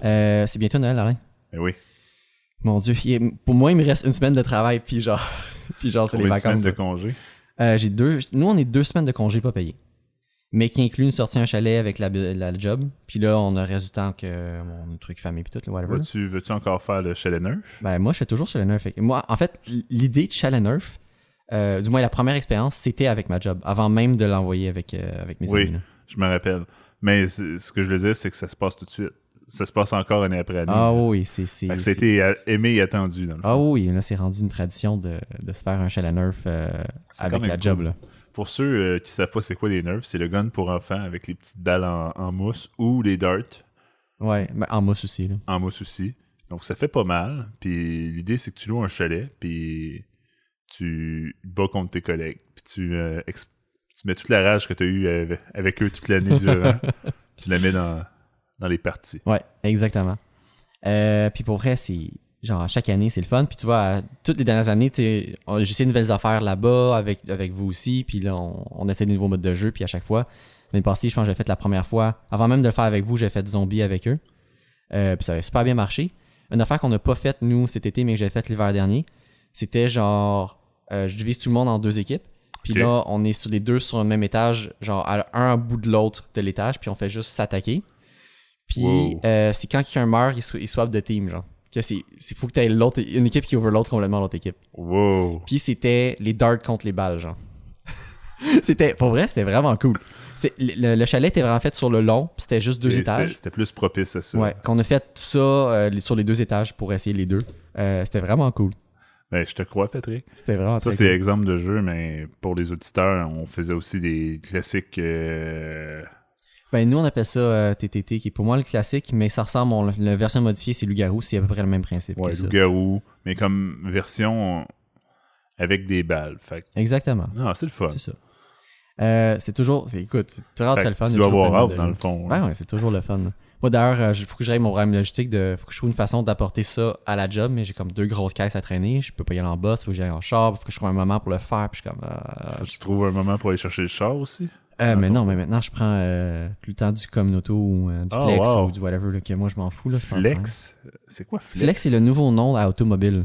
C'est bientôt Noël, Alain. Eh oui. Mon Dieu, pour moi, il me reste une semaine de travail, puis genre c'est les vacances. De congé? Nous, on est 2 semaines de congé pas payés. Mais qui inclut une sortie à un chalet avec la job. Puis là, on a le reste du temps que mon truc famille puis tout, whatever. Veux-tu encore faire le chalet neuf? Ben, moi, je fais toujours chalet neuf. Moi, en fait, l'idée de chalet neuf, du moins la première expérience, c'était avec ma job, avant même de l'envoyer avec mes amis. Oui, je me rappelle. Mais ce que je veux dire, c'est que ça se passe tout de suite. Ça se passe encore année après année. Ah oui, c'est... C'était aimé et attendu, dans le fond. Ah oui, là, c'est rendu une tradition de se faire un chalet neuf avec la job, cool. là. Pour ceux qui savent pas c'est quoi des nerfs, c'est le gun pour enfants avec les petites balles en mousse ou les darts. Ouais, mais en mousse aussi, là. En mousse aussi. Donc ça fait pas mal. Puis l'idée, c'est que tu loues un chalet, puis tu bats contre tes collègues. Puis tu mets toute la rage que tu as eue avec eux toute l'année durant. Tu la mets dans les parties. Ouais, exactement. Puis pour vrai, c'est... Genre, à chaque année, c'est le fun. Puis tu vois, toutes les dernières années, j'essaie de nouvelles affaires là-bas avec vous aussi. Puis là, on essaie de nouveaux modes de jeu. Puis à chaque fois, l'année passée, je pense que j'ai fait la première fois. Avant même de le faire avec vous, j'ai fait zombie avec eux. Puis ça avait super bien marché. Une affaire qu'on n'a pas faite, nous, cet été, mais que j'ai faite l'hiver dernier, c'était genre, je divise tout le monde en 2 équipes. Puis là, on est sur les 2 sur le même étage, genre un bout de l'autre de l'étage. Puis on fait juste s'attaquer. Puis c'est quand quelqu'un meurt, il swap de team, genre. C'est faut que tu aies une équipe qui overload complètement l'autre équipe. Wow. Puis c'était les darts contre les balles, genre. Pour vrai, c'était vraiment cool. Le chalet était vraiment fait sur le long, puis c'était juste 2 étages. C'était plus propice à ça. Ouais, qu'on a fait ça sur les 2 étages pour essayer les 2. C'était vraiment cool. Ben, je te crois, Patrick. C'était vraiment ça, très c'est cool. exemple de jeu, mais pour les auditeurs, on faisait aussi des classiques... Ben, nous, on appelle ça TTT, qui est pour moi le classique, mais ça ressemble, la version modifiée, c'est Loup-Garou, c'est à peu près le même principe. Ouais, Loup-Garou, mais comme version avec des balles. Fait. Exactement. Non, c'est le fun. C'est ça. C'est toujours... Écoute, c'est très le fun. Tu dois avoir hâte, dans le fond. Ouais, c'est toujours le fun. Moi, d'ailleurs, il faut que j'aille mon problème logistique. Faut que je trouve une façon d'apporter ça à la job, mais j'ai comme 2 grosses caisses à traîner. Je peux pas y aller en bus, il faut que j'y aille en char, faut que je trouve un moment pour le faire. Puis je suis comme... Faut que tu trouves un moment pour aller chercher le char aussi? Mais non, mais maintenant, je prends tout le temps du Communauto ou du Flex ou du whatever, là, que moi, je m'en fous. Là, Flex? C'est quoi Flex? Flex, c'est le nouveau nom à Automobile.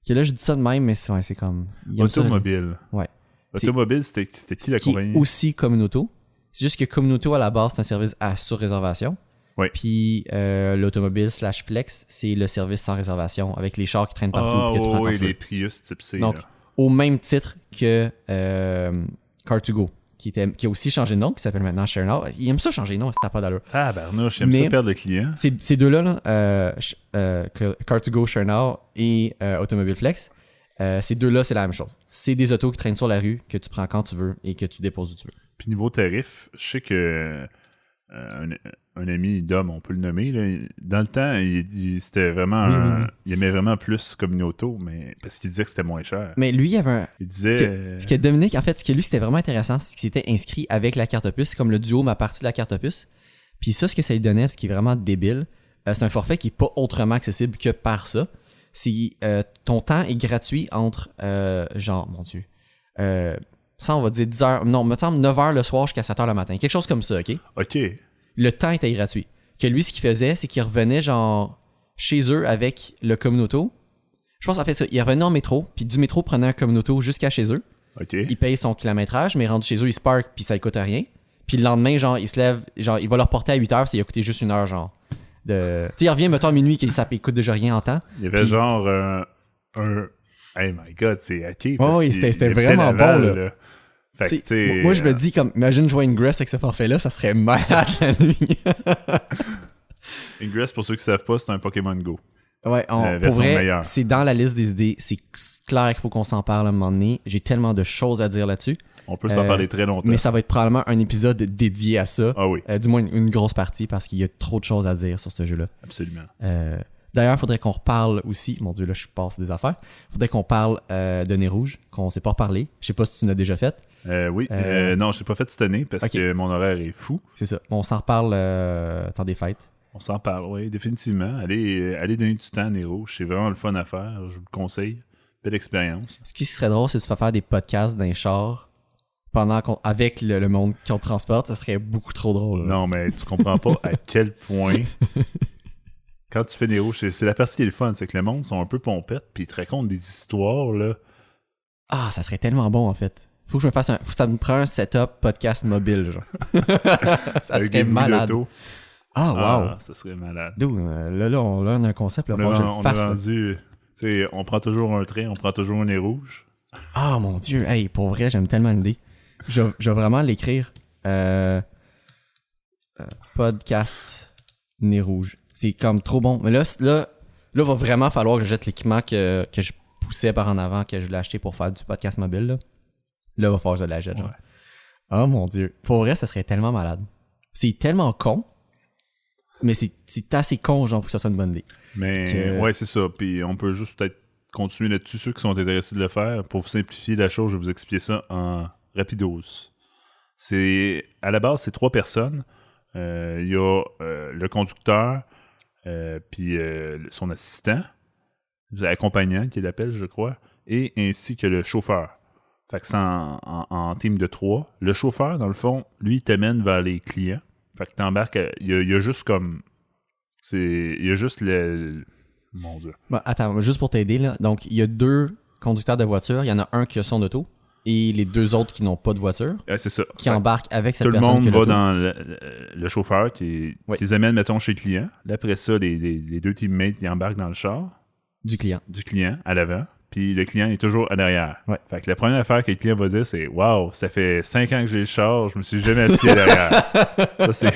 Que là, je dis ça de même, mais c'est comme... Automobile. Ouais. Automobile, c'était qui la compagnie? Qui est aussi Communauto. C'est juste que Communauto, à la base, c'est un service sur réservation. Oui. Puis l'Automobile / Flex, c'est le service sans réservation, avec les chars qui traînent partout. Que tu prends quand tu veux. Les Prius type C. Donc, là. au même titre que Car2Go. Qui a aussi changé de nom, qui s'appelle maintenant ShareNow. Il aime ça changer de nom, c'est pas d'allure. Tabarnouche, j'aime ça perdre le client. Ces deux-là, Car2Go, ShareNow et Automobile Flex, ces deux-là, c'est la même chose. C'est des autos qui traînent sur la rue, que tu prends quand tu veux et que tu déposes où tu veux. Puis niveau tarif, je sais que un ami Dom, on peut le nommer, là, dans le temps, c'était vraiment il aimait vraiment plus Communauto, mais parce qu'il disait que c'était moins cher. Mais lui, il avait il disait ce que Dominique, en fait, ce que lui, c'était vraiment intéressant, c'est qu'il s'était inscrit avec la carte opus. C'est comme le duo m'a partie de la carte opus. Puis ça, ce que ça lui donnait, ce qui est vraiment débile, c'est un forfait qui est pas autrement accessible que par ça. C'est ton temps est gratuit entre genre, mon Dieu, ça, on va dire 10 heures, non, mettons 9 heures le soir jusqu'à 7 heures le matin. Quelque chose comme ça, OK? OK. Le temps était gratuit. Que lui, ce qu'il faisait, c'est qu'il revenait genre chez eux avec le Communauto. Je pense qu'il a fait ça. Il revenait en métro, puis du métro prenait un Communauto jusqu'à chez eux. OK. Il paye son kilométrage, mais rendu chez eux, il se parque, puis ça ne coûte rien. Puis le lendemain, genre, il se lève, genre, il va leur porter à 8 heures, ça lui a coûté juste 1 heure, genre. Tu sais, il revient, mettons, à minuit, ça coûte déjà rien en temps. Il y avait genre un... Hey my God, c'est hacké. Oh, oui, c'était vraiment bon, là. Fait que, moi, je me dis, comme, imagine jouer Ingress avec ce forfait-là, ça serait malade la nuit. Ingress, pour ceux qui ne savent pas, c'est un Pokémon Go. Ouais, pour vrai, c'est dans la liste des idées. C'est clair qu'il faut qu'on s'en parle à un moment donné. J'ai tellement de choses à dire là-dessus. On peut s'en parler très longtemps. Mais ça va être probablement un épisode dédié à ça. Ah oui. Du moins, une grosse partie, parce qu'il y a trop de choses à dire sur ce jeu-là. Absolument. D'ailleurs, il faudrait qu'on reparle aussi. Mon Dieu, là, je passe des affaires. Il faudrait qu'on parle de Nez Rouge, qu'on ne s'est pas reparlé. Je sais pas si tu l'as déjà fait. Oui. Non, je l'ai pas fait cette année parce que mon horaire est fou. C'est ça. On s'en reparle temps des fêtes. On s'en parle, oui, définitivement. Allez donner du temps à Nez Rouge. C'est vraiment le fun à faire. Je vous le conseille. Belle expérience. Ce qui serait drôle, c'est de se faire des podcasts dans les chars avec le monde qu'on transporte. Ça serait beaucoup trop drôle. Là. Non, mais tu comprends pas à quel point quand tu fais des rouges, c'est la partie qui est le fun, c'est que le monde sont un peu pompettes, puis ils te racontent des histoires, là. Ah, ça serait tellement bon, en fait. Faut que je me fasse ça me prend un setup podcast mobile, genre. Ça Avec serait des malade. bruits d'auto. Ah, wow. Ah, ça serait malade. Dude, là, on a un concept, là, faut que je le On fasse. est Là. rendu... Tu sais, on prend toujours un train, on prend toujours un nez rouge. Ah, mon Dieu. Hey, pour vrai, j'aime tellement l'idée. Je vais vraiment l'écrire. Podcast Nez Rouge. C'est comme trop bon. Mais là, va vraiment falloir que je jette l'équipement que je poussais par en avant, que je l'ai acheté pour faire du podcast mobile. Là, va falloir que je la jette. Genre. Oh mon Dieu. Pour vrai, ça serait tellement malade. C'est tellement con, mais c'est assez con, genre, pour que ça soit une bonne idée. Mais ouais, c'est ça. Puis on peut juste peut-être continuer là-dessus, ceux qui sont intéressés de le faire. Pour vous simplifier la chose, je vais vous expliquer ça en rapidos. À la base, c'est 3 personnes. Il y a le conducteur, puis son assistant, accompagnant qui l'appelle, je crois, et ainsi que le chauffeur. Fait que c'est en team de 3. Le chauffeur, dans le fond, lui, il t'amène vers les clients. Fait que t'embarques, il y a juste comme... Il y a juste Mon Dieu. Bon, attends, juste pour t'aider, là. Donc, il y a 2 conducteurs de voiture. Il y en a un qui a son auto et les 2 autres qui n'ont pas de voiture. C'est ça. Qui embarquent avec cette personne. Tout le monde qui a va l'auto. dans le chauffeur qui les amène, mettons, chez le client. Là, après ça, les 2 teammates, ils embarquent dans le char. Du client. À l'avant. Puis le client est toujours à l'arrière. Ouais. Fait que la première affaire que le client va dire, c'est « Wow, ça fait 5 ans que j'ai le char, je me suis jamais assis à l'arrière. » Ça,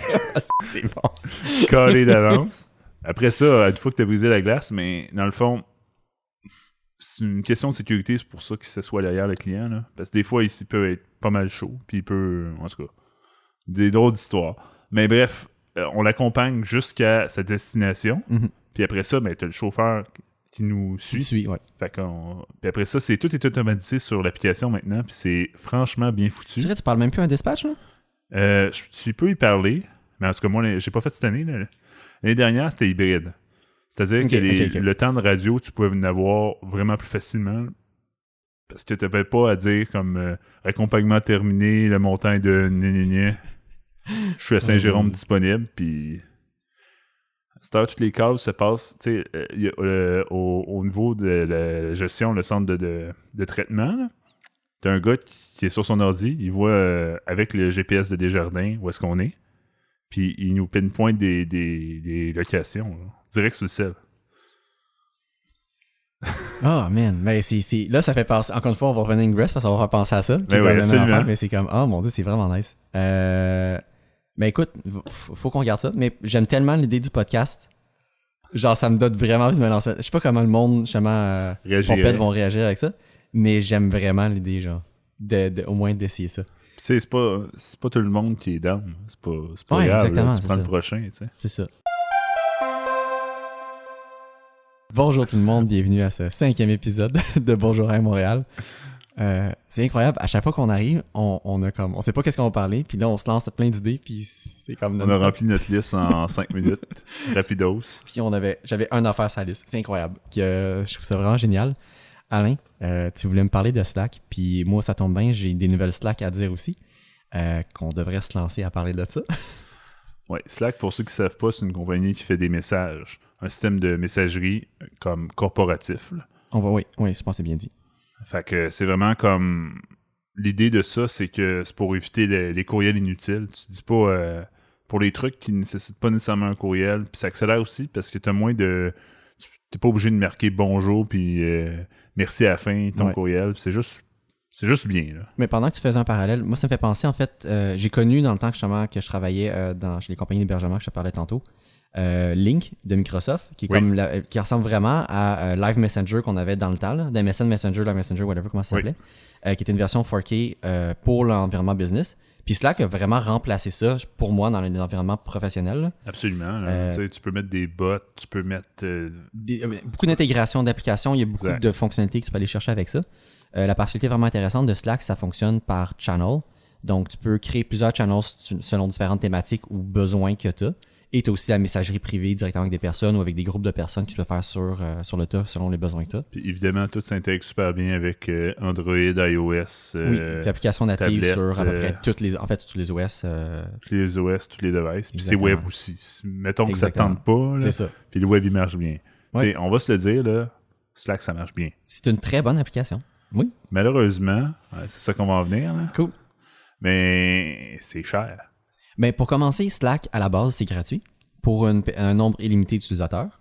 c'est bon. Calé d'avance. Après ça, une fois que tu as brisé la glace, mais dans le fond, c'est une question de sécurité, c'est pour ça qu'il s'assoit derrière le client. Là. Parce que des fois, il peut être pas mal chaud, puis il peut, en tout cas, des drôles d'histoires. Mais bref, on l'accompagne jusqu'à sa destination. Mm-hmm. Puis après ça, ben, tu as le chauffeur qui nous suit. Ouais. Fait puis après ça, tout est automatisé sur l'application maintenant, puis c'est franchement bien foutu. C'est vrai, tu parles même plus un dispatch, là? Tu peux y parler, mais en tout cas, moi, j'ai pas fait cette année. Là. L'année dernière, c'était hybride. C'est-à-dire que le temps de radio, tu pouvais en avoir vraiment plus facilement. Parce que tu n'avais pas à dire comme accompagnement terminé, le montant est de gna. Je suis à Saint-Jérôme disponible, puis toutes les cases se passent au niveau de la gestion, le centre de traitement. Tu as un gars qui est sur son ordi, il voit avec le GPS de Desjardins où est-ce qu'on est, puis il nous pinpoint des locations, là, direct sur le sel. Oh man, mais là ça fait penser, encore une fois on va revenir à Ingress parce qu'on va faire penser à ça, Mais ouais, absolument. Mais c'est comme, oh mon Dieu, c'est vraiment nice. Mais écoute, faut qu'on regarde ça, mais j'aime tellement l'idée du podcast, genre ça me donne vraiment envie de me lancer. Je sais pas comment le monde, justement, pompettes vont réagir avec ça, mais j'aime vraiment l'idée, genre, au moins d'essayer ça. Tu sais, c'est pas tout le monde qui est down, c'est pas grave, exactement, là, tu prends le prochain, tu sais. C'est ça. Bonjour tout le monde, bienvenue à ce 5e épisode de Bonjour à Montréal. C'est incroyable, à chaque fois qu'on arrive, on sait pas qu'est-ce qu'on va parler, puis là on se lance plein d'idées, puis c'est comme... On a rempli notre liste en 5 minutes, rapidos. Puis j'avais un affaire sur la liste, c'est incroyable, je trouve ça vraiment génial. Alain, tu voulais me parler de Slack, puis moi ça tombe bien, j'ai des nouvelles Slack à dire aussi, qu'on devrait se lancer à parler de ça. Ouais, Slack, pour ceux qui ne savent pas, c'est une compagnie qui fait des messages. Un système de messagerie comme corporatif. Là. Oui, je pense que c'est bien dit. Fait que c'est vraiment comme... L'idée de ça, c'est que c'est pour éviter les courriels inutiles. Tu dis pas... pour les trucs qui ne nécessitent pas nécessairement un courriel, puis ça accélère aussi parce que tu as moins de... Tu n'es pas obligé de marquer bonjour puis merci à la fin, ton courriel. C'est juste bien. Là. Mais pendant que tu faisais un parallèle, moi, ça me fait penser, en fait, j'ai connu dans le temps justement que je travaillais chez les compagnies d'hébergement que je te parlais tantôt, Link de Microsoft, qui est qui ressemble vraiment à Live Messenger qu'on avait dans le temps, là, d'MSN Messenger, Live Messenger, whatever, comment ça s'appelait, qui était une version 4K pour l'environnement business. Puis Slack a vraiment remplacé ça pour moi dans l'environnement professionnel. Là. Absolument. Tu peux mettre des bots, tu peux mettre... beaucoup d'intégration d'applications, il y a beaucoup de fonctionnalités que tu peux aller chercher avec ça. La particularité vraiment intéressante de Slack, ça fonctionne par channel. Donc, tu peux créer plusieurs channels selon différentes thématiques ou besoins que tu as. Et tu as aussi la messagerie privée directement avec des personnes ou avec des groupes de personnes que tu peux faire sur le tas selon les besoins que tu as. Puis évidemment, tout s'intègre super bien avec Android, iOS, Oui, des applications natives tablette, sur à peu près tous les OS. tous les OS, tous les devices. Puis c'est Exactement. web aussi. Mettons que ça Exactement. tente pas, là, C'est ça. puis le web, il marche bien. Ouais. T'sais, on va se le dire, là, Slack, ça marche bien. C'est une très bonne application. Oui. Malheureusement, c'est ça qu'on va en venir, là. Cool. Mais c'est cher. Ben, pour commencer, Slack, à la base, c'est gratuit pour un nombre illimité d'utilisateurs.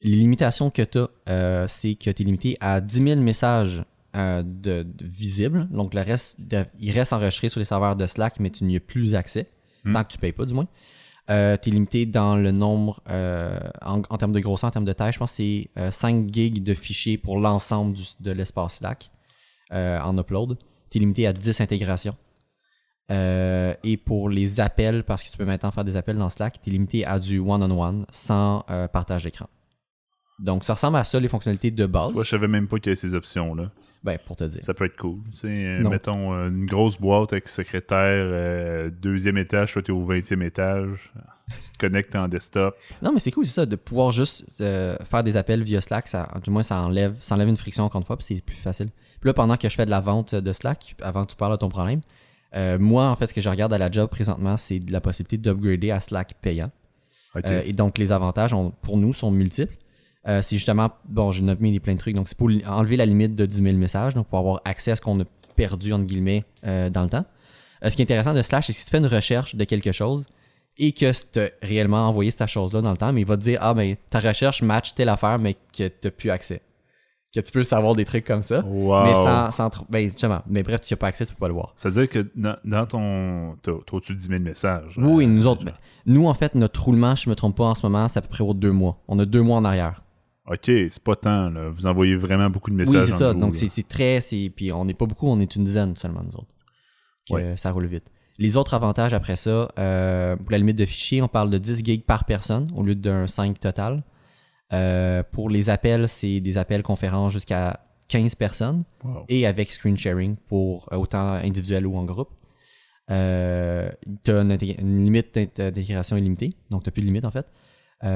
Les limitations que tu as, c'est que tu es limité à 10 000 messages de visibles. Donc, le reste, il reste enregistré sur les serveurs de Slack, mais tu n'y as plus accès, tant que tu ne payes pas, du moins. Tu es limité dans le nombre, en termes de grosseur, en termes de taille, je pense que c'est 5 gigs de fichiers pour l'ensemble de l'espace Slack en upload. Tu es limité à 10 intégrations. Et pour les appels, parce que tu peux maintenant faire des appels dans Slack, tu es limité à du one-on-one sans partage d'écran. Donc, ça ressemble à ça, les fonctionnalités de base. Moi, je savais même pas qu'il y avait ces options-là. Ben, pour te dire. Ça peut être cool. Mettons une grosse boîte avec secrétaire, 2e étage, toi, tu es au 20e étage. Tu te connectes en desktop. Non, mais c'est cool, c'est ça, de pouvoir juste faire des appels via Slack. Du moins, ça enlève une friction encore une fois, puis c'est plus facile. Puis là, pendant que je fais de la vente de Slack, avant que tu parles de ton problème, moi, en fait, ce que je regarde à la job présentement, c'est la possibilité d'upgrader à Slack payant. Okay. Et donc, les avantages, pour nous, sont multiples. C'est justement, bon, j'ai nommé plein de trucs, donc c'est pour enlever la limite de 10 000 messages, donc pour avoir accès à ce qu'on a perdu, entre guillemets, dans le temps. Ce qui est intéressant de Slack, c'est que si tu fais une recherche de quelque chose et que tu as réellement envoyé cette chose-là dans le temps, mais il va te dire, ben, ta recherche match telle affaire, mais que tu n'as plus accès. Que tu peux savoir des trucs comme ça, wow. mais sans trop. Ben, justement, mais bref, tu n'as pas accès, tu peux pas le voir. Ça veut dire que dans ton. T'as au-dessus de 10 000 messages. Oui, nous autres. Nous, en fait, notre roulement, je ne me trompe pas en ce moment, c'est à peu près aux 2 mois. On a 2 mois en arrière. OK, c'est pas tant, là. Vous envoyez vraiment beaucoup de messages. Oui, c'est ça. Vous, donc, c'est très. Puis, on n'est pas beaucoup, on est une dizaine seulement, nous autres. Ça roule vite. Les autres avantages après ça, pour la limite de fichiers, on parle de 10 gigs par personne au lieu d'un 5 total. Pour les appels, c'est des appels conférences jusqu'à 15 personnes et avec screen sharing pour autant individuel ou en groupe. Tu as une limite d'intégration illimitée, donc tu n'as plus de limite en fait.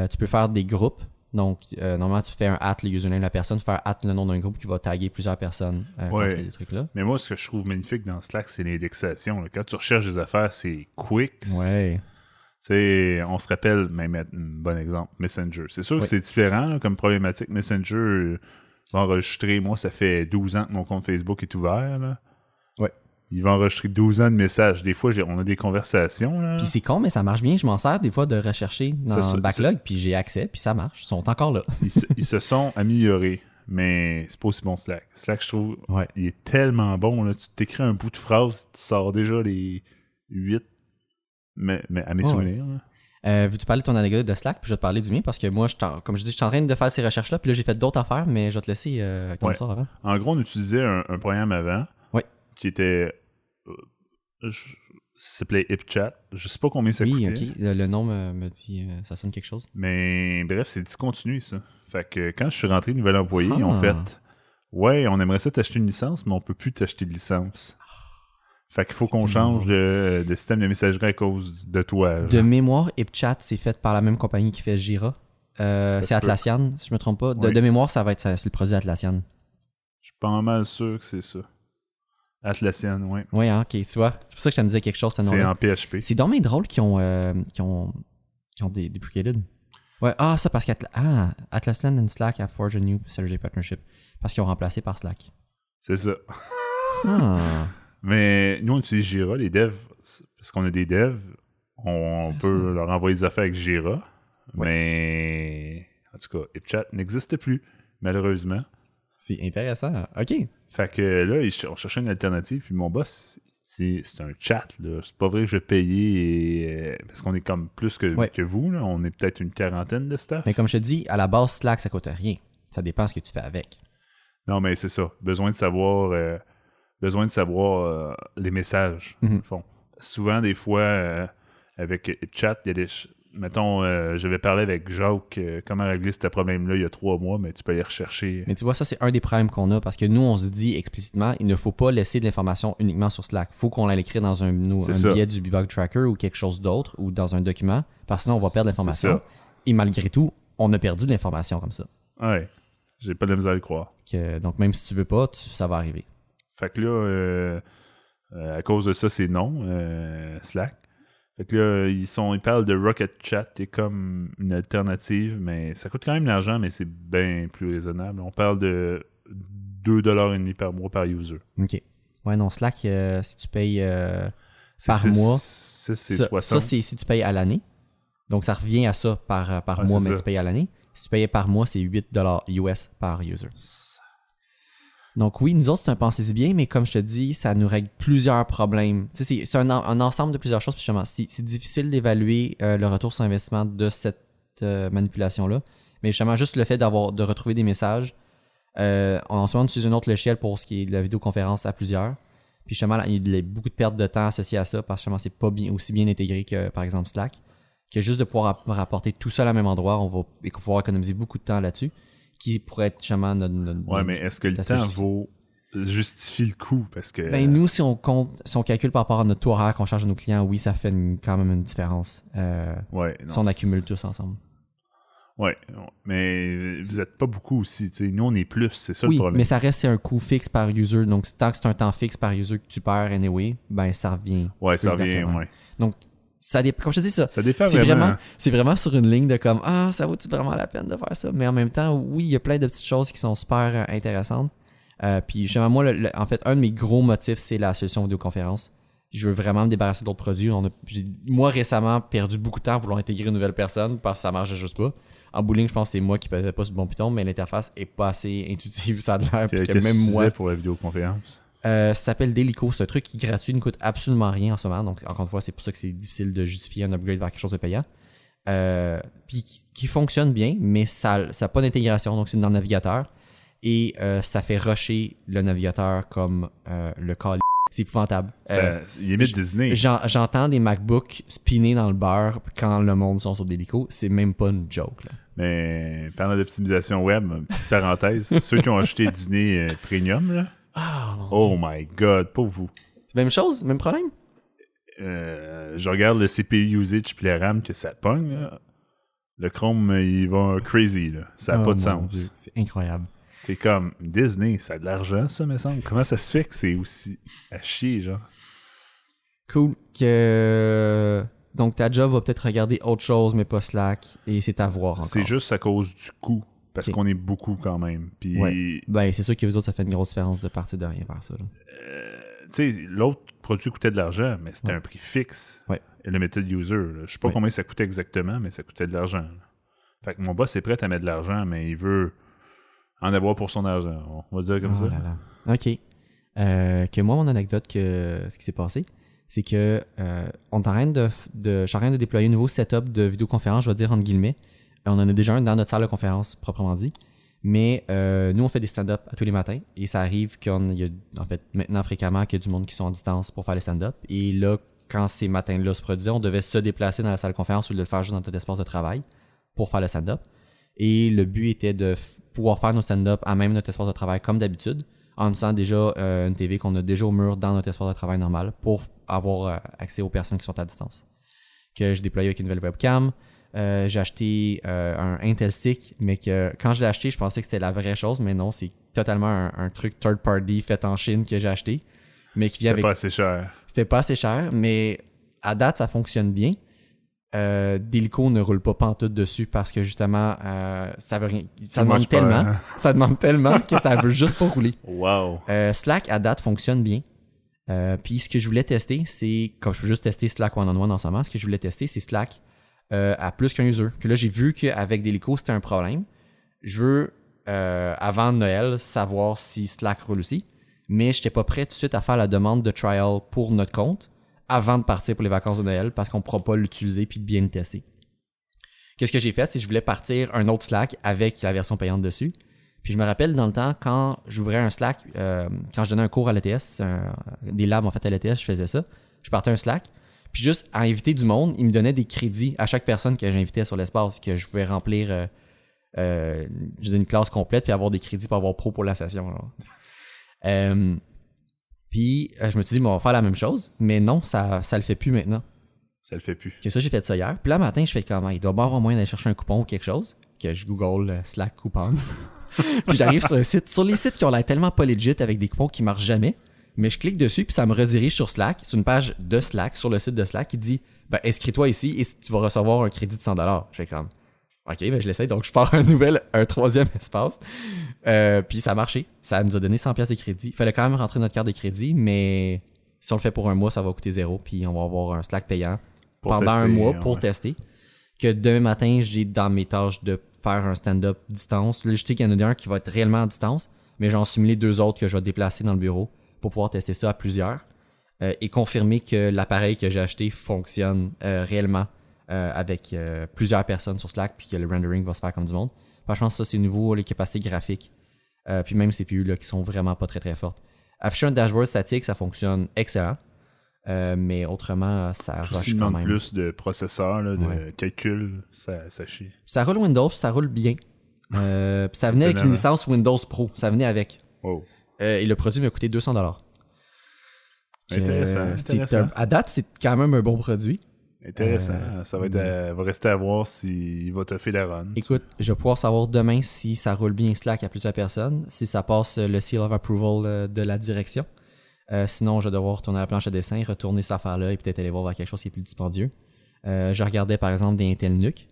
Tu peux faire des groupes. Donc, normalement, tu fais un @ le username de la personne, tu fais un @ le nom d'un groupe qui va taguer plusieurs personnes quand tu fais des trucs-là. Mais moi, ce que je trouve magnifique dans Slack, c'est l'indexation. Là. Quand tu recherches des affaires, c'est quick. Ouais. T'sais, on se rappelle, même un bon exemple, Messenger. C'est sûr que c'est différent là, comme problématique. Messenger va enregistrer, moi, ça fait 12 ans que mon compte Facebook est ouvert. Là. Ouais. Il va enregistrer 12 ans de messages. Des fois, on a des conversations. Là. Puis c'est con, mais ça marche bien. Je m'en sers des fois de rechercher dans le backlog, puis j'ai accès, puis ça marche. Ils sont encore là. Ils se sont améliorés, mais c'est pas aussi bon Slack. Slack, je trouve, il est tellement bon. Là. Tu t'écris un bout de phrase, tu sors déjà les 8, mais à mes souvenirs. Veux-tu parler de ton anecdote de Slack, puis je vais te parler du mien, parce que moi, comme je dis, je suis en train de faire ces recherches-là, puis là, j'ai fait d'autres affaires, mais je vais te laisser avec ton histoire avant. En gros, on utilisait un programme avant qui était... ça s'appelait HipChat. Je sais pas combien ça coûtait. Oui, OK. Le nom me dit... ça sonne quelque chose. Mais bref, c'est discontinu, ça. Fait que quand je suis rentré nouvel employé, ils ont fait... Ouais, on aimerait ça t'acheter une licence, mais on peut plus t'acheter de licence. Fait qu'il faut qu'on change de système de messagerie à cause de toi. Genre. De mémoire, HipChat, c'est fait par la même compagnie qui fait Jira. C'est Atlassian, si je me trompe pas. De mémoire, c'est le produit Atlassian. Je suis pas mal sûr que c'est ça. Atlassian, oui. Oui, hein, ok, tu vois. C'est pour ça que je te disais quelque chose. C'est en PHP. C'est dommage drôle qu'ils ont des deprecated. Ouais, ça parce qu'Atlassian and Slack have forged a new synergy partnership. Parce qu'ils ont remplacé par Slack. C'est ça. Mais nous, on utilise Jira, les devs, parce qu'on a des devs, on peut leur envoyer des affaires avec Jira. Ouais. Mais en tout cas, HipChat n'existe plus, malheureusement. C'est intéressant. OK. Fait que là, on cherchait une alternative, puis mon boss, c'est un chat, là. C'est pas vrai que je vais payer, parce qu'on est comme plus que vous, là. On est peut-être une quarantaine de staff. Mais comme je te dis, à la base, Slack, ça coûte rien. Ça dépend de ce que tu fais avec. Non, mais c'est ça. Besoin de savoir les messages, au fond. Souvent, des fois, avec HipChat, il y a mettons, j'avais parlé avec Jacques comment régler ce problème-là il y a 3 mois, mais tu peux aller rechercher. Mais tu vois, ça, c'est un des problèmes qu'on a parce que nous, on se dit explicitement, il ne faut pas laisser de l'information uniquement sur Slack. Il faut qu'on l'aille écrire dans un billet du Bug Tracker ou quelque chose d'autre ou dans un document parce que sinon, on va perdre l'information. Et malgré tout, on a perdu de l'information comme ça. Ouais, j'ai pas de misère à le croire. Donc, même si tu veux pas, ça va arriver. Fait que là, à cause de ça, c'est non, Slack. Fait que là, ils parlent de Rocket Chat, qui est comme une alternative, mais ça coûte quand même de l'argent, mais c'est bien plus raisonnable. On parle de 2,5$ par mois par user. OK. Ouais, non, Slack, si tu payes par mois, c'est 60. Ça, c'est si tu payes à l'année. Donc, ça revient à ça par mois, mais tu payes à l'année. Si tu payais par mois, c'est 8$ US par user. Donc oui, nous autres, c'est un pensez-y bien, mais comme je te dis, ça nous règle plusieurs problèmes. Tu sais, c'est un ensemble de plusieurs choses. Puis justement, c'est difficile d'évaluer le retour sur investissement de cette manipulation-là. Mais justement, juste le fait de retrouver des messages. En ce moment, on utilise un autre logiciel pour ce qui est de la vidéoconférence à plusieurs. Puis justement, là, il y a beaucoup de pertes de temps associées à ça parce que justement, c'est pas aussi bien intégré que, par exemple, Slack. Que juste de pouvoir rapporter tout ça à même endroit, on va pouvoir économiser beaucoup de temps là-dessus. Qui pourrait être justement notre mais est-ce que le temps justifie le coût? Parce que. Ben, nous, si on calcule par rapport à notre taux horaire qu'on charge à nos clients, oui, ça fait quand même une différence. Si on accumule tous ensemble. Ouais, mais vous n'êtes pas beaucoup aussi. T'sais. Nous, on est plus, c'est ça le problème. Oui, mais ça reste c'est un coût fixe par user. Donc, tant que c'est un temps fixe par user que tu perds anyway, ben ça revient. Ouais, ça revient, ouais. Donc, comme je te dis ça, dépend c'est vraiment sur une ligne de comme ça vaut-tu vraiment la peine de faire ça? Mais en même temps, oui, il y a plein de petites choses qui sont super intéressantes. Puis justement, moi, en fait, un de mes gros motifs, c'est la solution vidéoconférence. Je veux vraiment me débarrasser d'autres produits. J'ai, moi, récemment, perdu beaucoup de temps à vouloir intégrer une nouvelle personne parce que ça marchait juste pas. En bowling, je pense que c'est moi qui ne pesais pas sur le bon piton, mais l'interface est pas assez intuitive, ça a l'air. Qu'est-ce que même moi. Pour la vidéoconférence? Ça s'appelle Delico, c'est un truc qui est gratuit, ne coûte absolument rien en ce moment. Donc, encore une fois, c'est pour ça que c'est difficile de justifier un upgrade vers quelque chose de payant. Puis qui fonctionne bien, mais ça n'a pas d'intégration, donc c'est dans le navigateur. Et ça fait rusher le navigateur comme le call. C'est épouvantable. Limite Disney. J'entends des MacBooks spinner dans le beurre quand le monde sont sur Delico. C'est même pas une joke. Là. Mais parlant d'optimisation web, petite parenthèse, ceux qui ont acheté Disney Premium, là. Oh my god, pas vous. Même chose, même problème? Je regarde le CPU usage puis la RAM que ça pogne, là. Le Chrome, il va crazy, là. Ça n'a pas de sens. Dieu, c'est incroyable. C'est comme Disney, ça a de l'argent, ça, me semble. Comment ça se fait que c'est aussi à chier, genre? Cool. Donc, ta job va peut-être regarder autre chose, mais pas Slack, et c'est à voir encore. C'est juste à cause du coût. Parce qu'on est beaucoup quand même. Puis, ben, c'est sûr que vous autres, ça fait une grosse différence de partir de rien vers ça. Tu sais, l'autre produit coûtait de l'argent, mais c'était un prix fixe. Ouais. Et le method user, là, je sais pas combien ça coûtait exactement, mais ça coûtait de l'argent. Là. Fait que mon boss est prêt à mettre de l'argent, mais il veut en avoir pour son argent. On va dire comme ça. Là là. OK. Que moi, mon anecdote, ce qui s'est passé, c'est que on est en train je suis en train de déployer un nouveau setup de vidéoconférence, je vais dire entre guillemets. On en a déjà un dans notre salle de conférence, proprement dit. Mais nous, on fait des stand-up à tous les matins. Et ça arrive qu'il y a, en fait, maintenant fréquemment, qu'il y a du monde qui sont en distance pour faire les stand-up. Et là, quand ces matins-là se produisaient, on devait se déplacer dans la salle de conférence ou le faire juste dans notre espace de travail pour faire le stand-up. Et le but était de pouvoir faire nos stand-up à même notre espace de travail comme d'habitude, en utilisant déjà une TV qu'on a déjà au mur dans notre espace de travail normal pour avoir accès aux personnes qui sont à distance. Que j'ai déployé avec une nouvelle webcam. J'ai acheté un Intel Stick, mais que quand je l'ai acheté, je pensais que c'était la vraie chose, mais non, c'est totalement un truc third party fait en Chine que j'ai acheté. Mais qui vient C'était pas assez cher. C'était pas assez cher, mais à date, ça fonctionne bien. Delico ne roule pas pantoute dessus parce que justement, ça veut rien. Ça demande tellement que ça veut juste pas rouler. Wow. Slack, à date, fonctionne bien. Puis ce que je voulais tester, c'est, comme je veux juste tester Slack one-on-one en ce moment, ce que je voulais tester, c'est Slack à plus qu'un user. Que là, j'ai vu qu'avec Delico, c'était un problème. Je veux, avant Noël, savoir si Slack roule aussi. Mais je n'étais pas prêt tout de suite à faire la demande de trial pour notre compte avant de partir pour les vacances de Noël parce qu'on ne pourra pas l'utiliser puis de bien le tester. Qu'est-ce que j'ai fait? C'est que je voulais partir un autre Slack avec la version payante dessus. Puis je me rappelle dans le temps, quand j'ouvrais un Slack, quand je donnais un cours à l'ETS, des labs en fait à l'ETS, je faisais ça. Je partais un Slack. Puis juste à inviter du monde, il me donnait des crédits à chaque personne que j'invitais sur l'espace, que je pouvais remplir une classe complète puis avoir des crédits pour avoir pro pour la session. Puis je me suis dit, bon, on va faire la même chose, mais non, ça le fait plus maintenant. Ça le fait plus. Que ça, j'ai fait ça hier. Puis là, matin, je fais comment? Il doit bien avoir moyen d'aller chercher un coupon ou quelque chose. Que je google Slack coupon. Puis j'arrive sur un site. Sur les sites qui ont l'air tellement pas legit avec des coupons qui marchent jamais, mais je clique dessus puis ça me redirige sur Slack. C'est une page de Slack sur le site de Slack qui dit ben, inscris-toi ici et tu vas recevoir un crédit de 100$. Je fais comme OK, ben je l'essaye. Donc je pars un troisième espace. Puis ça a marché. Ça nous a donné 100$ de crédit. Il fallait quand même rentrer notre carte de crédit, mais si on le fait pour un mois, ça va coûter 0$. Puis on va avoir un Slack payant pendant un mois pour tester. Que demain matin, j'ai dans mes tâches de faire un stand-up distance. Là, je sais qu'il y en a un qui va être réellement à distance, mais j'en simulé 2 autres que je vais déplacer dans le bureau pour pouvoir tester ça à plusieurs et confirmer que l'appareil que j'ai acheté fonctionne réellement avec plusieurs personnes sur Slack puis que le rendering va se faire comme du monde. Franchement, ça, c'est nouveau, les capacités graphiques. Puis même CPU là, qui sont vraiment pas très très fortes. Afficher un dashboard statique, ça fonctionne excellent. Mais autrement, ça rush quand même. Plus de processeurs, là, de calcul, ça chie. Ça roule Windows, ça roule bien. Ça venait avec une licence Windows Pro. Ça venait avec. Wow. Et le produit m'a coûté 200$. Intéressant. À date, c'est quand même un bon produit. Intéressant. Ça va rester à voir s'il va te faire la run. Écoute, je vais pouvoir savoir demain si ça roule bien Slack à plusieurs personnes, si ça passe le seal of approval de la direction. Sinon, je vais devoir retourner à la planche à dessin, retourner cette affaire-là et peut-être aller voir vers quelque chose qui est plus dispendieux. Je regardais par exemple des Intel NUC.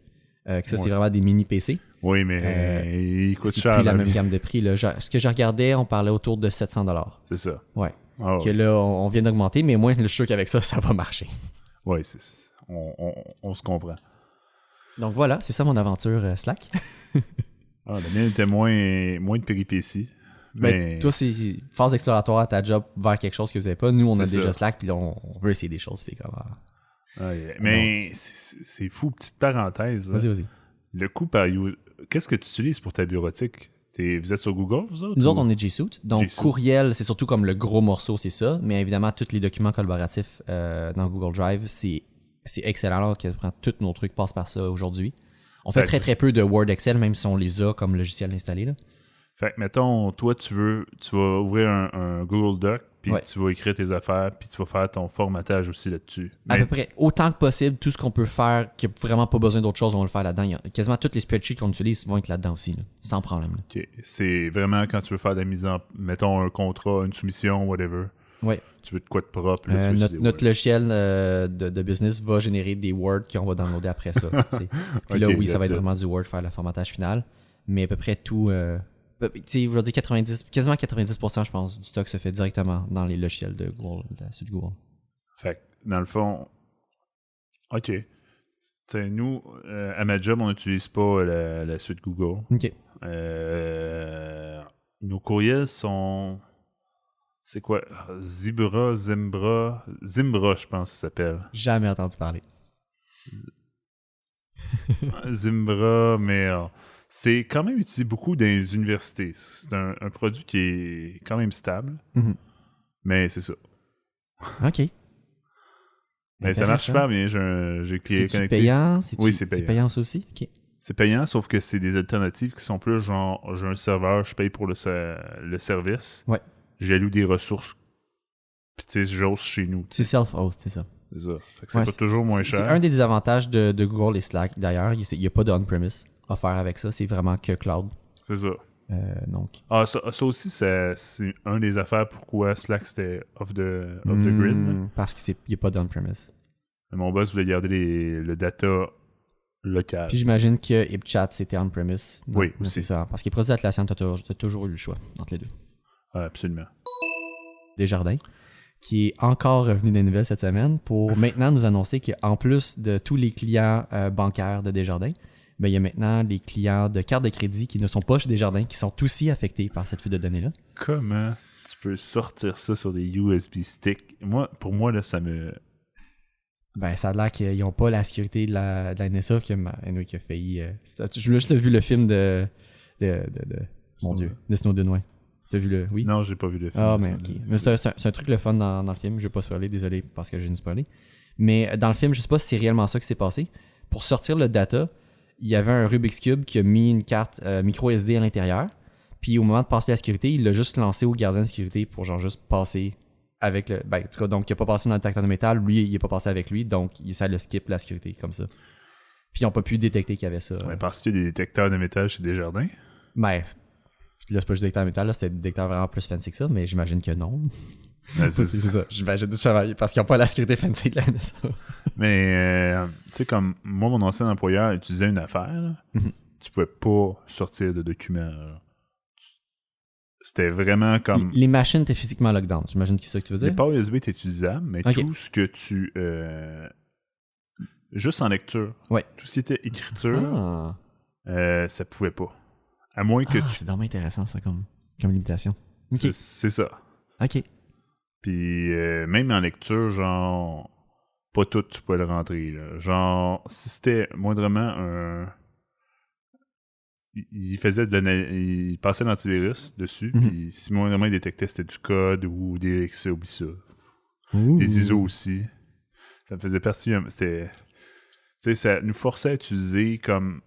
Ça, c'est vraiment des mini PC. Oui, mais ils coûtent cher. C'est plus la même gamme de prix. Là. Ce que je regardais, on parlait autour de 700$. C'est ça. Ouais. Que là, on vient d'augmenter, mais moi, je suis sûr qu'avec ça, ça va marcher. Oui, on se comprend. Donc voilà, c'est ça mon aventure Slack. La mienne était moins de péripéties. Mais toi, c'est phase exploratoire à ta job vers quelque chose que vous n'avez pas. Nous, on a déjà ça. Slack, puis on veut essayer des choses. C'est comme... Mais c'est fou, petite parenthèse. Vas-y. Le coût par qu'est-ce que tu utilises pour ta bureautique? Vous êtes sur Google, vous autres? Nous autres, on est G Suite. Donc, courriel, c'est surtout comme le gros morceau, c'est ça. Mais évidemment, tous les documents collaboratifs dans Google Drive, c'est excellent. Là, tous nos trucs passent par ça aujourd'hui. On fait très, très peu de Word Excel, même si on les a comme logiciel installé. Là. Fait que, mettons, toi, tu vas ouvrir un Google Doc, puis tu vas écrire tes affaires, puis tu vas faire ton formatage aussi là-dessus. À peu près, autant que possible, tout ce qu'on peut faire, qui n'a vraiment pas besoin d'autre chose, on va le faire là-dedans. Quasiment toutes les spreadsheets qu'on utilise vont être là-dedans aussi, là, sans problème. Là. OK. C'est vraiment quand tu veux faire de la mise en... Mettons un contrat, une soumission, whatever. Oui. Tu veux de quoi de propre. Là, notre logiciel de business va générer des Word qu'on va downloader après ça. Puis là, oui, ça va être vraiment du Word, faire le formatage final. Mais à peu près tout... je veux dire quasiment 90%, je pense, du stock se fait directement dans les logiciels de Google, de la suite Google. Fait que, dans le fond, OK. Nous, à ma job, on n'utilise pas la suite Google. OK. Nos courriels sont... C'est quoi? Zimbra, je pense que ça s'appelle. Jamais entendu parler. Zimbra, mais... c'est quand même utilisé beaucoup dans les universités. C'est un produit qui est quand même stable. Mm-hmm. Mais c'est ça. OK. Mais ça marche super bien. J'ai cliqué connecté. C'est payant? Oui, c'est payant. C'est payant ça aussi? OK. C'est payant, sauf que c'est des alternatives qui sont plus genre, j'ai un serveur, je paye pour le service. Ouais. J'alloue des ressources. Puis tu sais, j'ose chez nous. C'est self-host, c'est ça. C'est ça. Fait que c'est pas toujours moins cher. C'est un des désavantages de Google et Slack. D'ailleurs, il n'y a pas de-on-premise à faire avec ça. C'est vraiment que cloud. C'est ça. Donc. Ça aussi, c'est un des affaires pourquoi Slack c'était off the grid. Parce qu'il n'y a pas d'on-premise. Mon boss voulait garder le data local. Puis j'imagine que HipChat c'était on-premise. Oui, aussi. C'est ça. Parce qu'il produit Atlassian, tu as toujours eu le choix entre les deux. Absolument. Desjardins, qui est encore revenu des nouvelles cette semaine pour maintenant nous annoncer qu'en plus de tous les clients bancaires de Desjardins, ben, il y a maintenant les clients de carte de crédit qui ne sont pas chez Desjardins, qui sont aussi affectés par cette fuite de données-là. Comment tu peux sortir ça sur des USB sticks? Pour moi, là, ça me... Ben, ça a l'air qu'ils n'ont pas la sécurité de la NSA qui a failli... Je juste vu le film de mon Dieu, de Snowden, ouais. T'as vu le... Oui? Non, j'ai pas vu le film. Ah, mais ok. Mais c'est un truc le fun dans le film. Je vais pas spoiler, désolé, parce que j'ai une spoilé. Mais dans le film, je sais pas si c'est réellement ça qui s'est passé. Pour sortir le data, il y avait un Rubik's Cube qui a mis une carte micro SD à l'intérieur. Puis au moment de passer la sécurité, il l'a juste lancé au gardien de sécurité pour genre juste passer avec le... Ben, en tout cas, donc il n'a pas passé dans le détecteur de métal. Lui, il n'est pas passé avec lui. Donc, ça le skip la sécurité comme ça. Puis ils n'ont pas pu détecter qu'il y avait ça. Ouais, penses-tu qu'il y a des détecteurs de métal chez Desjardins? Ben, là, c'est pas juste détecteur de métal, là, c'est des détecteurs vraiment plus fancy que ça, mais j'imagine que non. Ouais, c'est ça. J'imagine parce qu'ils n'ont pas la sécurité fancy là, de ça. Mais, tu sais, comme moi, mon ancien employeur utilisait une affaire, là, tu pouvais pas sortir de documents. Là. C'était vraiment comme... Les machines étaient physiquement lockdown, j'imagine que c'est ça que tu veux dire? Les ports USB étaient utilisables, mais tout ce que tu... juste en lecture. Ouais. Tout ce qui était écriture, ça pouvait pas. À moins que tu... C'est vraiment intéressant, ça, comme limitation. Okay. C'est ça. OK. Puis même en lecture, genre... Pas tout, tu pouvais le rentrer. Là. Genre, si c'était moindrement un... Il passait l'antivirus dessus, puis si moindrement il détectait c'était du code ou des exe, oublie ça. Des ISO aussi. Ça me faisait partie... C'était... Tu sais, ça nous forçait à utiliser comme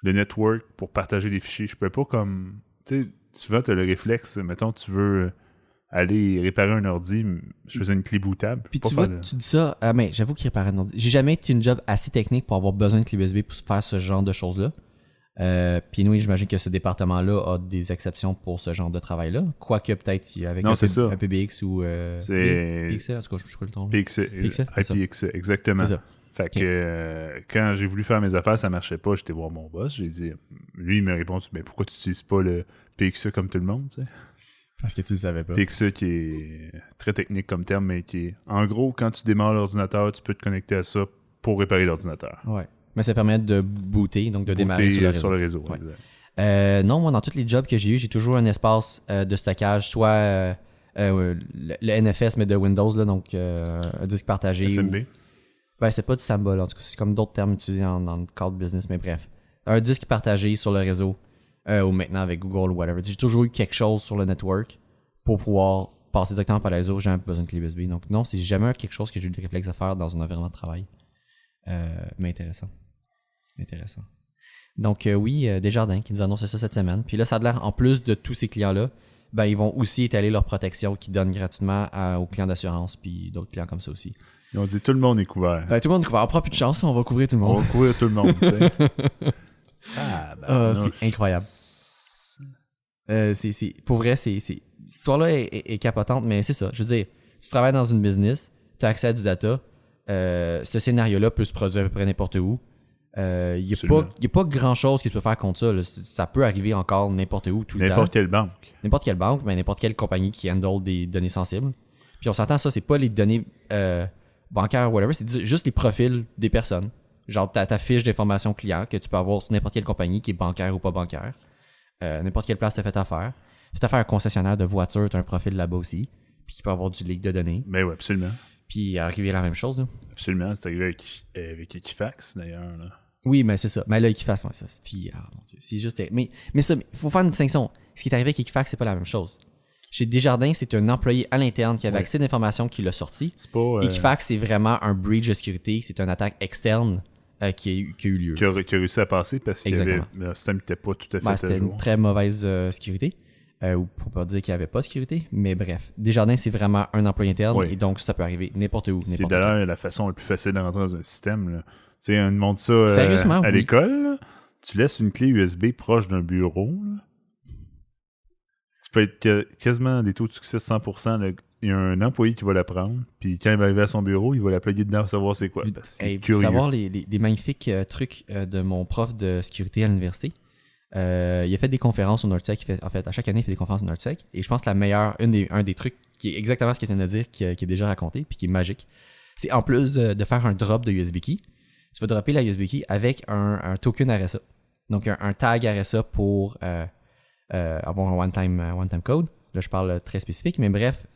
le network pour partager des fichiers. Je pouvais pas comme... Tu sais, souvent tu as le réflexe, mettons, tu veux... aller réparer un ordi, je faisais une clé bootable. Puis tu vois, tu dis ça, mais j'avoue qu'il réparait un ordi. J'ai jamais été une job assez technique pour avoir besoin de clé USB pour faire ce genre de choses-là. Puis oui, j'imagine que ce département-là a des exceptions pour ce genre de travail-là. Quoique peut-être avec un PBX ou... c'est... PXE, en tout cas, je sais pas le nom. IPXE, exactement. C'est ça. Fait que quand j'ai voulu faire mes affaires, ça marchait pas. J'étais voir mon boss, j'ai dit... Lui, il m'a répondu, mais pourquoi tu n'utilises pas le PXE comme tout le monde, tu sais? Parce que tu le savais pas. PXE qui est très technique comme terme, mais qui est... En gros, quand tu démarres l'ordinateur, tu peux te connecter à ça pour réparer l'ordinateur. Ouais. Mais ça permet de booter, donc de démarrer sur le réseau. Ouais. Non, moi, dans tous les jobs que j'ai eu, j'ai toujours un espace de stockage, soit le NFS, mais de Windows, là, donc un disque partagé. SMB? Ben, c'est pas du Samba, là. En tout cas, c'est comme d'autres termes utilisés dans le cadre business, mais bref. Un disque partagé sur le réseau. Ou maintenant avec Google ou whatever. J'ai toujours eu quelque chose sur le network pour pouvoir passer directement par les réseaux. J'ai jamais besoin de clé USB. Donc non, c'est jamais quelque chose que j'ai eu le réflexe à faire dans un environnement de travail. Mais intéressant. Donc oui, Desjardins qui nous annonce ça cette semaine. Puis là, ça a l'air, en plus de tous ces clients-là, ben ils vont aussi étaler leur protection qu'ils donnent gratuitement aux clients d'assurance puis d'autres clients comme ça aussi. Ils ont dit tout le monde est couvert. Ben, tout le monde est couvert. On prend plus de chance, on va couvrir tout le monde. On va couvrir tout le monde, tu sais. C'est incroyable. Pour vrai, cette histoire-là est capotante, mais c'est ça. Je veux dire, tu travailles dans une business, tu as accès à du data, ce scénario-là peut se produire à peu près n'importe où. Il n'y a pas grand-chose que tu peux faire contre ça. Là. Ça peut arriver encore n'importe où, tout le temps. N'importe quelle banque, mais n'importe quelle compagnie qui handle des données sensibles. Puis on s'entend, ça, c'est pas les données bancaires ou whatever, c'est juste les profils des personnes. Genre ta fiche d'information client que tu peux avoir sur n'importe quelle compagnie qui est bancaire ou pas bancaire. N'importe quelle place tu as fait affaire. Si tu as fait un concessionnaire de voiture, tu as un profil là-bas aussi. Puis tu peux avoir du leak de données. Ben oui, absolument. Puis arriver à la même chose. Là. Absolument, c'est arrivé avec Equifax d'ailleurs. Là. Oui, mais c'est ça. Mais là, Equifax, ouais, ça. Puis, mon Dieu, c'est juste. Mais ça, il faut faire une distinction. Ce qui est arrivé avec Equifax, c'est pas la même chose. Chez Desjardins, c'est un employé à l'interne qui avait accès à l'information qui l'a sorti. Equifax, c'est vraiment un breach de sécurité. C'est une attaque externe qui a eu lieu. Qui a réussi à passer parce que le système n'était pas tout à fait c'était une très mauvaise sécurité. Ou pour pas dire qu'il n'y avait pas de sécurité. Mais bref, Desjardins, c'est vraiment un employé interne. Et donc, ça peut arriver n'importe où. C'est d'ailleurs la façon la plus facile de rentrer dans un système. Là. Tu sais, on demande ça à l'école. Là. Tu laisses une clé USB proche d'un bureau. Là. Tu peux être quasiment des taux de succès de 100%. Là. Il y a un employé qui va la prendre, puis quand il va arriver à son bureau, il va la plugger dedans pour savoir c'est quoi. Pour savoir les magnifiques trucs de mon prof de sécurité à l'université, il a fait des conférences au NordSec. En fait, à chaque année, il fait des conférences au NordSec. Et je pense que la meilleure, un des trucs qui est exactement ce qu'il vient de dire, qui est déjà raconté, puis qui est magique, c'est en plus de faire un drop de USB key, tu vas dropper la USB key avec un token RSA. Donc, un tag RSA pour avoir un one-time code. Là, je parle très spécifique, mais bref,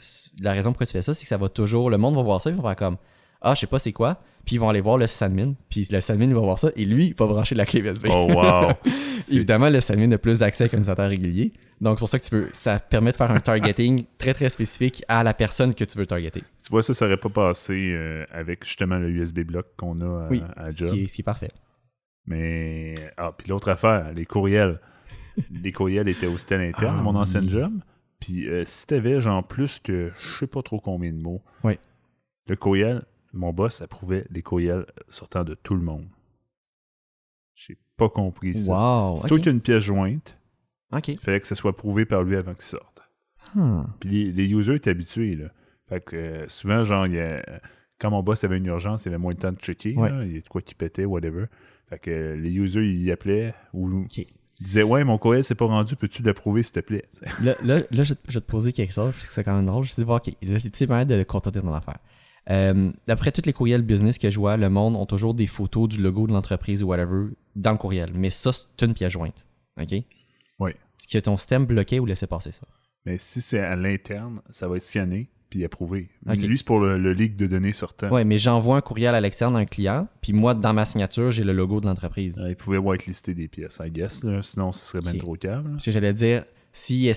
la raison pourquoi tu fais ça, c'est que ça va toujours... Le monde va voir ça, ils vont faire comme Ah, je sais pas c'est quoi. Puis ils vont aller voir le sysadmin. Puis le sysadmin, il va voir ça. Et lui, il va brancher la clé USB. Oh, wow! Évidemment, le sysadmin a plus d'accès qu'un utilisateur régulier. Donc, c'est pour ça que ça permet de faire un targeting très, très spécifique à la personne que tu veux targeter. Tu vois, ça aurait pas passé avec justement le USB block qu'on a à Job. Ce qui est parfait. Mais, puis l'autre affaire, les courriels. Les courriels étaient aussi à l'interne, mon ancien job. Puis si t'avais genre plus que je sais pas trop combien de mots, oui. Le courriel, mon boss approuvait les courriels sortant de tout le monde. J'ai pas compris ça. Wow, c'est toi qui as une pièce jointe, il fallait que ça soit approuvé par lui avant qu'il sorte. Puis les users étaient habitués, là. Fait que souvent, genre, quand mon boss avait une urgence, il avait moins de temps de checker, là, il y a de quoi qui pétait, whatever. Fait que les users, ils appelaient ou ils disaient « Ouais, mon courriel s'est pas rendu, peux-tu l'approuver, s'il te plaît? » Là, je vais te poser quelque chose, parce que c'est quand même drôle. Je sais de voir, OK, là, c'est moyen de contenter ton affaire. D'après tous les courriels business que je vois, le monde ont toujours des photos du logo de l'entreprise ou whatever dans le courriel. Mais ça, c'est une pièce jointe. OK? Oui. Est-ce que ton système bloqué ou laissé passer ça? Mais si c'est à l'interne, ça va être scanné puis approuvé. Okay. Lui, c'est pour le leak de données sortant. Oui, mais j'envoie un courriel à l'externe à un client, puis moi, dans ma signature, j'ai le logo de l'entreprise. Il pouvait whitelister des pièces, I guess. Là. Sinon, ce serait bien trop câble. Parce que j'allais dire, si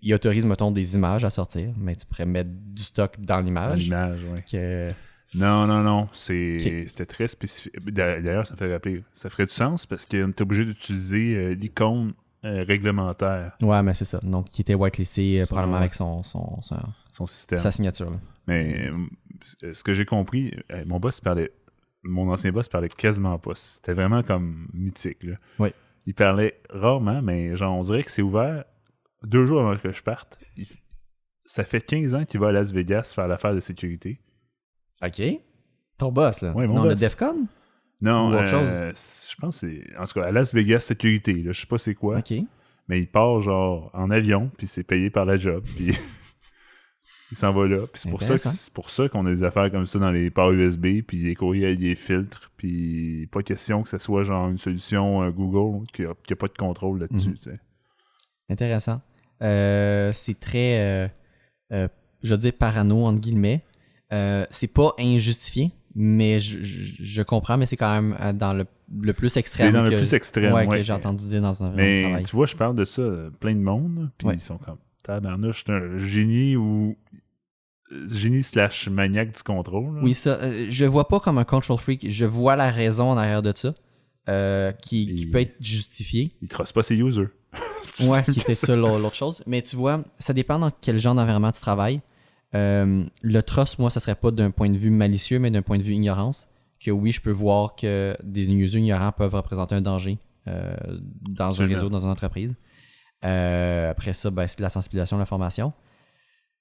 il autorise, mettons, des images à sortir, mais tu pourrais mettre du stock dans l'image. Dans l'image, oui. Que... Non. C'était très spécifique. D'ailleurs, ça me fait rappeler. Ça ferait du sens parce qu'on est obligé d'utiliser l'icône réglementaire. Ouais, mais c'est ça. Donc, qui était whitelisté probablement avec son système. Sa signature. Là. Mais ce que j'ai compris, mon ancien boss parlait quasiment pas. C'était vraiment comme mythique. Là. Oui. Il parlait rarement, mais genre, on dirait que c'est ouvert 2 jours avant que je parte. Ça fait 15 ans qu'il va à Las Vegas faire l'affaire de sécurité. OK. Ton boss, là. Oui, mon boss. Le DEFCON? Non, ou autre chose? Je pense que c'est... En tout cas, à Las Vegas Sécurité, là, je sais pas c'est quoi. OK. Mais il part genre en avion, puis c'est payé par la job, puis il s'en va là. Puis c'est pour ça qu'on a des affaires comme ça dans les ports USB, puis les courriels, des filtres, puis pas question que ce soit genre une solution Google qui a pas de contrôle là-dessus, tu sais. Intéressant. C'est très, je veux dire, parano, entre guillemets. C'est pas injustifié, mais je comprends, mais c'est quand même dans le plus extrême. C'est dans le plus extrême, que j'ai entendu dire dans un mais travail. Tu vois, je parle de ça plein de monde, puis ils sont comme tabarnouche, c'est un génie ou génie / maniaque du contrôle. Là. Oui, ça, je vois pas comme un control freak, je vois la raison en arrière de ça, qui peut être justifiée. Il trosse pas ses users. Ouais, qui était ça l'autre chose. Mais tu vois, ça dépend dans quel genre d'environnement tu travailles. Le trust, moi, ça serait pas d'un point de vue malicieux, mais d'un point de vue ignorance. Que oui, je peux voir que des users ignorants peuvent représenter un danger dans un réseau, dans une entreprise. Après ça, c'est de la sensibilisation, de la formation.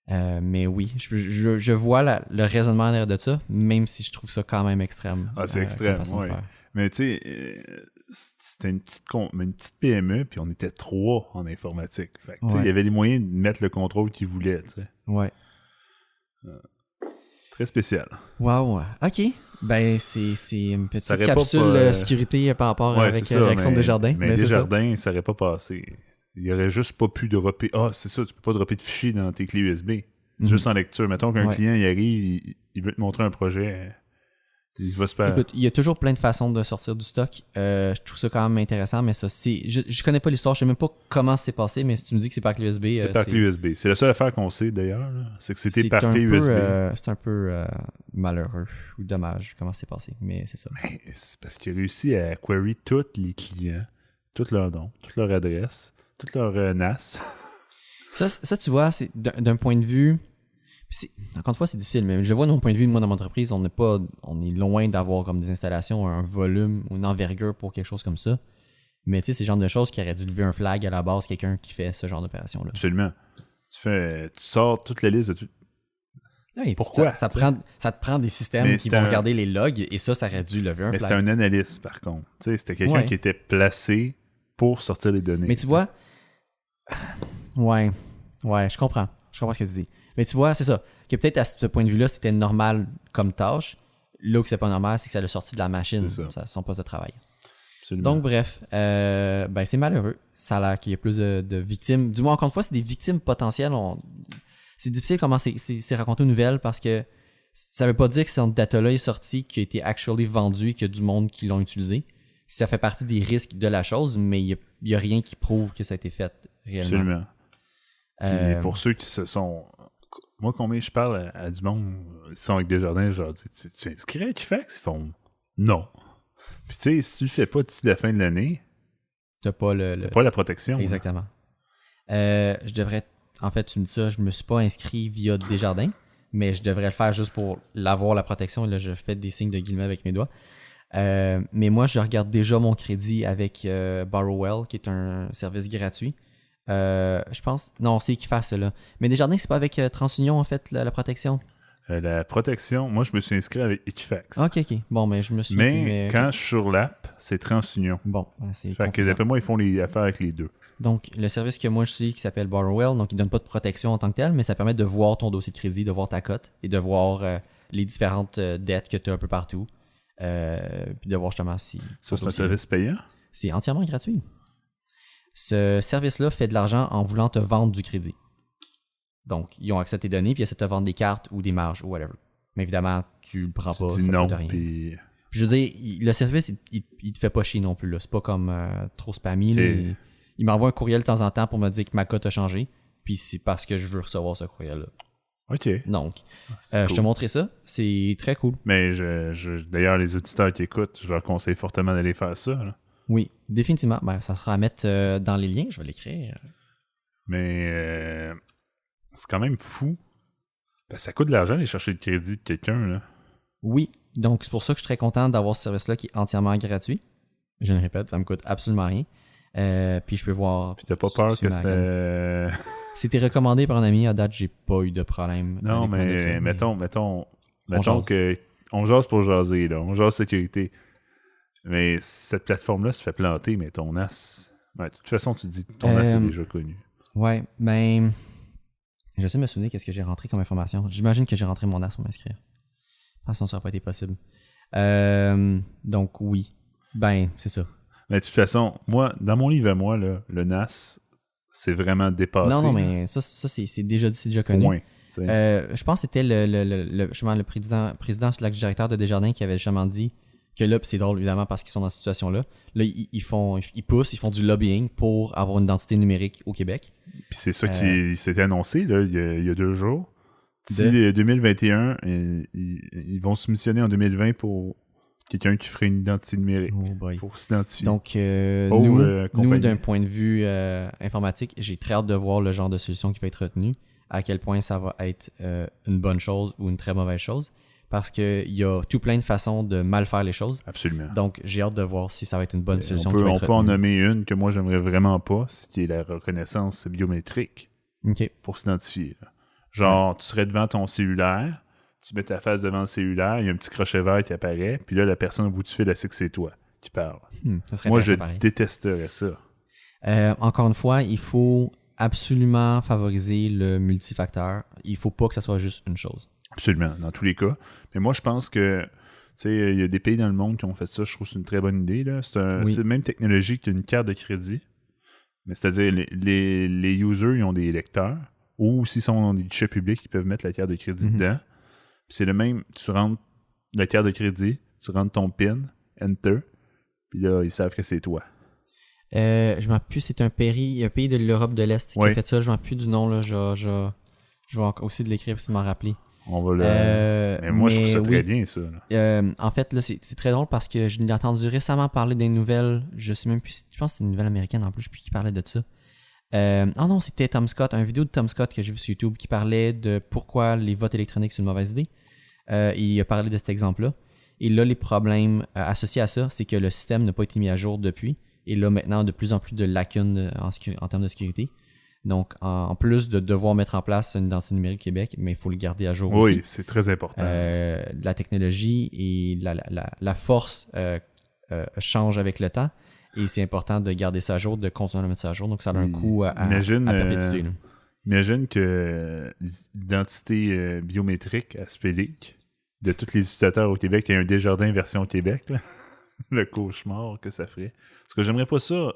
Mais oui, je vois le raisonnement derrière de ça, même si je trouve ça quand même extrême. Ah, c'est extrême, oui. Mais tu sais, c'était une petite PME, puis on était 3 en informatique. Fait que, il y avait les moyens de mettre le contrôle qu'ils voulaient, tu sais. Ouais. Très spécial. Wow. OK. Ben, c'est une petite capsule sécurité par rapport avec Réaction Desjardins. Mais Desjardins, ça n'aurait pas passé. Il n'y aurait juste pas pu dropper. Ah, c'est ça, tu peux pas dropper de fichiers dans tes clés USB. C'est juste en lecture. Mettons qu'un client il arrive, il veut te montrer un projet. Il va se faire... Écoute, il y a toujours plein de façons de sortir du stock. Je trouve ça quand même intéressant, mais ça, je connais pas l'histoire, je sais même pas comment c'est passé, mais si tu me dis que c'est par clé USB... C'est par clé USB. C'est la seule affaire qu'on sait, d'ailleurs. Là. C'est que c'était par clé USB. C'est un peu malheureux ou dommage comment c'est passé, mais c'est ça. Mais c'est parce qu'il a réussi à query tous les clients, tous leurs noms, toutes leurs adresses, toutes leurs NAS. Ça, tu vois, c'est d'un point de vue... Encore une fois, c'est difficile, mais je vois de mon point de vue, moi, dans mon entreprise, on est loin d'avoir comme des installations, un volume ou une envergure pour quelque chose comme ça. Mais tu sais, c'est le genre de choses qui aurait dû lever un flag à la base, quelqu'un qui fait ce genre d'opération-là. Absolument. Tu sors toute la liste de tout. Oui, pourquoi? Ça te prend des systèmes qui vont regarder les logs et ça aurait dû lever un flag. Mais c'était un analyste, par contre. Tu sais, c'était quelqu'un qui était placé pour sortir les données. Mais tu vois... Ouais, je comprends. Je comprends ce que tu dis. Mais tu vois, c'est ça. Que peut-être à ce point de vue-là, c'était normal comme tâche. Là où c'est pas normal, c'est que ça l'a sorti de la machine, son poste de travail. Absolument. Donc, bref, c'est malheureux. Ça a l'air qu'il y a plus de victimes. Du moins, encore une fois, c'est des victimes potentielles. C'est difficile comment c'est raconté aux nouvelles parce que Ça veut pas dire que cette data-là est sortie, qui a été actually vendue et qu'il y a du monde qui l'ont utilisé. Ça fait partie des risques de la chose, mais il y a rien qui prouve que ça a été fait réellement. Absolument. Puis pour ceux qui se sont... Moi, combien je parle à du monde, ils sont avec Desjardins, je leur dis, tu inscris à Equifax? Ils font non. Puis tu sais, si tu le fais pas d'ici la fin de l'année, t'as pas pas la protection. Exactement. Je devrais... En fait, tu me dis ça, je me suis pas inscrit via Desjardins, mais je devrais le faire juste pour l'avoir, la protection. Là, je fais des signes de guillemets avec mes doigts. Mais moi, je regarde déjà mon crédit avec Borrowell, qui est un service gratuit. Je pense... Non, c'est Equifax, là. Mais Desjardins, c'est pas avec TransUnion, en fait, la protection? La protection, moi, je me suis inscrit avec Equifax. OK. Bon, mais je me suis... Mais quand je suis sur l'app, c'est TransUnion. Bon, c'est fait que d'après moi, ils font les affaires avec les deux. Donc, le service que moi je suis qui s'appelle Borrowell, donc il donne pas de protection en tant que tel, mais ça permet de voir ton dossier de crédit, de voir ta cote et de voir les différentes dettes que tu as un peu partout. Puis de voir justement si... Ça, c'est un service payant? C'est entièrement gratuit. Ce service-là fait de l'argent en voulant te vendre du crédit. Donc, ils ont accès à tes données, puis ils essaient de te vendre des cartes ou des marges ou whatever. Mais évidemment, tu le prends pas, ça non, coûte rien. Puis je veux dire, le service, il te fait pas chier non plus. Là. C'est pas comme trop spammy. Okay. Il m'envoie un courriel de temps en temps pour me dire que ma cote a changé. Puis c'est parce que je veux recevoir ce courriel-là. OK. Donc, cool. Je te montrerai ça. C'est très cool. Mais d'ailleurs, les auditeurs qui écoutent, je leur conseille fortement d'aller faire ça. Là. Oui, définitivement. Ben, ça sera à mettre dans les liens. Je vais l'écrire. Mais c'est quand même fou. Parce que ça coûte de l'argent d'aller chercher le crédit de quelqu'un. Là. Oui. Donc, c'est pour ça que je suis très content d'avoir ce service-là qui est entièrement gratuit. Je le répète, ça me coûte absolument rien. Puis je peux voir... Puis t'as pas peur que c'était... C'était recommandé par un ami. À date, j'ai pas eu de problème. Non, mais mettons que... On jase pour jaser, là. On jase sécurité. Mais cette plateforme-là se fait planter, mais ton NAS... Ouais, de toute façon, tu te dis que ton NAS est déjà connu. Ouais, ben... J'essaie de me souvenir qu'est-ce que j'ai rentré comme information. J'imagine que j'ai rentré mon NAS pour m'inscrire. Sinon, ça n'aurait pas été possible. Donc, oui. Ben, c'est ça. Mais de toute façon, moi, dans mon livre à moi, là, le NAS, c'est vraiment dépassé. Non, mais ça c'est déjà connu. Ouais, je pense que c'était le président directeur de Desjardins qui avait justement dit que là, puis c'est drôle évidemment parce qu'ils sont dans cette situation-là, là, ils poussent, ils font du lobbying pour avoir une identité numérique au Québec. Puis c'est ça qui s'était annoncé là, il y a 2 jours. D'ici 2021, ils vont soumissionner en 2020 pour quelqu'un qui ferait une identité numérique pour s'identifier. Donc, nous d'un point de vue informatique, j'ai très hâte de voir le genre de solution qui va être retenue, à quel point ça va être une bonne chose ou une très mauvaise chose, parce qu'il y a tout plein de façons de mal faire les choses. Absolument. Donc, j'ai hâte de voir si ça va être une bonne solution. On peut en nommer une que moi, j'aimerais vraiment pas, qui est la reconnaissance biométrique pour s'identifier. Là. Genre, tu serais devant ton cellulaire, tu mets ta face devant le cellulaire, il y a un petit crochet vert qui apparaît, puis là, la personne au bout du fil, elle sait que c'est toi qui parle. Moi, je détesterais ça. Encore une fois, il faut absolument favoriser le multifacteur. Il faut pas que ça soit juste une chose. Absolument, dans tous les cas. Mais moi, je pense que, tu sais, il y a des pays dans le monde qui ont fait ça. Je trouve que c'est une très bonne idée. Là. C'est la même technologie qu'une carte de crédit. Mais c'est-à-dire, les users, ils ont des lecteurs. Ou s'ils sont dans des guichets publics, ils peuvent mettre la carte de crédit dedans. Puis c'est le même, tu rentres la carte de crédit, tu rentres ton PIN, Enter, puis là, ils savent que c'est toi. Je ne m'en rappelle plus, c'est un pays de l'Europe de l'Est qui a fait ça. Je ne m'en rappelle plus du nom. Là. Je vais aussi de l'écrire pour m'en rappeler. On va le... mais moi, je trouve ça très bien, ça. En fait, là, c'est très drôle parce que je l'ai entendu récemment parler des nouvelles. Je sais même plus. Je pense que c'est une nouvelle américaine en plus. Je ne sais plus qui parlait de ça. Non, c'était Tom Scott, une vidéo de Tom Scott que j'ai vu sur YouTube qui parlait de pourquoi les votes électroniques c'est une mauvaise idée. Il a parlé de cet exemple-là. Et là, les problèmes associés à ça, c'est que le système n'a pas été mis à jour depuis. Et là, maintenant, de plus en plus de lacunes en termes de sécurité. Donc, en plus de devoir mettre en place une identité numérique au Québec, mais il faut le garder à jour aussi. Oui, c'est très important. La technologie et la force changent avec le temps. Et c'est important de garder ça à jour, de continuer à mettre ça à jour. Donc, ça a un coût à perpétuer. Imagine que l'identité biométrique à Spélic de tous les utilisateurs au Québec, il y a un Desjardins version Québec. Là. Le cauchemar que ça ferait. Parce que j'aimerais pas ça.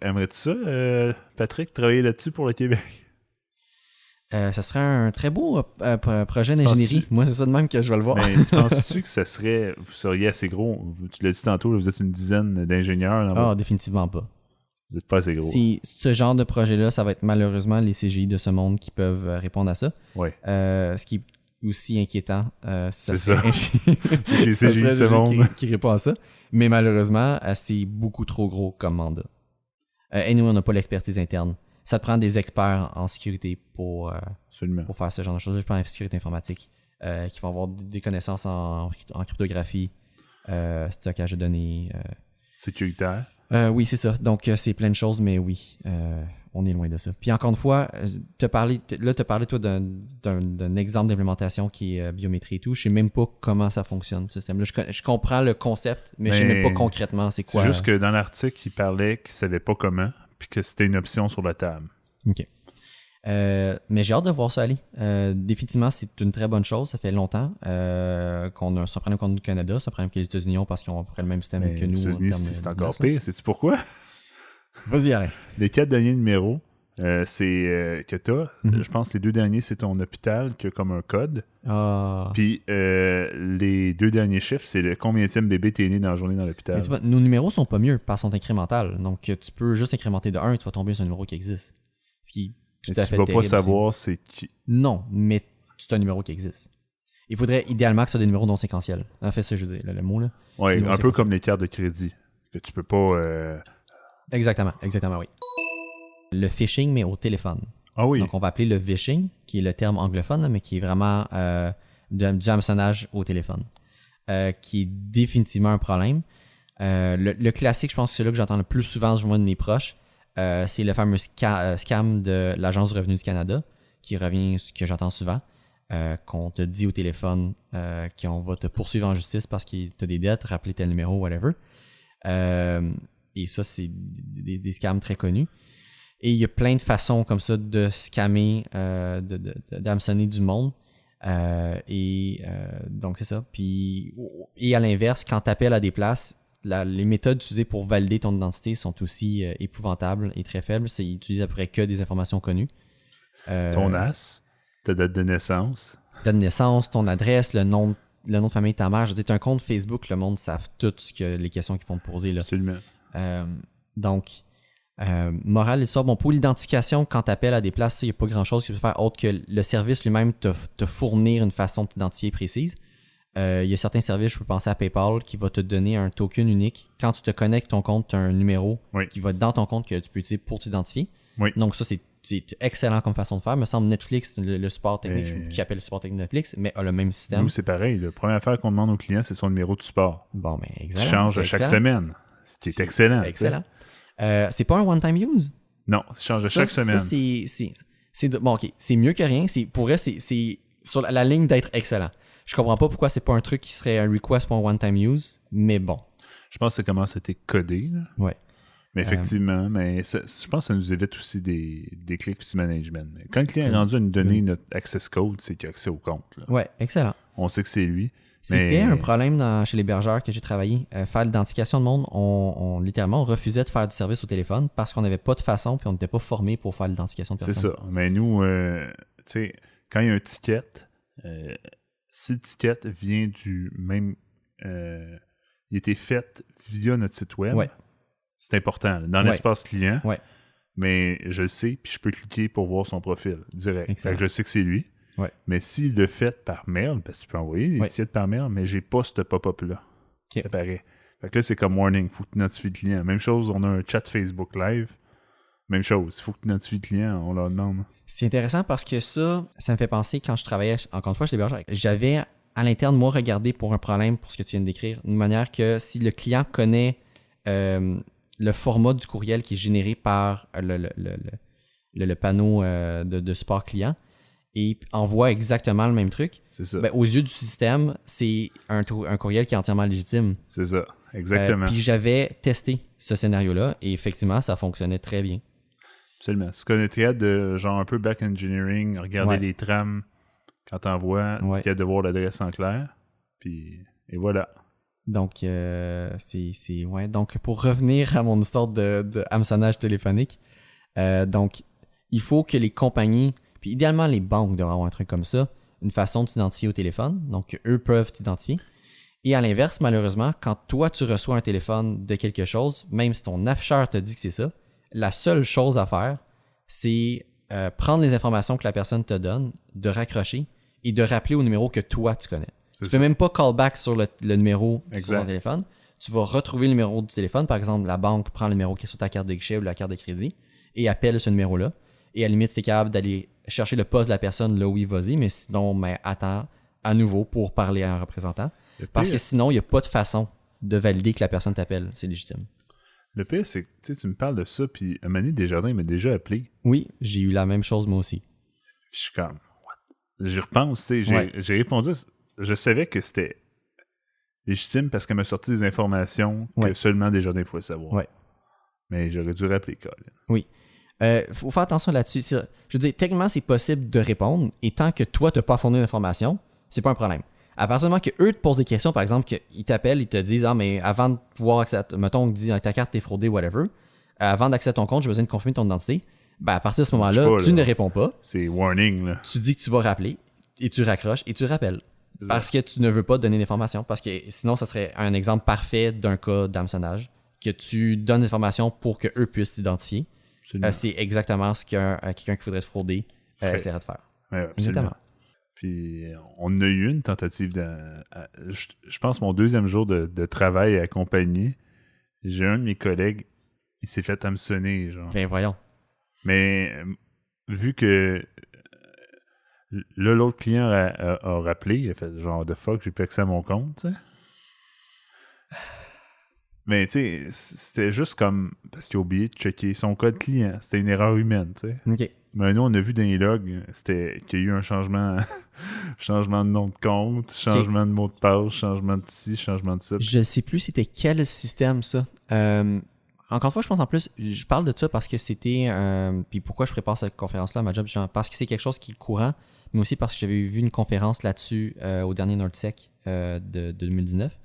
Aimerais-tu ça, Patrick, travailler là-dessus pour le Québec? Ça serait un très beau projet Tu d'ingénierie. penses-tu? Moi, c'est ça de même que je vais le voir. Mais tu penses-tu que vous seriez assez gros? Tu l'as dit tantôt, vous êtes une dizaine d'ingénieurs là-bas. Ah, définitivement pas. Vous n'êtes pas assez gros. Ce genre de projet-là, ça va être malheureusement les CGI de ce monde qui peuvent répondre à ça. Ouais. Ce qui est aussi inquiétant, C'est serait ça. C'est les ça CGI de serait ce le jeu monde. qui répond à ça. Mais malheureusement, c'est beaucoup trop gros comme mandat. Et nous, on n'a pas l'expertise interne. Ça te prend des experts en sécurité pour Absolument. faire ce genre de choses. Je prends en sécurité informatique qui vont avoir des connaissances en cryptographie, stockage de données. Sécuritaire. Oui, c'est ça. Donc, c'est plein de choses, mais oui, on est loin de ça. Puis encore une fois, tu as parlé, toi, d'un exemple d'implémentation qui est biométrie et tout. Je sais même pas comment ça fonctionne, ce système-là. Je comprends le concept, mais je sais même pas concrètement c'est quoi. C'est juste que dans l'article, il parlait qu'il savait pas comment, puis que c'était une option sur la table. OK. Mais j'ai hâte de voir ça aller. Définitivement, c'est une très bonne chose. Ça fait longtemps qu'on a un problème contre le Canada, c'est un problème que les États-Unis ont parce qu'ils ont à peu près le même système que nous. Les États-Unis, c'est encore pire. Sais-tu pourquoi? Vas-y, Alain. Les 4 derniers numéros, c'est que t'as. Je pense que les 2 derniers, c'est ton hôpital qui a comme un code. Ah. Puis les 2 derniers chiffres, c'est le combienième bébé t'es né dans la journée dans l'hôpital. Mais tu vois, nos numéros sont pas mieux parce qu'ils sont incrémentales. Donc, tu peux juste incrémenter de 1 et tu vas tomber sur un numéro qui existe. Ce qui est tout à fait tu vas pas terrible, savoir c'est qui. Non, mais c'est un numéro qui existe. Il faudrait idéalement que ce soit des numéros non séquentiels. En fait, ça, je veux dire, le mot, là. Ouais, numéros un peu comme les cartes de crédit. Que tu peux pas... Exactement, oui. Le phishing, mais au téléphone. Ah oui. Donc, on va appeler le vishing, qui est le terme anglophone, mais qui est vraiment du hameçonnage au téléphone, qui est définitivement un problème. Le classique, je pense que c'est là que j'entends le plus souvent de mes proches, c'est le fameux scam de l'Agence du revenu du Canada, qui revient, que j'entends souvent, qu'on te dit au téléphone qu'on va te poursuivre en justice parce que tu as des dettes, rappeler tel numéro, whatever. Et ça, c'est des scams très connus. Et il y a plein de façons comme ça de scammer, d'hameçonner du monde. Donc, c'est ça. Puis, et à l'inverse, quand tu appelles à des places, les méthodes utilisées pour valider ton identité sont aussi épouvantables et très faibles. Ils utilisent à peu près que des informations connues. Ton AS, ta date de naissance. Date de naissance, ton adresse, le nom de famille de ta mère. Je veux dire, tu as un compte Facebook, le monde savent tout les questions qu'ils vont te poser. Là. Absolument. Donc, morale de l'histoire, bon, pour l'identification, quand tu appelles à des places, il n'y a pas grand-chose qui peut faire autre que le service lui-même te fournir une façon de t'identifier précise. Il y a certains services, je peux penser à PayPal, qui va te donner un token unique. Quand tu te connectes ton compte, tu as un numéro qui va être dans ton compte que tu peux utiliser pour t'identifier. Oui. Donc ça, c'est excellent comme façon de faire. Il me semble Netflix, le support technique, qui appelle le support technique Netflix, mais a le même système. Nous, c'est pareil. La première affaire qu'on demande aux clients, c'est son numéro de support. Bon, mais excellent. Tu changes à chaque semaine. Ce qui est excellent. Excellent. C'est pas un one-time use? Non, ça change à chaque semaine. Ça, bon, OK. C'est mieux que rien. Pour vrai, c'est sur la ligne d'être excellent. Je comprends pas pourquoi c'est pas un truc qui serait un request pour un one-time use, mais bon. Je pense que ça commence à être codé. Là. Ouais. Mais effectivement, je pense que ça nous évite aussi des clics du management. Mais quand le client est rendu à nous donner notre access code, c'est qu'il a accès au compte. Là. Ouais, excellent. On sait que c'est lui. C'était un problème chez l'hébergeur que j'ai travaillé. Faire l'identification de monde, on littéralement refusait de faire du service au téléphone parce qu'on n'avait pas de façon puis on n'était pas formé pour faire l'identification de personnes. C'est ça. Mais nous, tu sais, quand il y a un ticket, si le ticket vient du même... il était fait via notre site web, c'est important. Là, dans l'espace client, mais je le sais, puis je peux cliquer pour voir son profil direct. Fait que je sais que c'est lui. Ouais. Mais s'il le fait par mail, parce que tu peux envoyer des tickets par mail, mais j'ai pas ce pop-up-là. Ça paraît. Fait que là, c'est comme warning, il faut que tu notifies le client. Même chose, on a un chat Facebook Live. Même chose, il faut que tu notifies le client, on leur demande. C'est intéressant parce que ça me fait penser quand je travaillais, encore une fois, chez l'hébergeur. J'avais à l'interne, moi, regardé pour un problème, pour ce que tu viens de décrire, d'une manière que si le client connaît le format du courriel qui est généré par le panneau de support client, et envoie exactement le même truc, c'est ça. Ben, aux yeux du système, c'est un courriel qui est entièrement légitime. C'est ça, exactement. Puis j'avais testé ce scénario-là et effectivement, ça fonctionnait très bien. Absolument. C'est qu'on était de genre un peu back engineering, regarder les trames quand t'envoies, tu es de voir l'adresse en clair, puis et voilà. Donc, Donc, pour revenir à mon histoire de hameçonnage téléphonique, donc, il faut que les compagnies Puis idéalement, les banques devraient avoir un truc comme ça, une façon de t'identifier au téléphone, donc eux peuvent t'identifier. Et à l'inverse, malheureusement, quand toi, tu reçois un téléphone de quelque chose, même si ton afficheur te dit que c'est ça, la seule chose à faire, c'est prendre les informations que la personne te donne, de raccrocher et de rappeler au numéro que toi, tu connais. Tu ne fais même pas callback sur le numéro sur ton téléphone. Tu vas retrouver le numéro du téléphone. Par exemple, la banque prend le numéro qui est sur ta carte de guichet ou la carte de crédit et appelle ce numéro-là. Et à la limite, tu es capable d'aller chercher le poste de la personne là où il va-y, mais sinon, attends à nouveau pour parler à un représentant. Parce que sinon, il n'y a pas de façon de valider que la personne t'appelle. C'est légitime. Le pire, c'est que tu me parles de ça, puis Mané Desjardins il m'a déjà appelé. Oui, j'ai eu la même chose moi aussi. Je suis comme, what? J'y repense, tu sais, j'ai répondu, je savais que c'était légitime parce qu'elle m'a sorti des informations que seulement Desjardins pouvait savoir. Ouais. Mais j'aurais dû rappeler Colin. Oui. Faut faire attention là-dessus. Je veux dire, techniquement, c'est possible de répondre, et tant que toi, tu n'as pas fourni d'informations, c'est pas un problème. À partir du moment qu'eux te posent des questions, par exemple, qu'ils t'appellent, ils te disent « Ah, mais avant de pouvoir accéder, mettons, on te dit ta carte t'est fraudée, whatever, avant d'accéder à ton compte, j'ai besoin de confirmer ton identité. » Ben, à partir de ce moment-là, tu ne réponds pas. C'est warning, là. Tu dis que tu vas rappeler, et tu raccroches, et tu rappelles. Parce que tu ne veux pas donner d'informations. Parce que sinon, ça serait un exemple parfait d'un cas d'hameçonnage, que tu donnes des informations pour qu'eux puissent t'identifier. C'est exactement ce que quelqu'un qui voudrait te frauder essaierait de faire. Ouais, exactement. Puis, on a eu une tentative je pense mon deuxième jour de travail accompagné. J'ai un de mes collègues, il s'est fait hameçonner, genre. Ben voyons. Mais vu que là, l'autre client a rappelé, il a fait genre de fuck, j'ai plus accès à mon compte, tu sais. Mais tu sais, c'était juste comme parce qu'il a oublié de checker son code client. C'était une erreur humaine, tu sais. OK. Mais nous, on a vu dans les logs, c'était qu'il y a eu un changement de nom de compte, changement de mot de passe, changement de ci, changement de ça. Je ne sais plus c'était quel système, ça. Encore une fois, je pense en plus, je parle de ça parce que c'était... puis pourquoi je prépare cette conférence-là à ma job? Parce que c'est quelque chose qui est courant, mais aussi parce que j'avais vu une conférence là-dessus au dernier NordSec de 2019.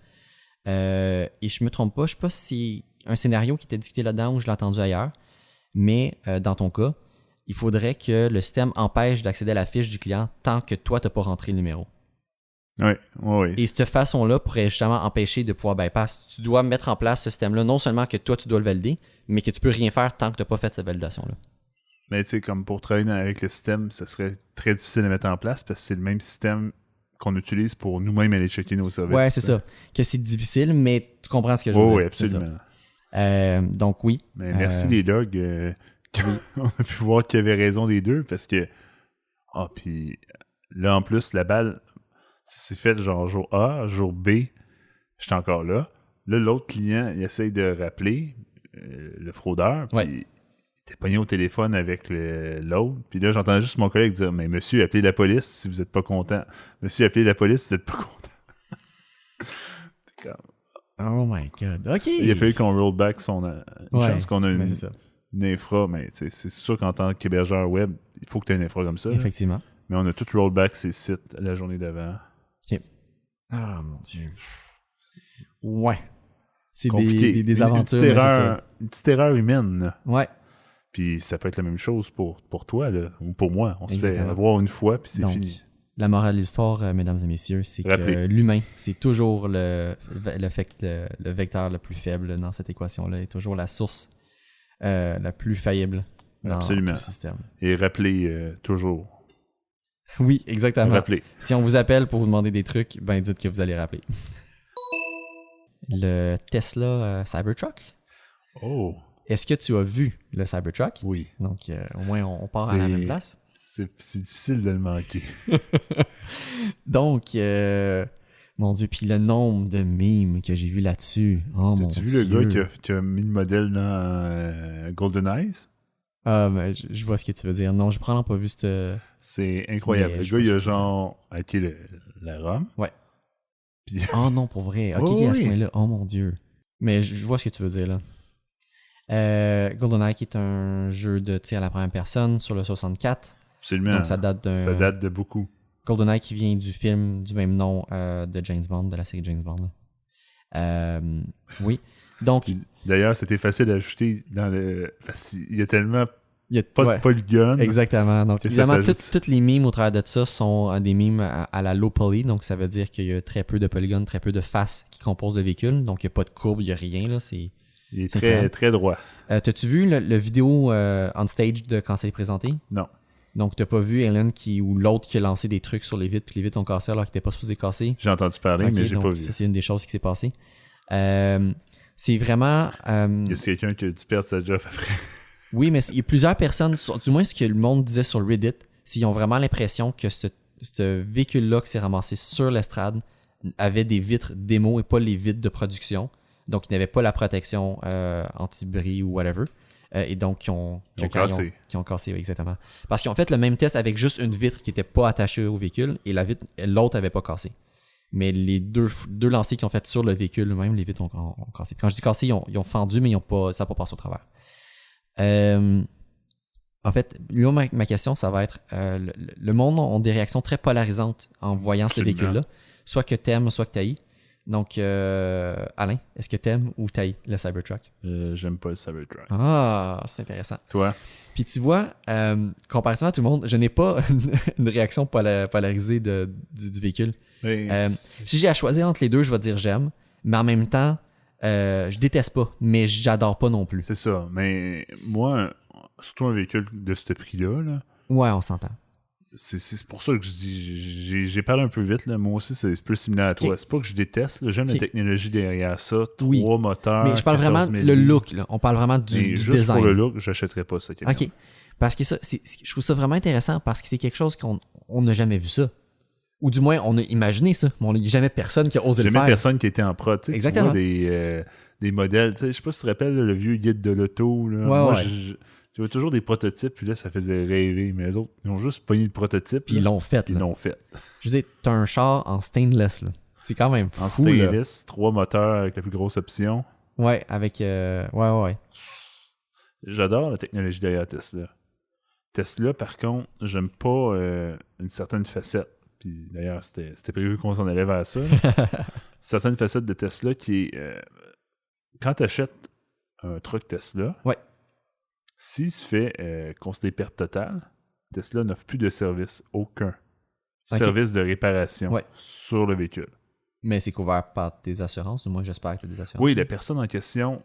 Et je me trompe pas, je sais pas si c'est un scénario qui était discuté là-dedans ou je l'ai entendu ailleurs, mais dans ton cas, il faudrait que le système empêche d'accéder à la fiche du client tant que toi, tu n'as pas rentré le numéro. Oui. Et cette façon-là pourrait justement empêcher de pouvoir bypass. Tu dois mettre en place ce système-là, non seulement que toi, tu dois le valider, mais que tu peux rien faire tant que tu n'as pas fait cette validation-là. Mais tu sais, comme pour travailler avec le système, ça serait très difficile à mettre en place parce que c'est le même système qu'on utilise pour nous-mêmes aller checker nos services. Ouais, c'est ça. Que c'est difficile, mais tu comprends ce que je veux dire. Oui, absolument. Donc oui. Mais merci les logs. On a pu voir qu'il y avait raison des deux parce que puis là en plus la balle c'est fait genre jour A, jour B, j'étais encore là. Là l'autre client il essaye de rappeler le fraudeur, puis il était pogné au téléphone avec l'autre, puis là j'entendais juste mon collègue dire mais monsieur appelez la police si vous êtes pas content. Monsieur appelez la police si vous êtes pas content. C'est comme oh my god. OK. Il a fallu qu'on roll back son chance qu'on a c'est ça. Une infra, mais c'est sûr qu'en tant qu'hébergeur web, il faut que tu aies une infra comme ça. Effectivement. Là. Mais on a tout rollback ces sites la journée d'avant. OK. Ah, mon Dieu. Ouais. C'est des aventures. Une petite erreur humaine. Là. Ouais. Puis ça peut être la même chose pour toi, là, ou pour moi. On se fait avoir une fois, puis c'est fini. La morale de l'histoire, mesdames et messieurs, c'est que l'humain, c'est toujours le vecteur le plus faible dans cette équation-là, est toujours la source la plus faillible dans le système. Et rappelez toujours. Oui, exactement. Rappelez. Si on vous appelle pour vous demander des trucs, ben dites que vous allez rappeler. Le Tesla Cybertruck. Oh! Est-ce que tu as vu le Cybertruck? Oui. Donc, au moins, on part à la même place. C'est difficile de le manquer. Donc, mon Dieu, puis le nombre de mimes que j'ai vu là-dessus. Oh mon Dieu. T'as-tu vu le gars qui a mis le modèle dans Golden Eyes? Ah, mais je vois ce que tu veux dire. Non, j'ai probablement pas vu cette... C'est incroyable. Le gars, il a genre hacké la ROM. Ouais. Puis... Oh non, pour vrai. Ok, à ce point-là. Oh mon Dieu. Mais je vois ce que tu veux dire, là. GoldenEye qui est un jeu de tir à la première personne sur le 64. Absolument. Donc ça date de beaucoup. GoldenEye qui vient du film du même nom de James Bond, de la série James Bond. Oui. Donc... D'ailleurs, c'était facile à ajouter dans le... Parce qu'il y a tellement Il y a Pas ouais, de polygone. exactement. Donc, Et ça évidemment, s'ajoute. toutes les mimes au travers de ça sont des mimes à la low poly. Donc, ça veut dire qu'il y a très peu de polygones, très peu de faces qui composent le véhicule. Donc, il n'y a pas de courbe, il n'y a rien. Là. Il est c'est très, incroyable. très droit. T'as-tu vu le vidéo on stage de quand ça est présenté? Non. Donc, t'as pas vu Ellen ou l'autre qui a lancé des trucs sur les vitres, puis les vitres ont cassé alors qu'ils n'étaient pas supposés casser? J'ai entendu parler, Ok, mais j'ai donc pas vu. ça, c'est une des choses qui s'est passée. C'est vraiment... Il y a quelqu'un qui a dû perdre sa job après. Oui, mais il y a plusieurs personnes, du moins ce que le monde disait sur Reddit, s'ils ont vraiment l'impression que ce véhicule-là qui s'est ramassé sur l'estrade avait des vitres démo et pas les vitres de production. Donc, il n'avait pas la protection anti-bris ou whatever. Et donc, qui ont cassé. Qui ont cassé, oui, exactement. Parce qu'ils ont fait le même test avec juste une vitre qui n'était pas attachée au véhicule et l'autre n'avait pas cassé. Mais les deux lancers qu'ils ont fait sur le véhicule même, les vitres ont cassé. Puis quand je dis cassé, ils ont fendu, mais ça n'a pas passé au travers. En fait, là, ma question, ça va être le monde a des réactions très polarisantes en voyant ce véhicule-là. Soit que t'aimes, soit que t'haïs. Donc, Alain, est-ce que t'aimes ou t'haïs le Cybertruck? J'aime pas le Cybertruck. Ah, c'est intéressant. Toi? Puis tu vois, comparativement à tout le monde, je n'ai pas une réaction polarisée du véhicule. Si j'ai à choisir entre les deux, je vais dire j'aime. Mais en même temps, je déteste pas, mais j'adore pas non plus. C'est ça. Mais moi, surtout un véhicule de ce prix-là, là, ouais, on s'entend. c'est pour ça que je dis, j'ai parlé un peu vite, là. Moi aussi, c'est plus similaire à toi. Okay. C'est pas que je déteste, là. J'aime la technologie derrière ça. Oui. 3 moteurs. Mais je parle vraiment le look, là. On parle vraiment du juste design. Pour le look, j'achèterais pas ça. OK. Parce que ça, je trouve ça vraiment intéressant parce que c'est quelque chose qu'on n'a jamais vu ça. Ou du moins, on a imaginé ça, mais on n'a jamais personne qui a osé le faire. Jamais personne qui était en prod. Exactement. Tu vois des modèles. Je sais pas si tu te rappelles le vieux guide de l'auto. Ouais, moi, ouais. tu vois toujours des prototypes, puis là, ça faisait rêver. Mais les autres, ils ont juste pogné le prototype. Puis ils l'ont fait. Ils l'ont fait. Je veux dire, t'as un char en stainless, là. C'est quand même fou, en stainless, 3 moteurs avec la plus grosse option. Ouais, avec... Ouais. J'adore la technologie derrière Tesla. Tesla, par contre, j'aime pas une certaine facette. Puis d'ailleurs, c'était prévu qu'on s'en allait vers ça. Certaines facettes de Tesla qui est... quand tu achètes un truck Tesla, ouais. s'il se fait constater perte totale, Tesla n'offre plus de service, aucun service de réparation sur le véhicule. Mais c'est couvert par tes assurances, ou moi j'espère que tu as des assurances. Oui, la personne en question,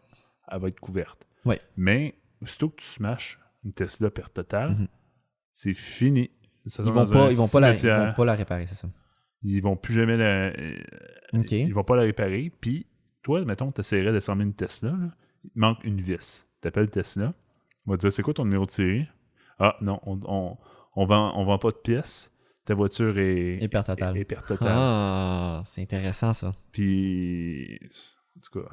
elle va être couverte. Ouais. Mais, aussitôt que tu smashes une Tesla perte totale, c'est fini. Ils vont pas la réparer, c'est ça. Ils vont plus jamais Ils vont pas la réparer. Puis, toi, mettons, tu essaierais d'assembler une Tesla, là, il te manque une vis. Tu appelles Tesla, on va te dire c'est quoi ton numéro de série? Ah non, on vend pas de pièces. Ta voiture est perte totale. Est perte totale. Ah, c'est intéressant ça. Puis, en tout cas,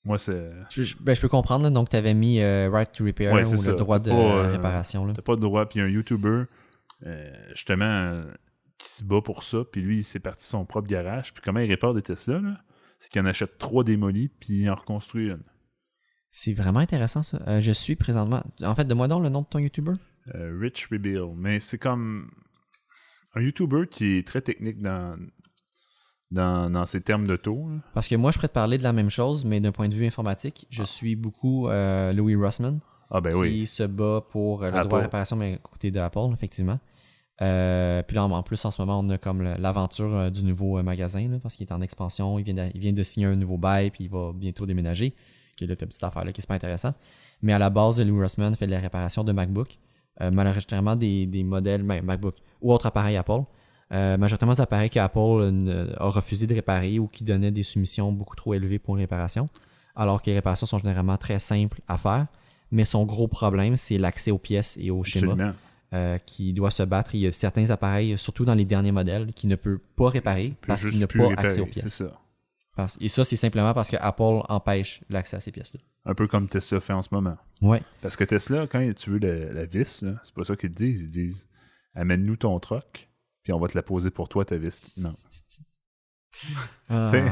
moi c'est. Je peux comprendre, là, donc tu avais mis right to repair ou le droit de réparation. T'as pas de droit. Puis un YouTuber, justement, qui se bat pour ça, puis lui, il s'est parti son propre garage. Puis comment il répare des Tesla, là? C'est qu'il en achète 3 démolis, puis il en reconstruit une. C'est vraiment intéressant ça. Je suis présentement... En fait, donne-moi donc le nom de ton YouTuber. Rich Rebuild. Mais c'est comme un YouTuber qui est très technique dans ses termes d'auto. Parce que moi, je pourrais te parler de la même chose, mais d'un point de vue informatique, je suis beaucoup Louis Rossmann, qui se bat pour le droit de réparation, mais côté de Apple, effectivement. Puis là, en plus, en ce moment, on a comme l'aventure du nouveau magasin, là, parce qu'il est en expansion. Il vient de signer un nouveau bail, puis il va bientôt déménager. Qui est là, cette petite affaire-là, qui est super intéressant. Mais à la base, Louis Rossmann fait de la réparation de MacBook. Majoritairement des modèles MacBook ou autres appareils Apple. Majoritairement des appareils qu'Apple a refusé de réparer ou qui donnaient des soumissions beaucoup trop élevées pour une réparation. Alors que les réparations sont généralement très simples à faire. Mais son gros problème, c'est l'accès aux pièces et aux schémas qui doit se battre. Il y a certains appareils, surtout dans les derniers modèles, qui ne peut pas réparer parce qu'il n'a pas accès aux pièces. C'est ça. Et ça, c'est simplement parce que Apple empêche l'accès à ces pièces-là. Un peu comme Tesla fait en ce moment. Ouais. Parce que Tesla, quand tu veux la vis, là, c'est pas ça qu'ils te disent. Ils disent amène-nous ton truck, puis on va te la poser pour toi, ta vis. Non. Ils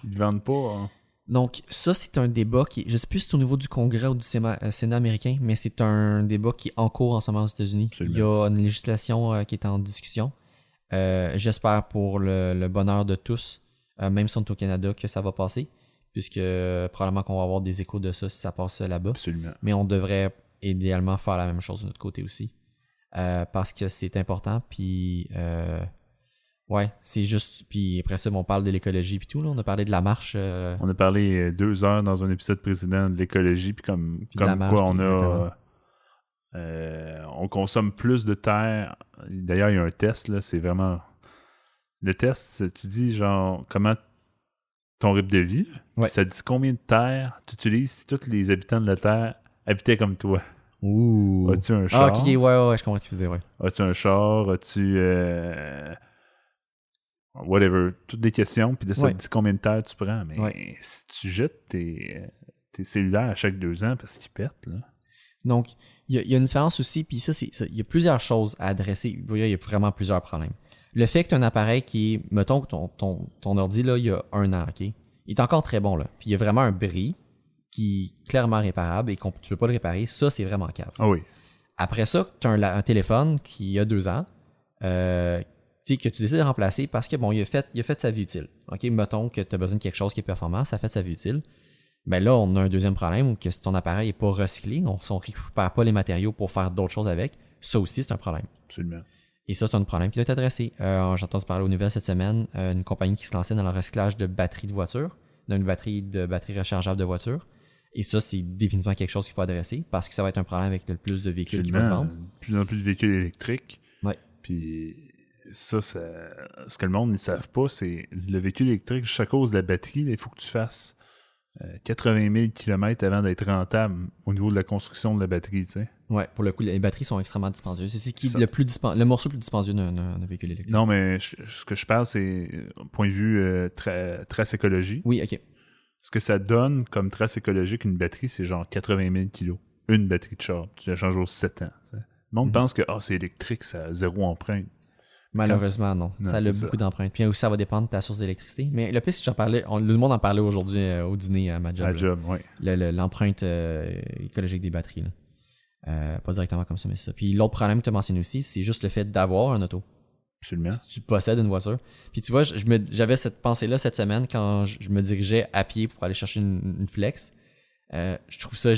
ne vendent pas. Hein. Donc, ça, c'est un débat qui... Je ne sais plus si c'est au niveau du Congrès ou du Sénat américain, mais c'est un débat qui est en cours en ce moment aux États-Unis. Absolument. Il y a une législation qui est en discussion. J'espère pour le bonheur de tous, même si on est au Canada, que ça va passer, puisque probablement qu'on va avoir des échos de ça si ça passe là-bas. Absolument. Mais on devrait idéalement faire la même chose de notre côté aussi. Parce que c'est important, puis ouais, c'est juste, puis après ça, on parle de l'écologie puis tout, là. On a parlé de la marche. On a parlé 2 heures dans un épisode précédent de l'écologie, puis comme marche, quoi on exactement. on consomme plus de terre. D'ailleurs, il y a un test, là, c'est vraiment... Le test, tu dis genre comment ton rythme de vie, Ouais. ça dit combien de terre tu utilises si tous les habitants de la Terre habitaient comme toi. Ouh. As-tu un char? Ah, ok, ouais, je comprends ce que tu faisais, ouais. As-tu un char? As-tu... whatever. Toutes des questions, puis ça te dit combien de terre tu prends. Mais si tu jettes tes cellulaires à chaque 2 ans parce qu'ils pètent, là... Donc, il y a une différence aussi, puis ça, il y a plusieurs choses à adresser. Il y a vraiment plusieurs problèmes. Le fait que tu as un appareil qui est, mettons que ton ordi, là, il y a 1 an, OK? Il est encore très bon, là. Puis il y a vraiment un bris qui est clairement réparable et que tu ne peux pas le réparer. Ça, c'est vraiment cave. Ah oui. Après ça, tu as un téléphone qui a 2 ans, que tu décides de remplacer parce que, bon, il a fait sa vie utile. OK? Mettons que tu as besoin de quelque chose qui est performant, ça fait sa vie utile. Ben là, on a un deuxième problème où que si ton appareil n'est pas recyclé, on ne récupère pas les matériaux pour faire d'autres choses avec. Ça aussi, c'est un problème. Absolument. Et ça, c'est un problème qui doit être adressé. J'ai entendu parler aux nouvelles cette semaine, une compagnie qui se lançait dans le recyclage de batteries de voitures, d'une batterie rechargeable de voitures. Et ça, c'est définitivement quelque chose qu'il faut adresser parce que ça va être un problème avec le plus de véhicules qui vont se vendre. De plus en plus de véhicules électriques. Ouais. Puis ça, ce que le monde ne savent pas, c'est le véhicule électrique, juste à cause de la batterie, il faut que tu fasses 80 000 km avant d'être rentable au niveau de la construction de la batterie, tu sais. Ouais, pour le coup, les batteries sont extrêmement dispendieuses. C'est ce qui est le morceau le plus dispendieux d'un véhicule électrique. Non, mais ce que je parle, c'est point de vue trace écologie. Oui, OK. Ce que ça donne comme trace écologique, une batterie, c'est genre 80 000 kilos. Une batterie de char. Tu la changes aux 7 ans. T'sais. Le monde pense que c'est électrique, ça a 0 empreinte. Malheureusement, non. Ça a beaucoup d'empreintes. Puis aussi, ça va dépendre de ta source d'électricité. Mais le pire, si j'en parlais, le monde en parlait aujourd'hui au dîner à ma job. À job, oui. L'empreinte écologique des batteries. Là. Pas directement comme ça, mais ça. Puis l'autre problème que tu as mentionné aussi, c'est juste le fait d'avoir un auto. Absolument. Si tu possèdes une voiture. Puis tu vois, j'avais cette pensée-là cette semaine quand je me dirigeais à pied pour aller chercher une flex. Je trouve ça,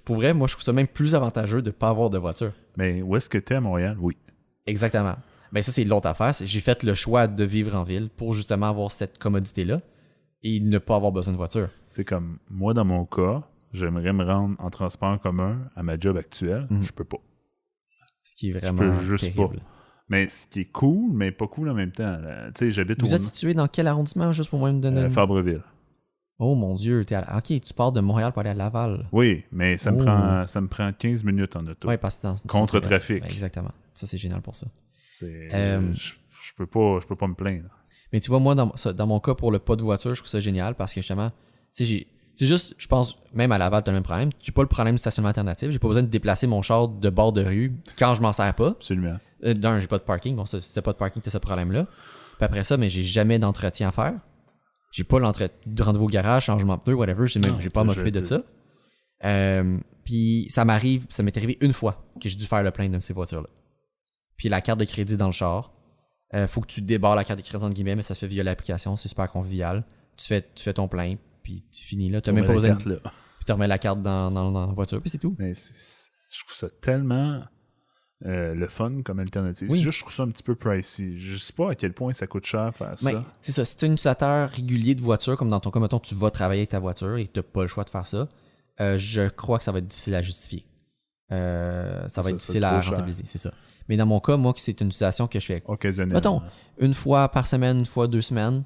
pour vrai, moi, je trouve ça même plus avantageux de ne pas avoir de voiture. Mais où est-ce que tu es à Montréal? Oui. Exactement. Ben ça, c'est l'autre affaire. J'ai fait le choix de vivre en ville pour justement avoir cette commodité-là et ne pas avoir besoin de voiture. C'est comme, moi, dans mon cas, j'aimerais me rendre en transport en commun à ma job actuelle. Je peux pas. Ce qui est vraiment je peux juste terrible. pas. Mais ce qui est cool, mais pas cool en même temps. Tu sais, j'habite Vous êtes situé dans quel arrondissement, juste pour moi me donner Fabreville. Oh mon Dieu, OK, tu pars de Montréal pour aller à Laval. Oui, mais ça me prend 15 minutes en auto. Oui, parce que c'est contre trafic. Ouais, exactement. Ça, c'est génial pour ça. Je peux pas me plaindre. Mais tu vois, moi, dans mon cas, pour le pas de voiture, je trouve ça génial parce que justement, tu sais, c'est juste, je pense, même à Laval, tu as le même problème. J'ai pas le problème du stationnement alternatif. J'ai pas besoin de déplacer mon char de bord de rue quand je m'en sers pas. Absolument. D'un, j'ai pas de parking. Bon, ça, si t'as pas de parking, t'as ce problème-là. Puis après ça, mais j'ai jamais d'entretien à faire. J'ai pas de rendez-vous au garage, changement de pneu, whatever. J'ai pas à m'occuper de ça. Puis ça m'est arrivé une fois que j'ai dû faire le plein de ces voitures-là. Puis la carte de crédit dans le char, faut que tu débarres la carte de crédit entre guillemets, mais ça se fait via l'application, c'est super convivial. Tu fais ton plein, puis tu finis là. Tu n'as même pas besoin de... Puis tu remets la carte dans la voiture, puis c'est tout. Mais je trouve ça tellement le fun comme alternative. Oui. C'est juste, je trouve ça un petit peu pricey. Je sais pas à quel point ça coûte cher faire ça. C'est ça. Si tu es un utilisateur régulier de voiture, comme dans ton cas, mettons, tu vas travailler avec ta voiture et tu n'as pas le choix de faire ça, je crois que ça va être difficile à justifier. Ça va être difficile à rentabiliser, c'est ça. Mais dans mon cas, moi, c'est une utilisation que je fais occasionnellement. Mettons, une fois par semaine, une fois 2 semaines.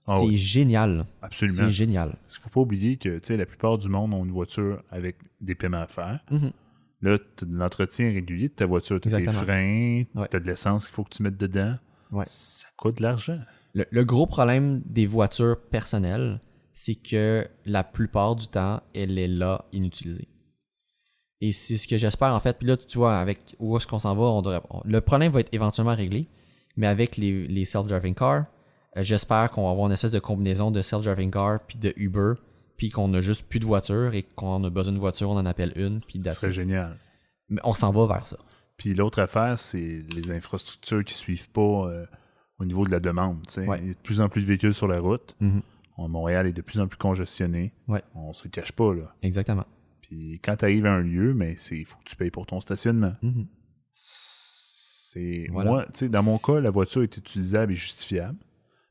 C'est génial. Absolument. C'est génial. Parce qu'il ne faut pas oublier que la plupart du monde ont une voiture avec des paiements à faire. Mm-hmm. Là, tu as de l'entretien régulier de ta voiture. Tu as tes freins, tu as de l'essence qu'il faut que tu mettes dedans. Ouais. Ça coûte de l'argent. Le gros problème des voitures personnelles, c'est que la plupart du temps, elle est là, inutilisée. Et c'est ce que j'espère, en fait. Puis là, tu vois, avec où est-ce qu'on s'en va, le problème va être éventuellement réglé, mais avec les self-driving cars, j'espère qu'on va avoir une espèce de combinaison de self-driving car puis de Uber, puis qu'on n'a juste plus de voiture et qu'on a besoin de voiture, on en appelle une, puis ça serait génial. Mais on s'en va vers ça. Puis l'autre affaire, c'est les infrastructures qui suivent pas au niveau de la demande. Ouais. Il y a de plus en plus de véhicules sur la route. Mm-hmm. Montréal est de plus en plus congestionné. Ouais. On se cache pas, là. Exactement. Puis quand tu arrives à un lieu, mais il faut que tu payes pour ton stationnement. Voilà. Moi, tu sais, dans mon cas, la voiture est utilisable et justifiable.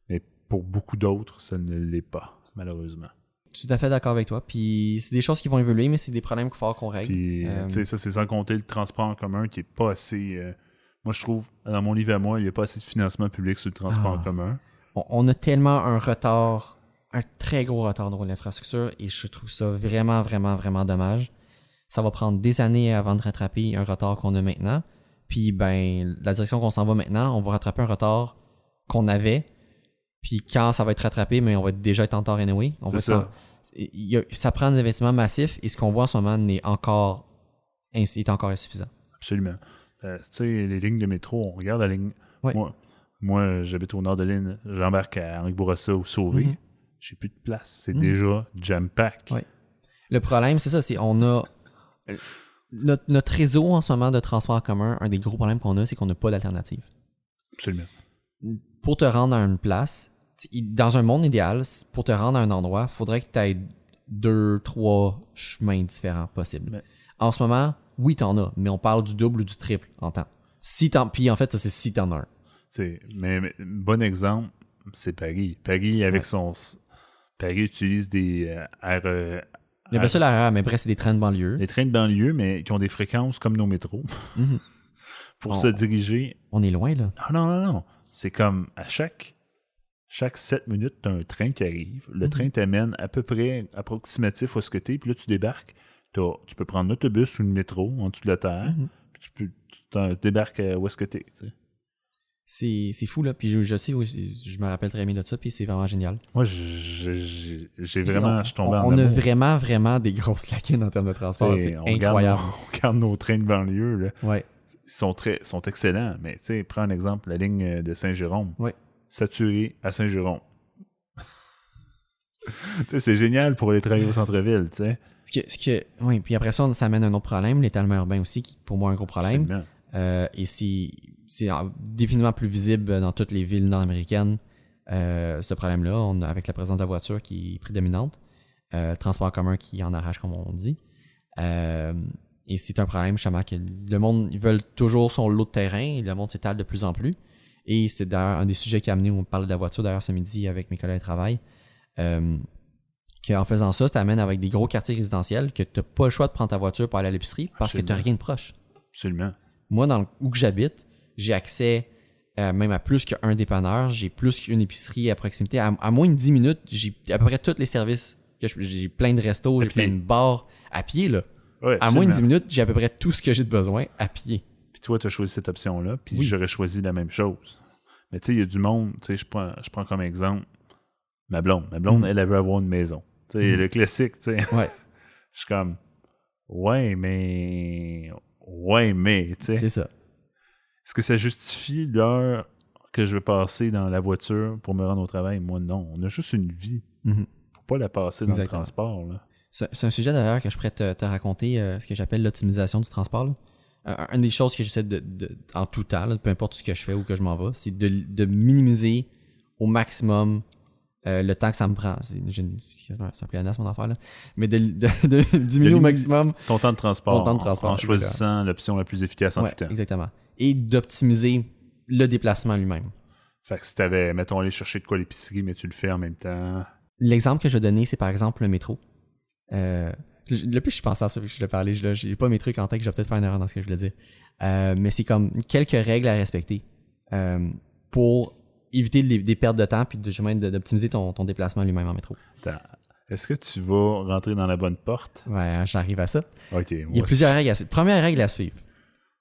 Mais pour beaucoup d'autres, ça ne l'est pas, malheureusement. Tout à fait d'accord avec toi. Puis c'est des choses qui vont évoluer, mais c'est des problèmes qu'il faut qu'on règle. Puis, tu sais, ça, c'est sans compter le transport en commun qui est pas assez... moi, je trouve, dans mon livre à moi, il n'y a pas assez de financement public sur le transport en commun. On a tellement un retard, un très gros retard dans l'infrastructure, et je trouve ça vraiment, vraiment, vraiment dommage. Ça va prendre des années avant de rattraper un retard qu'on a maintenant. Puis, ben, la direction qu'on s'en va maintenant, on va rattraper un retard qu'on avait. Puis quand ça va être rattrapé, mais on va déjà être en retard anyway. C'est ça. Ça prend des investissements massifs et ce qu'on voit en ce moment est encore insuffisant. Absolument. Tu sais, les lignes de métro, on regarde la ligne. Ouais. Moi, j'habite au nord de l'île. J'embarque à Henri Bourassa ou Sauvé. J'ai plus de place. C'est déjà jam-pack. Ouais. Le problème, c'est ça, c'est on a... Notre réseau en ce moment de transport en commun, un des gros problèmes qu'on a, c'est qu'on n'a pas d'alternative. Absolument. Pour te rendre à une place, dans un monde idéal, pour te rendre à un endroit, il faudrait que tu aies 2-3 chemins différents possibles. Mais... En ce moment, oui, t'en as, mais on parle du double ou du triple en temps. Puis en fait, ça, c'est si t'en as un. Mais bon exemple, c'est Paris. Paris, avec son... Paris utilise des Il y a bien ça l'ARER, mais bref, c'est des trains de banlieue. Des trains de banlieue, mais qui ont des fréquences comme nos métros. Pour se diriger... On est loin, là. Non. C'est comme à chaque 7 minutes, tu as un train qui arrive. Le train t'amène à peu près approximatif où est-ce que tu es. Puis là, tu débarques. Tu peux prendre l'autobus ou le métro en dessous de la terre. Puis tu débarques où est-ce que tu es. C'est fou, là. Puis je sais, je me rappelle très bien de ça. Puis c'est vraiment génial. Moi, j'ai vraiment... Je suis tombé en amour. On a vraiment, vraiment des grosses lacunes en termes de transport. C'est incroyable. On regarde nos trains de banlieue, là. Ouais. Ils sont excellents, mais tu sais, prends un exemple, la ligne de Saint-Jérôme. Oui. Saturée à Saint-Jérôme. C'est génial pour aller travailler au centre-ville, tu sais. Oui, puis après ça, ça amène un autre problème, l'étalement urbain aussi, qui est pour moi un gros problème. Et c'est définitivement plus visible dans toutes les villes nord-américaines, ce problème-là, avec la présence de la voiture qui est prédominante, le transport en commun qui en arrache, comme on dit. Et c'est un problème, justement, que le monde, ils veulent toujours son lot de terrain et le monde s'étale de plus en plus. Et c'est d'ailleurs un des sujets qui a amené, on parle de la voiture d'ailleurs ce midi avec mes collègues de travail, qu'en faisant ça, ça t'amène avec des gros quartiers résidentiels que tu n'as pas le choix de prendre ta voiture pour aller à l'épicerie parce que tu n'as rien de proche. Absolument. Moi, où que j'habite, j'ai accès même à plus qu'un dépanneur, j'ai plus qu'une épicerie à proximité. À moins de 10 minutes, j'ai à peu près tous les services. J'ai plein de restos, j'ai plein de bars à pied, là. Ouais, à moins de 10 minutes, j'ai à peu près tout ce que j'ai de besoin à pied. Puis toi, tu as choisi cette option-là, puis j'aurais choisi la même chose. Mais tu sais, il y a du monde, tu sais, je prends comme exemple ma blonde. Ma blonde, elle veut avoir une maison. Tu sais, le classique, tu sais. Ouais. Je suis comme, ouais, mais, tu sais. C'est ça. Est-ce que ça justifie l'heure que je vais passer dans la voiture pour me rendre au travail? Moi, non. On a juste une vie. Faut pas la passer dans le transport, là. C'est un sujet d'ailleurs que je pourrais te raconter, ce que j'appelle l'optimisation du transport, là. Une des choses que j'essaie en tout temps, là, peu importe ce que je fais ou que je m'en vais, c'est de minimiser au maximum le temps que ça me prend. C'est un pléonasme, mon affaire, là. Mais de diminuer au maximum ton temps de transport. En choisissant l'option la plus efficace en tout temps. Exactement. Et d'optimiser le déplacement lui-même. Fait que si t'avais, mettons, aller chercher de quoi à l'épicerie, mais tu le fais en même temps. L'exemple que je vais donner, c'est par exemple le métro. Le plus je pensais à ça, je l'ai parlé, j'ai pas mes trucs en tête, je vais peut-être faire une erreur dans ce que je voulais dire. Mais c'est comme quelques règles à respecter pour éviter des pertes de temps puis d'optimiser ton déplacement lui-même en métro. Attends, est-ce que tu vas rentrer dans la bonne porte? Ouais, j'arrive à ça. Ok. Il y a plusieurs règles à suivre. Première règle à suivre.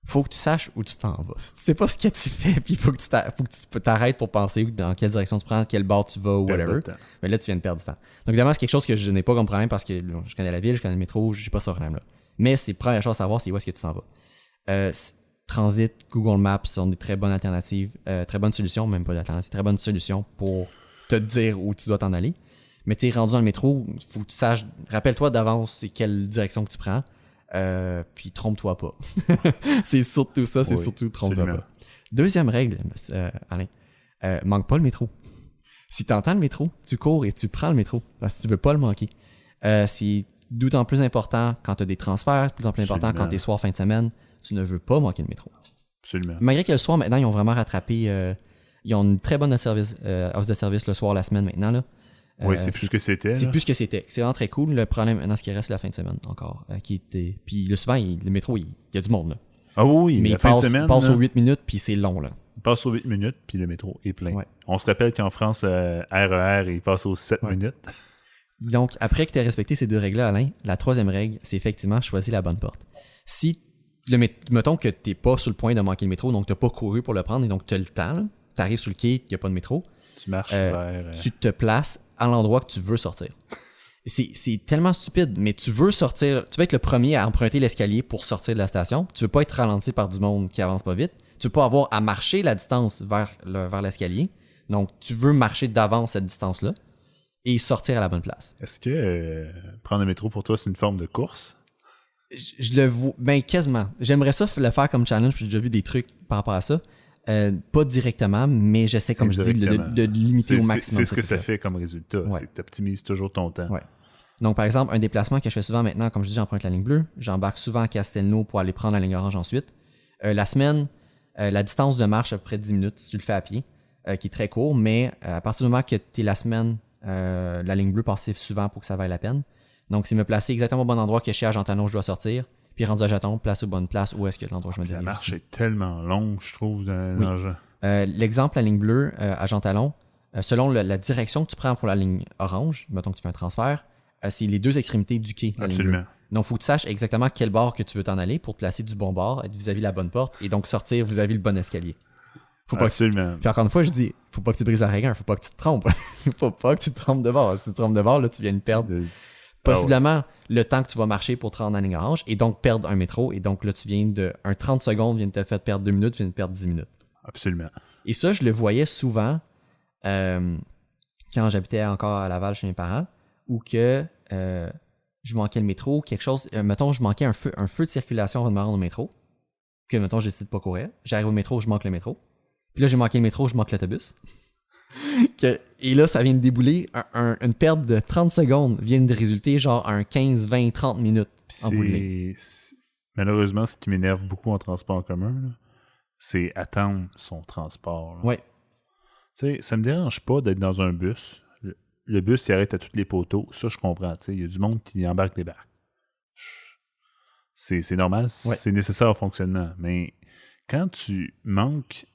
Faut que tu saches où tu t'en vas. Si tu sais pas ce que tu fais, puis faut que tu t'arrêtes pour penser dans quelle direction tu prends, quel bord tu vas ou whatever. Mais là, tu viens de perdre du temps. Donc, évidemment, c'est quelque chose que je n'ai pas comme problème parce que je connais la ville, je connais le métro, j'ai pas ce problème-là. Mais c'est la première chose à savoir, c'est où est-ce que tu t'en vas. Transit, Google Maps sont des très bonnes alternatives, très bonnes solutions, même pas d'alternatives, très bonnes solutions pour te dire où tu dois t'en aller. Mais tu es rendu dans le métro, faut que tu saches, rappelle-toi d'avance c'est quelle direction que tu prends. Puis trompe-toi pas. C'est surtout ça, c'est surtout trompe-toi pas. Deuxième règle, Alain, manque pas le métro. Si tu entends le métro, tu cours et tu prends le métro parce que tu veux pas le manquer. C'est d'autant plus important quand tu as des transferts, d'autant plus important quand tu es soir fin de semaine. Tu ne veux pas manquer le métro. Absolument. Malgré que le soir, maintenant, ils ont vraiment rattrapé... ils ont une très bonne offre de service le soir, la semaine maintenant. Là. Oui, c'est plus ce que c'était. C'est là. plus ce que c'était. C'est vraiment très cool. Le problème maintenant, ce qui reste, c'est la fin de semaine encore. Puis là, souvent, le métro, il y a du monde. Là. Ah oui, mais la fin de semaine. Il passe aux 8 minutes, puis c'est long. Là. Il passe aux 8 minutes, puis le métro est plein. Ouais. On se rappelle qu'en France, le RER, il passe aux 7 minutes. Donc, après que tu aies respecté ces 2 règles-là, Alain, la 3e règle, c'est effectivement choisir la bonne porte. Si, mettons que tu n'es pas sur le point de manquer le métro, donc tu n'as pas couru pour le prendre, et donc tu as le temps, tu arrives sur le quai, il n'y a pas de métro, tu marches vers... tu te places à l'endroit que tu veux sortir. C'est tellement stupide, mais tu veux sortir, tu veux être le premier à emprunter l'escalier pour sortir de la station, tu veux pas être ralenti par du monde qui avance pas vite, tu veux pas avoir à marcher la distance vers l'escalier, donc tu veux marcher d'avance cette distance-là, et sortir à la bonne place. Est-ce que prendre le métro pour toi, c'est une forme de course? Je le vois, ben quasiment. J'aimerais ça le faire comme challenge, puis j'ai déjà vu des trucs par rapport à ça. Pas directement, mais j'essaie, comme je dis, de limiter au maximum. C'est ce que ça fait comme résultat, c'est que tu optimises toujours ton temps. Ouais. Donc, par exemple, un déplacement que je fais souvent maintenant, comme je dis, j'emprunte la ligne bleue, j'embarque souvent à Castelnau pour aller prendre la ligne orange ensuite. La semaine, la distance de marche à peu près 10 minutes, si tu le fais à pied, qui est très court, mais à partir du moment que tu es la semaine, la ligne bleue passe souvent pour que ça vaille la peine. Donc, c'est me placer exactement au bon endroit que chez Argentalon je dois sortir, puis rendu à Jeton, place aux bonnes places, où est-ce que l'endroit où je me dirige. La marche est tellement longue, je trouve, dans l'exemple, la ligne bleue à Jean Talon, selon la direction que tu prends pour la ligne orange, mettons que tu fais un transfert, c'est les 2 extrémités du quai. Absolument. Donc, il faut que tu saches exactement quel bord que tu veux t'en aller pour te placer du bon bord, être vis-à-vis la bonne porte, et donc sortir vis-à-vis le bon escalier. Absolument. Puis encore une fois, je dis, faut pas que tu brises la règle, faut pas que tu te trompes. Faut pas que tu te trompes de bord. Si tu te trompes de bord, là, tu viens de perdre possiblement le temps que tu vas marcher pour te rendre en ligne orange, et donc perdre un métro, et donc là, tu viens de... Un 30 secondes vient de te faire perdre 2 minutes, vient de perdre 10 minutes. Absolument. Et ça, je le voyais souvent quand j'habitais encore à Laval chez mes parents, ou que je manquais le métro, quelque chose... mettons, je manquais un feu de circulation avant de me rendre au métro, que, mettons, je décide de pas courir. J'arrive au métro, je manque le métro. Puis là, j'ai manqué le métro, je manque l'autobus. Et là, ça vient de débouler. Une perte de 30 secondes vient de résulter genre un 15, 20, 30 minutes en bout de ligne. Malheureusement, ce qui m'énerve beaucoup en transport en commun, là, c'est attendre son transport. Ouais. Tu sais, ça me dérange pas d'être dans un bus. Le bus, il arrête à tous les poteaux. Ça, je comprends. Il y a du monde qui embarque des barques. C'est normal. Ouais. C'est nécessaire au fonctionnement. Mais quand tu manques...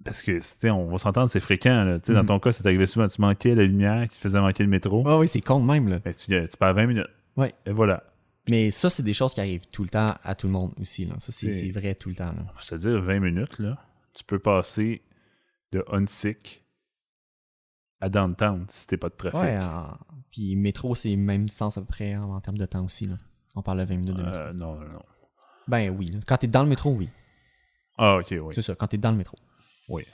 Parce que, on va s'entendre, c'est fréquent. Là. Dans ton cas, c'est arrivé souvent. Tu manquais la lumière qui faisait manquer le métro. Ah oui, c'est con de même. Là. Ben, tu perds 20 minutes. Ouais. Et voilà. Mais ça, c'est des choses qui arrivent tout le temps à tout le monde aussi. Là. Ça, c'est vrai tout le temps. Là. C'est-à-dire, 20 minutes, là, tu peux passer de Huntsic à Downtown si t'es pas de trafic. Ouais, puis métro, c'est même distance à peu près en termes de temps aussi. Là. On parle de 20 minutes de métro. Non. Ben oui. Là. Quand t'es dans le métro, oui. Ah, ok, oui. C'est ça, quand t'es dans le métro. Oui.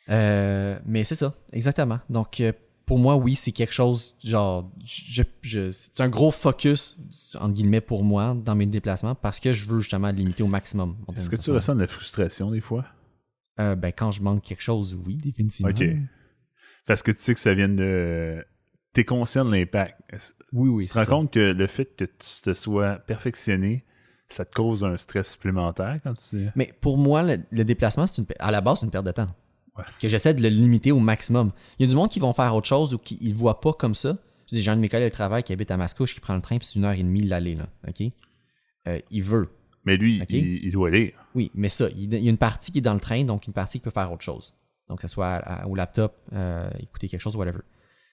Mais c'est ça, exactement. Donc, pour moi, oui, c'est quelque chose, genre, c'est un gros focus, entre guillemets, pour moi, dans mes déplacements, parce que je veux justement limiter au maximum. Est-ce que tu ressens de la frustration des fois? Ben, quand je manque quelque chose, oui, définitivement. OK. Parce que tu sais que ça vient de... T'es conscient de l'impact. Oui, tu te rends compte que le fait que tu te sois perfectionné, ça te cause un stress supplémentaire quand tu... Mais pour moi, le déplacement, à la base, c'est une perte de temps. Ouais. Que j'essaie de le limiter au maximum. Il y a du monde qui vont faire autre chose ou qui ne le voient pas comme ça. J'ai un de mes collègues de travail qui habite à Mascouche qui prend le train puis c'est 1h30 l'aller. Là, OK? Il veut. Mais lui, okay? il doit aller. Oui, mais ça, il y a une partie qui est dans le train, donc une partie qui peut faire autre chose. Donc, que ce soit au laptop, écouter quelque chose, whatever.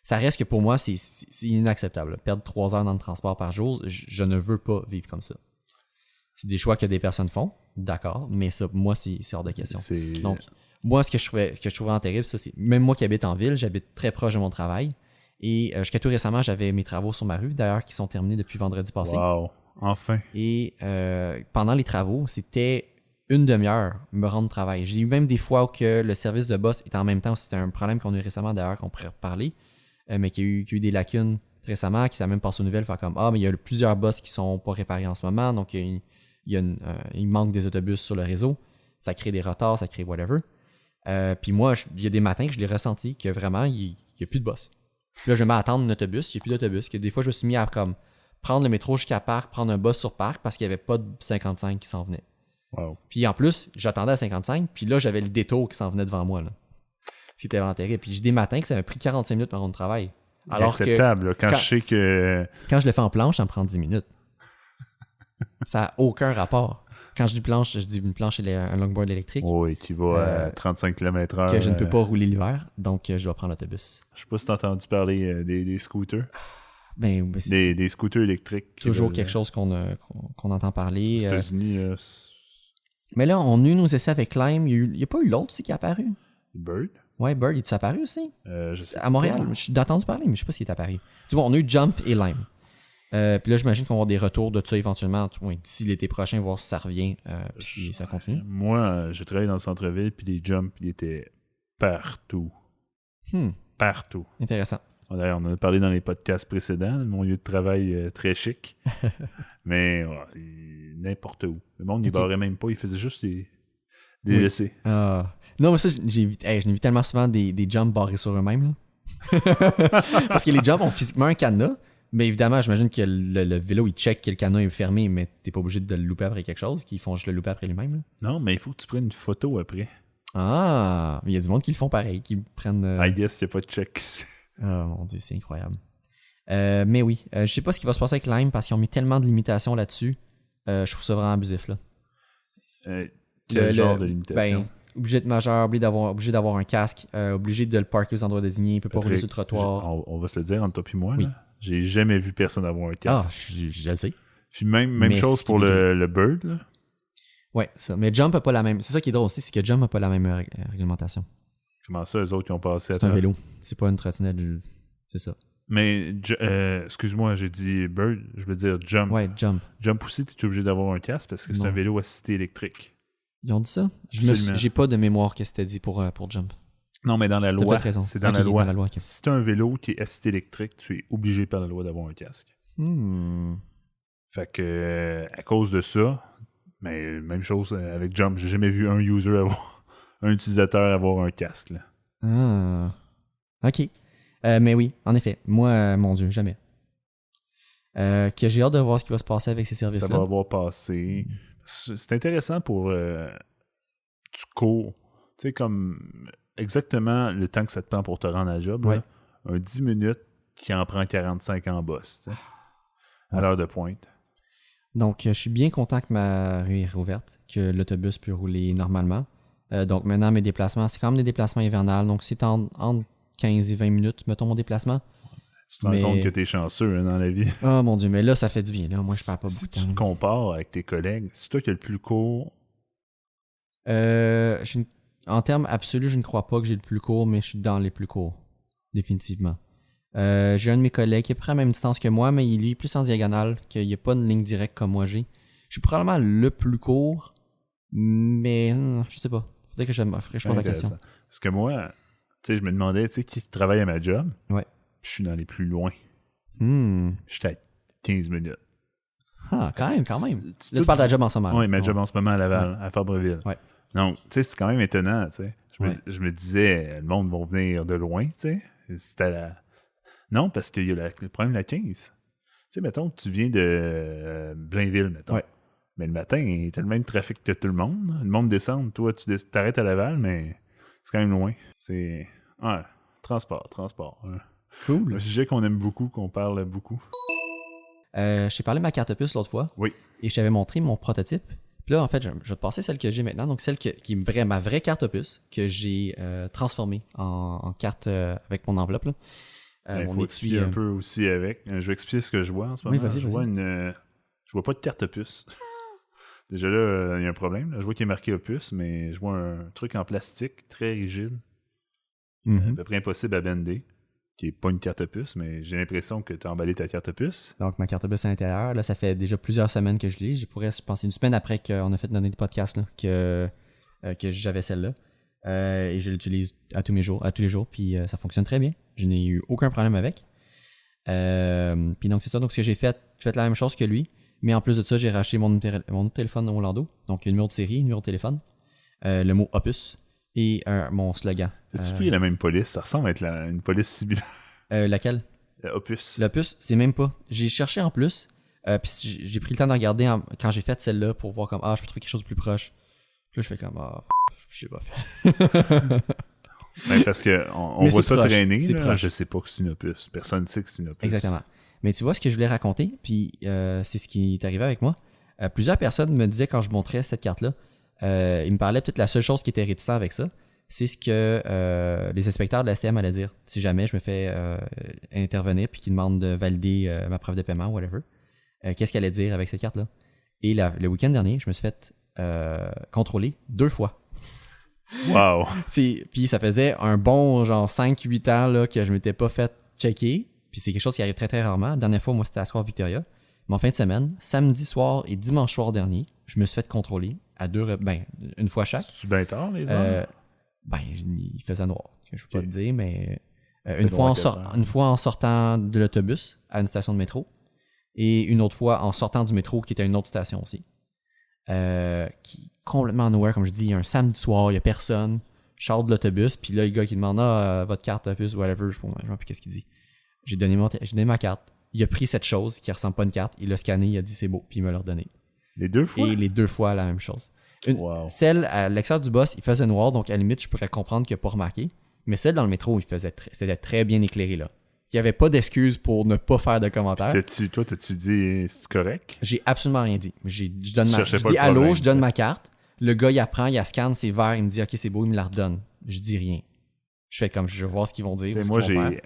Ça reste que pour moi, c'est inacceptable. Perdre 3 heures dans le transport par jour, je ne veux pas vivre comme ça. C'est des choix que des personnes font, d'accord, mais ça, moi, c'est hors de question. Donc, moi, ce que je trouve vraiment terrible, ça, c'est même moi qui habite en ville, j'habite très proche de mon travail. Et jusqu'à tout récemment, j'avais mes travaux sur ma rue, d'ailleurs, qui sont terminés depuis vendredi passé. Wow, enfin. Et pendant les travaux, c'était une demi-heure me rendre au travail. J'ai eu même des fois où que le service de boss était en même temps. C'était un problème qu'on a eu récemment, d'ailleurs, qu'on pourrait reparler, mais qui a eu des lacunes récemment, qui s'est même passé aux nouvelles, faire comme « Ah, mais il y a plusieurs boss qui sont pas réparés en ce moment, donc il manque des autobus sur le réseau. Ça crée des retards, ça crée whatever. » Puis moi, il y a des matins que je l'ai ressenti que vraiment, il n'y a plus de boss. Puis là, je me mets à attendre un autobus. Il n'y a plus d'autobus. Que des fois, je me suis mis à comme prendre le métro jusqu'à Parc, prendre un bus sur Parc parce qu'il n'y avait pas de 55 qui s'en venait. Wow. Puis en plus, j'attendais à 55, puis là, j'avais le détour qui s'en venait devant moi. Là. C'était vraiment terrible. Puis j'ai des matins que ça m'a pris 45 minutes ma ronde de travail. Alors acceptable, que là, quand je sais que... quand je le fais en planche, ça me prend 10 minutes. Ça n'a aucun rapport. Quand je dis planche, je dis une planche, un longboard électrique. Oui, qui va à 35 km/h. Que je ne peux pas rouler l'hiver, donc je dois prendre l'autobus. Je sais pas si t'as entendu parler des scooters. Ben, Des scooters électriques. Toujours quelque chose qu'on entend parler. Aux États-Unis, mais là, on a eu nos essais avec Lime. Il n'y a pas eu l'autre aussi qui est apparu. Bird? Ouais, Bird, il est apparu aussi? À Montréal, j'ai entendu parler, mais je sais pas s'il est apparu. Du coup, on a eu Jump et Lime. Puis là, j'imagine qu'on va avoir des retours de ça éventuellement, d'ici l'été prochain, voir si ça revient, puis si ça continue. Moi, j'ai travaillé dans le centre-ville, puis les jumps, ils étaient partout. Partout. Intéressant. D'ailleurs, on en a parlé dans les podcasts précédents, mon lieu de travail très chic. Mais n'importe où. Le monde n'y barrait même pas, il faisait juste des essais. Non, mais ça, je l'ai vu tellement souvent des jumps barrés sur eux-mêmes. Parce que les jumps ont physiquement un cadenas, mais évidemment, j'imagine que le vélo, il check que le cadenas est fermé, mais t'es pas obligé de le louper après quelque chose, qu'ils font juste le louper après lui-même. Là. Non, mais il faut que tu prennes une photo après. Ah, il y a du monde qui le font pareil, qui prennent... I guess, il n'y a pas de check. Oh mon Dieu, c'est incroyable. Mais oui, je sais pas ce qui va se passer avec Lime parce qu'ils ont mis tellement de limitations là-dessus. Je trouve ça vraiment abusif. Là. Quel genre de limitation? Obligé de majeur, obligé d'avoir un casque, obligé de le parker aux endroits désignés, il peut pas rouler sur le trottoir. On va se le dire entre toi et moi. Oui. Là. J'ai jamais vu personne avoir un casque. Je le sais. Puis même chose pour le Bird. Là. Ouais, ça. Mais Jump n'a pas la même. C'est ça qui est drôle aussi, c'est que Jump n'a pas la même réglementation. Comment ça, eux autres qui ont passé à C'est un vélo. C'est pas une trottinette. C'est ça. Mais, excuse-moi, j'ai dit Bird, je veux dire Jump. Ouais, Jump. Jump aussi, tu es obligé d'avoir un casque parce que c'est un vélo assisté électrique. Ils ont dit ça? J'ai pas de mémoire que c'était dit pour Jump. Non, mais dans la loi, c'est dans la loi. Okay. Si tu as un vélo qui est assisté électrique, tu es obligé par la loi d'avoir un casque. Fait que, à cause de ça, mais même chose avec Jump, j'ai jamais vu un utilisateur avoir un casque. Là. Ah, ok. Mais oui, en effet. Moi, mon Dieu, jamais. Que j'ai hâte de voir ce qui va se passer avec ces services-là. Ça va avoir passé. C'est intéressant pour tu cours. Tu sais, comme exactement le temps que ça te prend pour te rendre à la job. Ouais. Là, un 10 minutes qui en prend 45 en boss. À l'heure de pointe. Donc, je suis bien content que ma rue est rouverte, que l'autobus peut rouler normalement. Donc, maintenant, mes déplacements, c'est quand même des déplacements hivernales. Donc, c'est entre 15 et 20 minutes, mettons, mon déplacement. Tu te rends compte que t'es chanceux dans la vie. Oh mon Dieu, mais là, ça fait du bien. Là. Moi, je perds pas beaucoup de temps. Si tu te compares avec tes collègues, c'est toi qui as le plus court. En termes absolus, je ne crois pas que j'ai le plus court, mais je suis dans les plus courts. Définitivement. J'ai un de mes collègues qui est près à la même distance que moi, mais il est plus en diagonale, qu'il n'y a pas une ligne directe comme moi j'ai. Je suis probablement le plus court, mais je sais pas. Faudrait que je pose la question. Parce que moi, tu sais, je me demandais, tu sais, qui travaille à ma job. Ouais. Je suis dans les plus loin. J'étais à 15 minutes. Ah, quand même. Là, tu parles de ta job en ce moment. Oui, ma job en ce moment à Laval, à Fabreville. Ouais. Donc, tu sais, c'est quand même étonnant, tu sais. Je me disais, le monde va venir de loin, tu sais. C'était Non, parce qu'il y a le problème de la 15. Tu sais, mettons que tu viens de Blainville, mettons. Ouais. Mais le matin, t'as le même trafic que tout le monde. Le monde descend. Toi, tu t'arrêtes à Laval, mais c'est quand même loin. C'est... Ouais, transport. Ouais. Cool. Un sujet qu'on aime beaucoup, qu'on parle beaucoup. Je t'ai parlé de ma carte puce l'autre fois. Oui. Et je t'avais montré mon prototype. Puis là, en fait, je vais te passer celle que j'ai maintenant. Donc, celle qui est ma vraie carte puce que j'ai transformée en carte avec mon enveloppe. Là. Mon étui un peu aussi avec. Je vais expliquer ce que je vois en ce moment. Oui, vas-y. Je vois pas de carte puce. Déjà là, il y a un problème. Là. Je vois qu'il est marqué opus, mais je vois un truc en plastique très rigide. À peu près impossible à bender. Qui n'est pas une carte puce, mais j'ai l'impression que tu as emballé ta carte puce. Donc, ma carte puce à l'intérieur, là, ça fait déjà plusieurs semaines que je l'ai. Je pourrais penser une semaine après qu'on a fait donner des podcasts là, que j'avais celle-là. Et je l'utilise à tous les jours, puis ça fonctionne très bien. Je n'ai eu aucun problème avec. Puis donc, c'est ça. Donc, ce que j'ai fait la même chose que lui. Mais en plus de ça, j'ai racheté mon autre téléphone au Orlando. Donc, le numéro de série, le numéro de téléphone, le mot Opus et mon slogan. T'as-tu pris la même police? Ça ressemble à être une police similaire. Laquelle? Opus. L'Opus, c'est même pas. J'ai cherché en plus, puis j'ai pris le temps d'en regarder quand j'ai fait celle-là pour voir comme, je peux trouver quelque chose de plus proche. Puis là, je fais comme, je sais pas. Ben, parce qu'on Mais voit c'est ça proche, traîner, c'est là, proche. je sais pas que c'est une Opus. Personne ne sait que c'est une Opus. Exactement. Mais tu vois ce que je voulais raconter, puis c'est ce qui est arrivé avec moi. Plusieurs personnes me disaient quand je montrais cette carte-là, ils me parlaient peut-être la seule chose qui était réticent avec ça, c'est ce que les inspecteurs de la STM allaient dire. Si jamais je me fais intervenir puis qu'ils demandent de valider ma preuve de paiement, whatever, qu'est-ce qu'ils allaient dire avec cette carte-là? Et le week-end dernier, je me suis fait contrôler 2 fois. Wow! Puis ça faisait un bon genre 5-8 ans là, que je m'étais pas fait checker. Puis c'est quelque chose qui arrive très très rarement. La dernière fois, moi, c'était à Square Victoria. Mais en fin de semaine, samedi soir et dimanche soir dernier, je me suis fait contrôler à une fois chaque. C'est-tu bien tard, les heures? Il faisait noir. Je ne peux pas te dire, mais Une fois en sortant de l'autobus à une station de métro et une autre fois en sortant du métro qui était à une autre station aussi. Qui est complètement nowhere, comme je dis, un samedi soir, il n'y a personne. Je sors de l'autobus, puis là, le gars qui demande votre carte opus, whatever, je ne sais plus qu'est-ce qu'il dit. J'ai donné ma carte. Il a pris cette chose qui ne ressemble pas à une carte, il l'a scanné, il a dit c'est beau, puis il me l'a redonné. Les 2 fois? Et les 2 fois la même chose. Wow. Celle à l'extérieur du boss, il faisait noir, donc à la limite, je pourrais comprendre qu'il n'a pas remarqué. Mais celle dans le métro, c'était très bien éclairé là. Il n'y avait pas d'excuse pour ne pas faire de commentaires. Toi, t'as-tu dit c'est correct? J'ai absolument rien dit. Je dis le allô, problème, je donne ma carte. Le gars, il apprend, il scanne, c'est vert, il me dit ok, c'est beau, il me la redonne. Je dis rien. Je fais comme je vais voir ce qu'ils vont dire. Moi, j'ai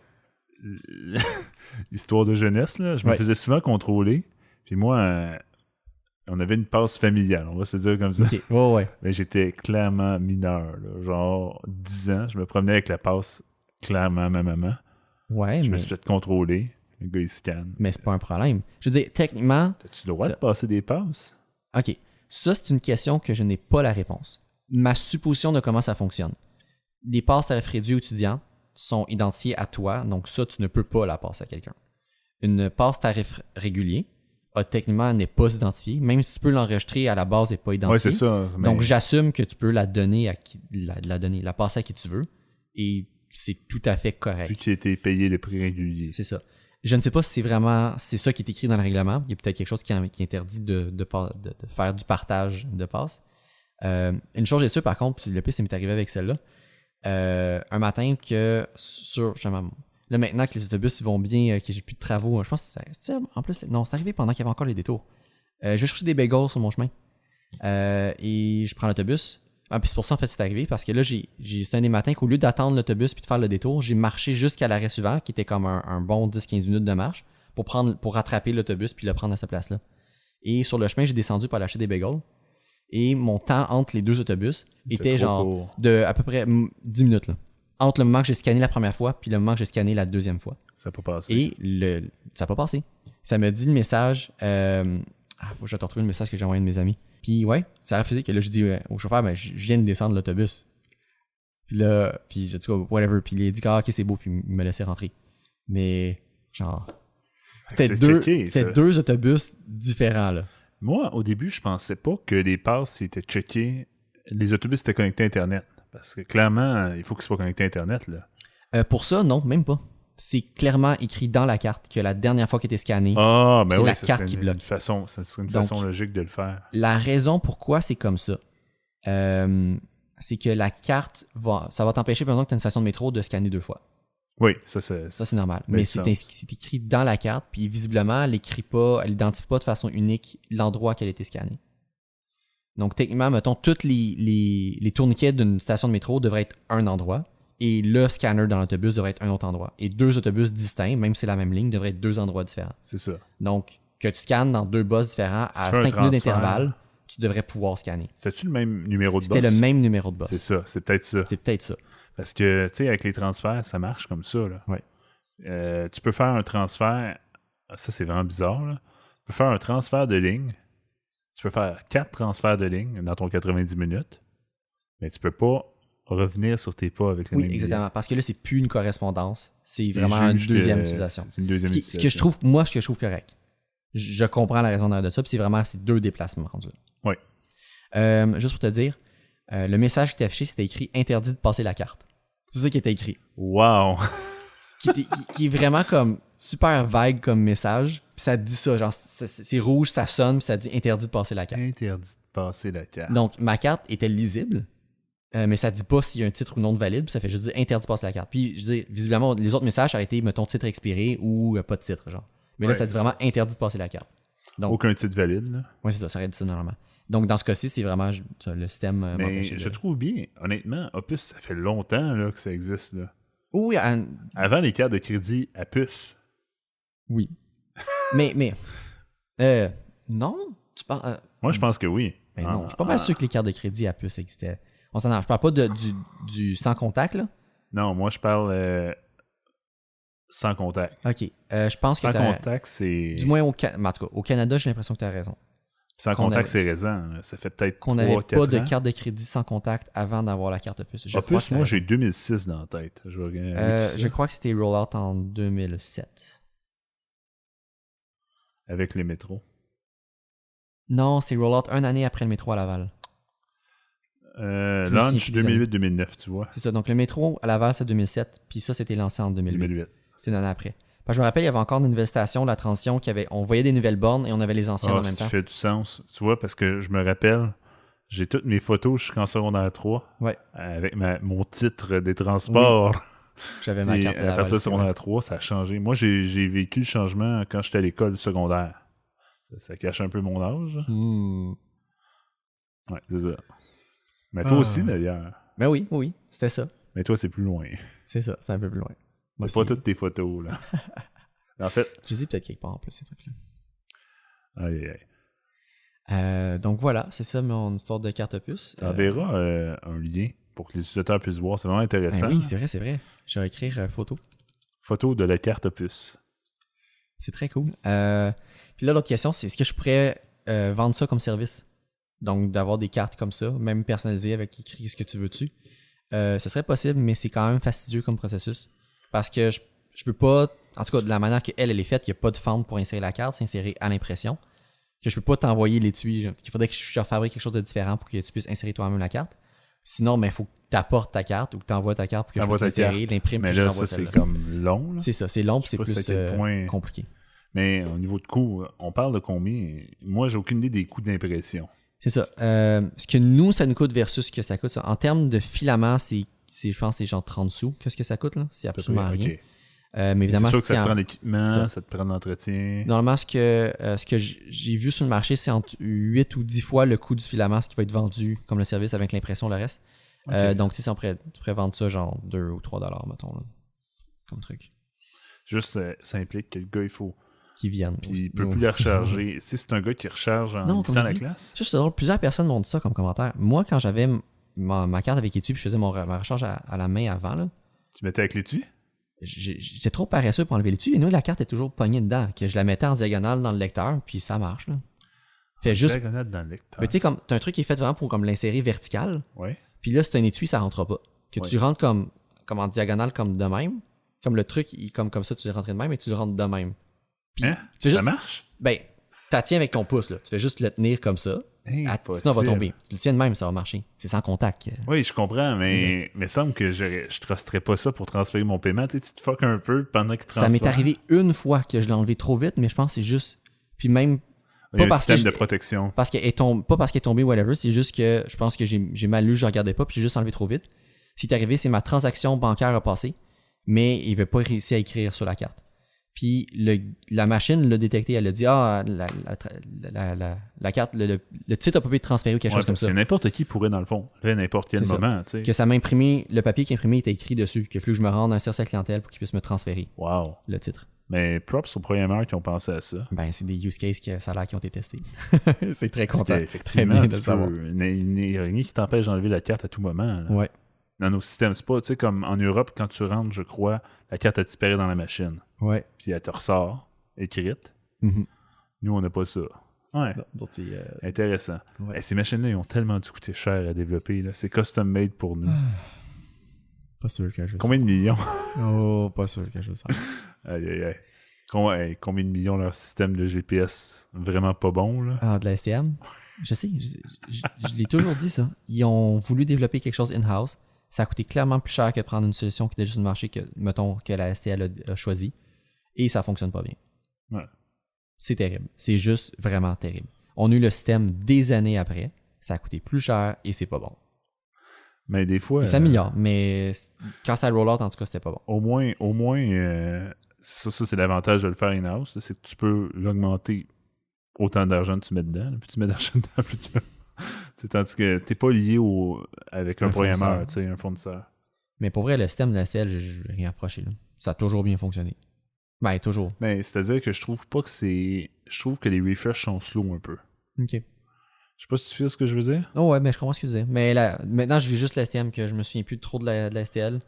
l'histoire de jeunesse, là. Je me faisais souvent contrôler. Puis moi, on avait une passe familiale, on va se dire comme ça. Ok, ouais. Mais j'étais clairement mineur, là. Genre 10 ans. Je me promenais avec la passe clairement à ma maman. Ouais, je me suis fait contrôler. Le gars, il scanne. Mais c'est pas un problème. Je veux dire, techniquement... As-tu le droit de passer des passes? OK. Ça, c'est une question que je n'ai pas la réponse. Ma supposition de comment ça fonctionne. Les passes tarifs réduits étudiants sont identifiées à toi, donc ça, tu ne peux pas la passer à quelqu'un. Une passe tarif régulier, techniquement, n'est pas identifiée. Même si tu peux l'enregistrer, à la base, n'est pas identifiée. Oui, c'est ça. Mais... Donc, j'assume que tu peux la donner à qui... la passer à qui tu veux. Et c'est tout à fait correct. Vu que tu as été payé le prix régulier. C'est ça. Je ne sais pas si c'est ça qui est écrit dans le règlement. Il y a peut-être quelque chose qui interdit de faire du partage de passes. Une chose est sûre, par contre, puis le pire, ça m'est arrivé avec celle-là. Un matin que là, maintenant que les autobus ils vont bien, que j'ai plus de travaux, je pense que c'est en plus, non, c'est arrivé pendant qu'il y avait encore les détours. Je vais chercher des bagels sur mon chemin. Et je prends l'autobus. Puis c'est pour ça, en fait, c'est arrivé, parce que là, c'est un des matins qu'au lieu d'attendre l'autobus puis de faire le détour, j'ai marché jusqu'à l'arrêt suivant, qui était comme un bon 10-15 minutes de marche, pour rattraper l'autobus puis le prendre à sa place-là. Et sur le chemin, j'ai descendu pour aller acheter des bagels. Et mon temps entre les 2 autobus était genre de à peu près 10 minutes. Là. Entre le moment que j'ai scanné la première fois puis le moment que j'ai scanné la deuxième fois. Ça n'a pas passé. Et ça n'a pas passé. Ça me dit le message... faut que je te retrouve le message que j'ai envoyé à un de mes amis. Puis ouais, ça a refusé que là, je dis au chauffeur, je viens de descendre l'autobus. Puis là, j'ai dit whatever. Puis il a dit ok, c'est beau, puis il me laissait rentrer. Mais genre, c'était 2 autobus différents là. Moi, au début, je pensais pas que les passes étaient checkées. Les autobus étaient connectés à Internet. Parce que clairement, il faut qu'ils soient connectés à Internet là. Pour ça, non, même pas. C'est clairement écrit dans la carte que la dernière fois qu'elle était scannée, c'est la carte qui bloque. Ça serait une façon logique de le faire. La raison pourquoi c'est comme ça, c'est que la carte ça va t'empêcher, par exemple, que tu as une station de métro de scanner 2 fois. Oui, ça c'est normal. Mais c'est écrit dans la carte, puis visiblement, elle n'identifie pas de façon unique l'endroit qu'elle a été scannée. Donc, techniquement, mettons, tous les tourniquets d'une station de métro devraient être un endroit. Et le scanner dans l'autobus devrait être un autre endroit. Et 2 autobus distincts, même si c'est la même ligne, devraient être 2 endroits différents. C'est ça. Donc, que tu scannes dans 2 boss différents à 5 minutes d'intervalle, tu devrais pouvoir scanner. C'était-tu le même numéro de boss? C'était le même numéro de boss. C'est ça, c'est peut-être ça. C'est peut-être ça. Parce que, tu sais, avec les transferts, ça marche comme ça, là. Ouais. Tu peux faire un transfert, ça c'est vraiment bizarre, là. Tu peux faire un transfert de ligne, tu peux faire 4 transferts de ligne dans ton 90 minutes, mais tu peux pas revenir sur tes pas avec le même exactement. Parce que là, c'est plus une correspondance. C'est vraiment une deuxième utilisation. C'est une deuxième utilisation. Ce que je trouve correct. Je comprends la raison derrière de ça, puis c'est vraiment ces 2 déplacements rendus. Oui. Juste pour te dire, le message qui était affiché, c'était écrit « Interdit de passer la carte ». C'est ça qui était écrit. Wow! qui est vraiment comme super vague comme message. Puis ça dit ça, genre c'est rouge, ça sonne, puis ça dit interdit de passer la carte. Interdit de passer la carte. Donc ma carte était lisible, mais ça dit pas s'il y a un titre ou non de valide, puis ça fait juste dire interdit de passer la carte. Puis je dis visiblement les autres messages ça a été mettons titre expiré ou pas de titre genre. Mais là ça dit vraiment interdit de passer la carte. Donc, aucun titre valide là. Oui, c'est ça aurait dit ça normalement. Donc dans ce cas-ci, c'est vraiment le système. Mais je trouve bien, honnêtement, Opus ça fait longtemps là que ça existe là. Oui, avant les cartes de crédit à puce. Oui. mais non, tu parles. Moi je pense que oui. Mais non, je suis pas mal sûr que les cartes de crédit à puce existaient. On s'en a. Je parle pas du sans contact, là. Non, moi je parle sans contact. Ok. Je pense que sans contact, c'est. Du moins en tout cas, au Canada, j'ai l'impression que tu as raison. Sans contact, c'est récent. Ça fait peut-être qu'on n'avait pas de carte de crédit sans contact avant d'avoir la carte puce. Moi, j'ai 2006 dans la tête. Je crois que c'était roll-out en 2007. Avec les métros. Non, c'était roll-out une année après le métro à Laval. Launch 2008-2009, tu vois. C'est ça. Donc, le métro à Laval, c'est 2007. Puis ça, c'était lancé en 2008. C'est une année après. Je me rappelle, il y avait encore une nouvelle station, la transition, on voyait des nouvelles bornes et on avait les anciennes en même temps. Ça fait du sens. Tu vois, parce que je me rappelle, j'ai toutes mes photos jusqu'en secondaire 3 avec mon titre des transports. Oui. J'avais ma carte de à partir de secondaire 3, ça a changé. Moi, j'ai vécu le changement quand j'étais à l'école secondaire. Ça cache un peu mon âge. Ouais, c'est ça. Mais toi aussi, d'ailleurs. Ben oui, c'était ça. Mais toi, c'est plus loin. C'est ça, c'est un peu plus loin. C'est pas toutes tes photos, là. En fait... Je les ai peut-être quelque part en plus, ces trucs-là. Aïe. Donc voilà, c'est ça mon histoire de carte puce. T'enverras un lien pour que les utilisateurs puissent voir. C'est vraiment intéressant. Oui, c'est vrai. Je vais écrire photo. Photo de la carte puce. C'est très cool. Puis là, l'autre question, c'est est-ce que je pourrais vendre ça comme service? Donc, d'avoir des cartes comme ça, même personnalisées avec écrit ce que tu veux dessus. Ce serait possible, mais c'est quand même fastidieux comme processus. Parce que je peux pas, en tout cas de la manière qu'elle est faite, il n'y a pas de fente pour insérer la carte, c'est inséré à l'impression. Que je peux pas t'envoyer l'étui. Il faudrait que je fabrique quelque chose de différent pour que tu puisses insérer toi-même la carte. Sinon, il faut que tu apportes ta carte ou que tu envoies ta carte pour que je puisse l'insérer, l'imprime. Mais là, ça, c'est comme long. C'est ça, c'est long et c'est plus compliqué. Mais au niveau de coût, on parle de combien? Moi, j'ai aucune idée des coûts d'impression. C'est ça. Ce que nous, ça nous coûte versus ce que ça coûte. En termes de filament, je pense que c'est genre 30 sous. Qu'est-ce que ça coûte, là? C'est absolument rien. Okay. Mais évidemment, c'est sûr que ça te prend l'équipement, ça te prend l'entretien. Normalement, ce que j'ai vu sur le marché, c'est entre 8 ou 10 fois le coût du filament, ce qui va être vendu comme le service avec l'impression, le reste. Okay. Donc, tu pourrais vendre ça genre 2 ou 3 $, mettons, là, comme truc. Juste, ça implique que le gars, il faut... Qui viennent. Puis il peut plus les recharger. Si c'est un gars qui recharge en lisant la classe. C'est drôle, plusieurs personnes m'ont dit ça comme commentaire. Moi, quand j'avais ma carte avec étui, puis je faisais ma recharge à la main avant, là, tu mettais avec l'étui? J'étais trop paresseux pour enlever l'étui, et nous, la carte est toujours pognée dedans, que je la mettais en diagonale dans le lecteur, puis ça marche. Là. Diagonale dans le lecteur. Mais tu sais, comme t'as un truc qui est fait vraiment pour comme l'insérer vertical. Ouais. Puis là, c'est un étui, ça rentre pas. Que tu rentres comme en diagonale, comme de même. Comme le truc, comme ça, tu le rentres de même, et tu le rentres de même. Puis, ça marche? Ben, tu tiens avec ton pouce, là. Tu fais juste le tenir comme ça. Sinon, on va tomber. Tu le tiens de même, ça va marcher. C'est sans contact. Oui, je comprends, mais il me semble que je trusterais pas ça pour transférer mon paiement. Tu te fuck un peu pendant qu'il transfère. Ça m'est arrivé une fois que je l'ai enlevé trop vite, mais je pense que c'est juste... Puis même... Il y a un système de protection. Pas parce qu'elle est tombée, whatever, c'est juste que je pense que j'ai mal lu, je regardais pas, puis j'ai juste enlevé trop vite. Ce qui est arrivé, c'est ma transaction bancaire a passé, mais il n'avait pas réussi à écrire sur la carte. Puis la machine l'a détecté, elle a dit la carte, le titre a pas pu être transféré ou quelque chose comme ça. C'est n'importe qui pourrait, dans le fond, à n'importe quel moment. Tu sais. Que ça m'a imprimé, le papier qui est imprimé était écrit dessus, qu'il a fallu que je me rende à un service à la clientèle pour qu'il puisse me transférer le titre. Mais props aux programmeurs qui ont pensé à ça. Ben, c'est des use cases qui ont été testés. C'est très content. Effectivement, il n'y a rien qui t'empêche d'enlever la carte à tout moment. Là. Ouais. Dans nos systèmes, c'est pas, tu sais, comme en Europe, quand tu rentres, je crois, la carte a disparaît dans la machine. Ouais. Puis elle te ressort, écrite. Mm-hmm. Nous, on n'a pas ça. Ouais. Donc, intéressant. Ouais. Et ces machines-là, ils ont tellement dû coûter cher à développer. Là. C'est custom-made pour nous. Pas sûr que je veux Combien de millions? Oh, pas sûr que je veux ça. Aïe. Combien de millions leur système de GPS vraiment pas bon, là? Ah, de la STM? Je sais, je l'ai toujours dit ça. Ils ont voulu développer quelque chose in-house. Ça a coûté clairement plus cher que de prendre une solution qui était juste sur le marché que, mettons, que la STL a choisi. Et ça fonctionne pas bien. Ouais. C'est terrible. C'est juste vraiment terrible. On a eu le système des années après. Ça a coûté plus cher et c'est pas bon. Mais des fois... Il s'améliore, mais quand ça roll out, en tout cas, c'était pas bon. Au moins ça c'est l'avantage de le faire in-house, c'est que tu peux l'augmenter autant d'argent que tu mets dedans. Plus tu mets d'argent dedans, plus tu... Tandis que t'es pas lié avec un programmeur, tu sais, un fournisseur. Mais pour vrai, le système de la STL, je vais rien approcher. Là. Ça a toujours bien fonctionné. Ben, toujours. Mais c'est-à-dire que je trouve pas que c'est... Je trouve que les refreshs sont slow un peu. OK. Je sais pas si tu fais ce que je veux dire. Oh ouais, mais je comprends ce que tu veux dire. Mais là, maintenant, je vis juste la STM, que je me souviens plus trop de la STL.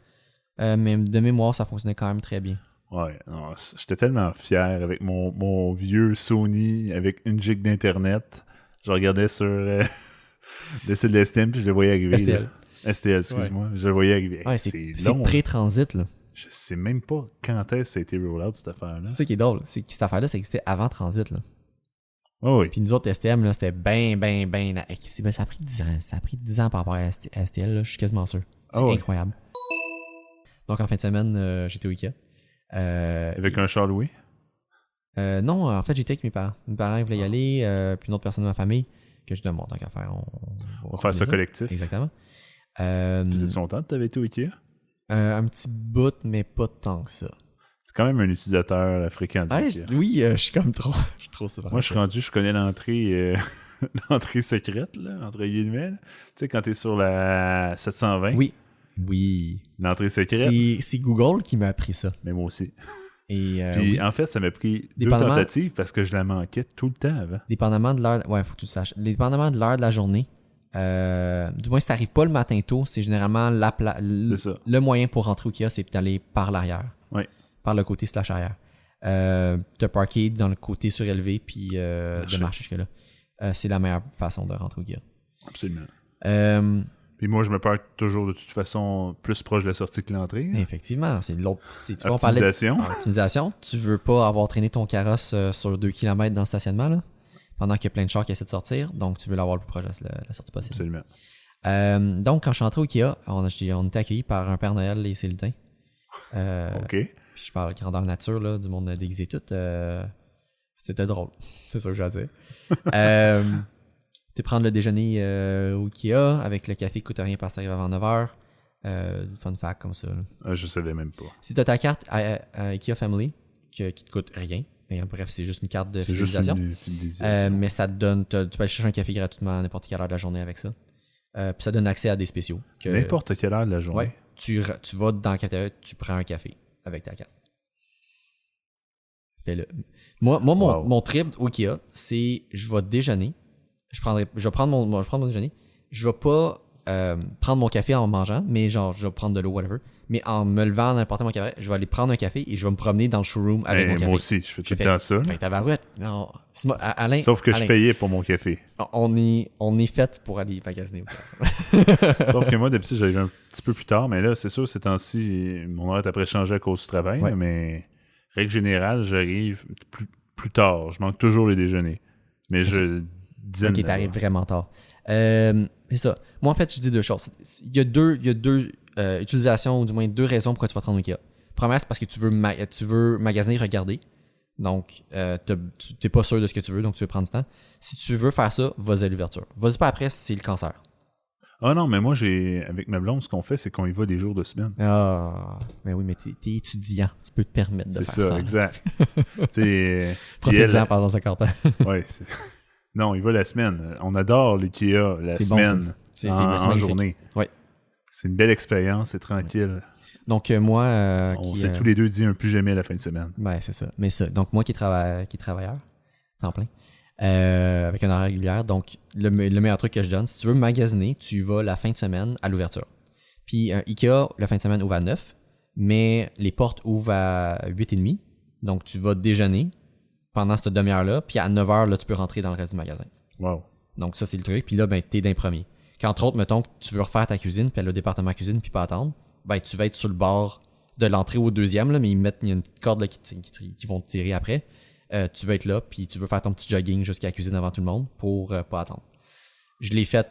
Mais de mémoire, ça fonctionnait quand même très bien. Ouais, non, j'étais tellement fier avec mon vieux Sony avec 1 gig d'internet. Je regardais sur le site de STM puis je le voyais arriver. STL. STL, excuse-moi. Je le voyais arriver. Ouais, c'est pré-transit, là. Je sais même pas quand est-ce que ça a été roll out, cette affaire-là. C'est ça qui est drôle. C'est que cette affaire-là, ça existait avant transit, là. Oh oui. Puis nous autres, STM, là, c'était ben. Ça a pris 10 ans. Ça a pris 10 ans par rapport à STL, là. Je suis quasiment sûr. C'est incroyable. Donc, en fin de semaine, j'étais au Ikea. Avec un char loué? Non, en fait, j'étais avec mes parents. Mes parents voulaient y aller, puis une autre personne de ma famille, que je dis, bon, tant qu'à faire, on va faire ça collectif. Exactement. Faisais-tu longtemps que tu avais été au Ikea? Un petit bout, mais pas tant que ça. C'est quand même un utilisateur fréquent du Ikea. Oui, je suis comme trop. Je suis trop souvent. Moi, je connais l'entrée l'entrée secrète, là, entre guillemets. Tu sais, quand t'es sur la 720. Oui. L'entrée secrète. C'est Google qui m'a appris ça. Mais moi aussi. Et, puis en fait, ça m'a pris 2 tentatives parce que je la manquais tout le temps avant. Dépendamment de l'heure... Ouais, faut que tu le saches. Dépendamment de l'heure de la journée, du moins si t'arrives pas le matin tôt, c'est généralement le moyen pour rentrer au Ikea, c'est d'aller par l'arrière. Oui. Par le côté / arrière. Te parker dans le côté surélevé puis de marcher jusque-là. C'est la meilleure façon de rentrer au Ikea. Absolument. Puis moi, je me parque toujours de toute façon plus proche de la sortie que l'entrée. Effectivement. C'est l'autre. Optimisation. Optimisation. Tu veux pas avoir traîné ton carrosse sur 2 km dans le stationnement, là, pendant qu'il y a plein de chars qui essaient de sortir. Donc, tu veux l'avoir le plus proche de la sortie possible. Absolument. Donc, quand je suis entré au Ikea, on était accueillis par un Père Noël et ses lutins. OK. Puis je parle grandeur nature, là, du monde déguisé tout. C'était drôle. C'est ça que j'ai à dire. Tu prendre le déjeuner au Ikea avec le café qui coûte rien parce que t'arrives avant 9h. Fun fact comme ça. Je savais même pas. Si tu as ta carte à Ikea Family, qui te coûte rien, mais bref, c'est juste une carte de fidélisation. Mais ça te donne, tu peux aller chercher un café gratuitement à n'importe quelle heure de la journée avec ça. Puis ça donne accès à des spéciaux. N'importe quelle heure de la journée? Ouais. Tu vas dans la cafétéria, tu prends un café avec ta carte. Fais-le. Moi mon trip au Ikea, c'est je vais déjeuner. Je vais prendre mon déjeuner. Je vais pas prendre mon café en mangeant, mais genre, je vais prendre de l'eau, whatever. Mais en me levant, en apportant mon café, je vais aller prendre un café et je vais me promener dans le showroom avec mon café. Moi aussi, je fais tout le temps ça. Ben, tabarouette. Non. Alain, sauf que je payais pour mon café. On est fait pour aller magasiner. Sauf que moi, d'habitude, j'arrive un petit peu plus tard, mais là, c'est sûr, ces temps-ci, mon horaire est après changé à cause du travail, là, mais règle générale, j'arrive plus tard. Je manque toujours le déjeuner. Mais Ok, t'arrives vraiment tard. C'est ça. Moi, en fait, je dis 2 choses. Il y a deux utilisations, ou du moins 2 raisons pourquoi tu vas te rendre au Ikea. Première, c'est parce que tu veux magasiner, regarder. Donc, tu n'es pas sûr de ce que tu veux, donc tu veux prendre du temps. Si tu veux faire ça, vas-y à l'ouverture. Vas-y pas après, c'est le cancer. Ah non, mais moi, avec ma blonde, ce qu'on fait, c'est qu'on y va des jours de semaine. Ah, mais oui, mais t'es étudiant. Tu peux te permettre de faire ça. C'est ça, exact. Profite-en pendant 50 ans. Oui, non, il va la semaine. On adore l'IKEA la semaine en journée. Ouais. C'est une belle expérience, c'est tranquille. Donc moi... on s'est tous les deux dit un plus jamais à la fin de semaine. Ouais, c'est ça. Mais ça, donc moi qui est travailleur, temps plein, avec un horaire régulier, donc le meilleur truc que je donne, si tu veux magasiner, tu vas la fin de semaine à l'ouverture. Puis IKEA, la fin de semaine ouvre à 9, mais les portes ouvrent à 8h30. Donc tu vas déjeuner pendant cette demi-heure-là, puis à 9h, là, tu peux rentrer dans le reste du magasin. Wow. Donc ça, c'est le truc. Puis là, ben, t'es d'un premier. Qu'entre autres, mettons que tu veux refaire ta cuisine, puis aller au département cuisine, puis pas attendre, ben, tu vas être sur le bord de l'entrée au deuxième, là, mais il y a une petite corde là, qui vont te tirer après. Tu vas être là, puis tu veux faire ton petit jogging jusqu'à la cuisine avant tout le monde pour pas attendre. Je l'ai fait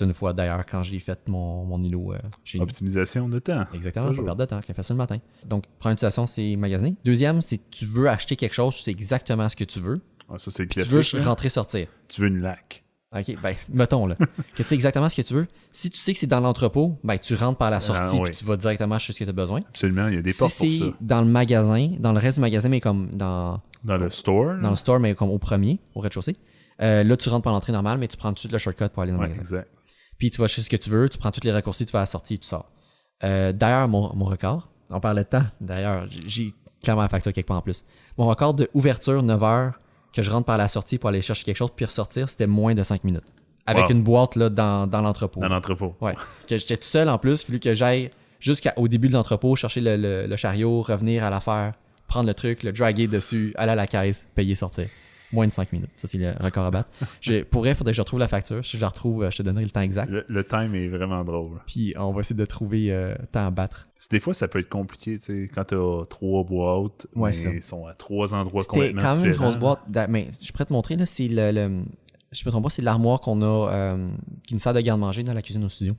une fois d'ailleurs quand j'ai fait mon îlot chez nous. Optimisation de temps. Exactement, Toujours. pas perdre de temps, qu'elle fait ça le matin. Donc, première utilisation, c'est magasiner. Deuxième, c'est que tu veux acheter quelque chose, tu sais exactement ce que tu veux. Ah, ça, c'est Puis classique. tu veux rentrer, sortir. Tu veux une lac. OK, ben, mettons, là, que tu sais exactement ce que tu veux. Si tu sais que c'est dans l'entrepôt, ben, tu rentres par la sortie, oui. puis tu vas directement acheter ce que tu as besoin. Absolument, il y a des Si portes pour c'est ça. dans le magasin, dans le reste du magasin, mais comme dans Dans le store. le store, mais comme au premier, au rez-de-chaussée, là, tu rentres par l'entrée normale, mais tu prends tout de suite le shortcut pour aller dans le Ouais, magasin. exact. Puis tu vas acheter ce que tu veux, tu prends tous les raccourcis, tu vas à la sortie, tu sors. D'ailleurs, mon record, on parlait de temps, d'ailleurs, j'ai clairement la facture quelque part en plus. Mon record de ouverture, 9 heures, que je rentre par la sortie pour aller chercher quelque chose, puis ressortir, c'était moins de 5 minutes. Avec Wow. une boîte là, dans l'entrepôt. Dans l'entrepôt. Ouais. Que j'étais tout seul en plus, il fallu que j'aille jusqu'au début de l'entrepôt, chercher le chariot, revenir à l'affaire, prendre le truc, le draguer dessus, aller à la caisse, payer, sortir. Moins de 5 minutes. Ça, c'est le record à battre. Pour vrai, il faudrait que je retrouve la facture. Si je la retrouve, je te donnerai le temps exact. Le time est vraiment drôle. Puis on va essayer de trouver temps à battre. Des fois, ça peut être compliqué, tu sais, quand t'as 3 boîtes, Ouais, mais ça. ils sont à 3 endroits C'était complètement quand même une différents. grosse boîte. Mais je pourrais te montrer, là, c'est je me trompe pas, c'est l'armoire qu'on a, qui nous sert de garde-manger dans la cuisine au studio.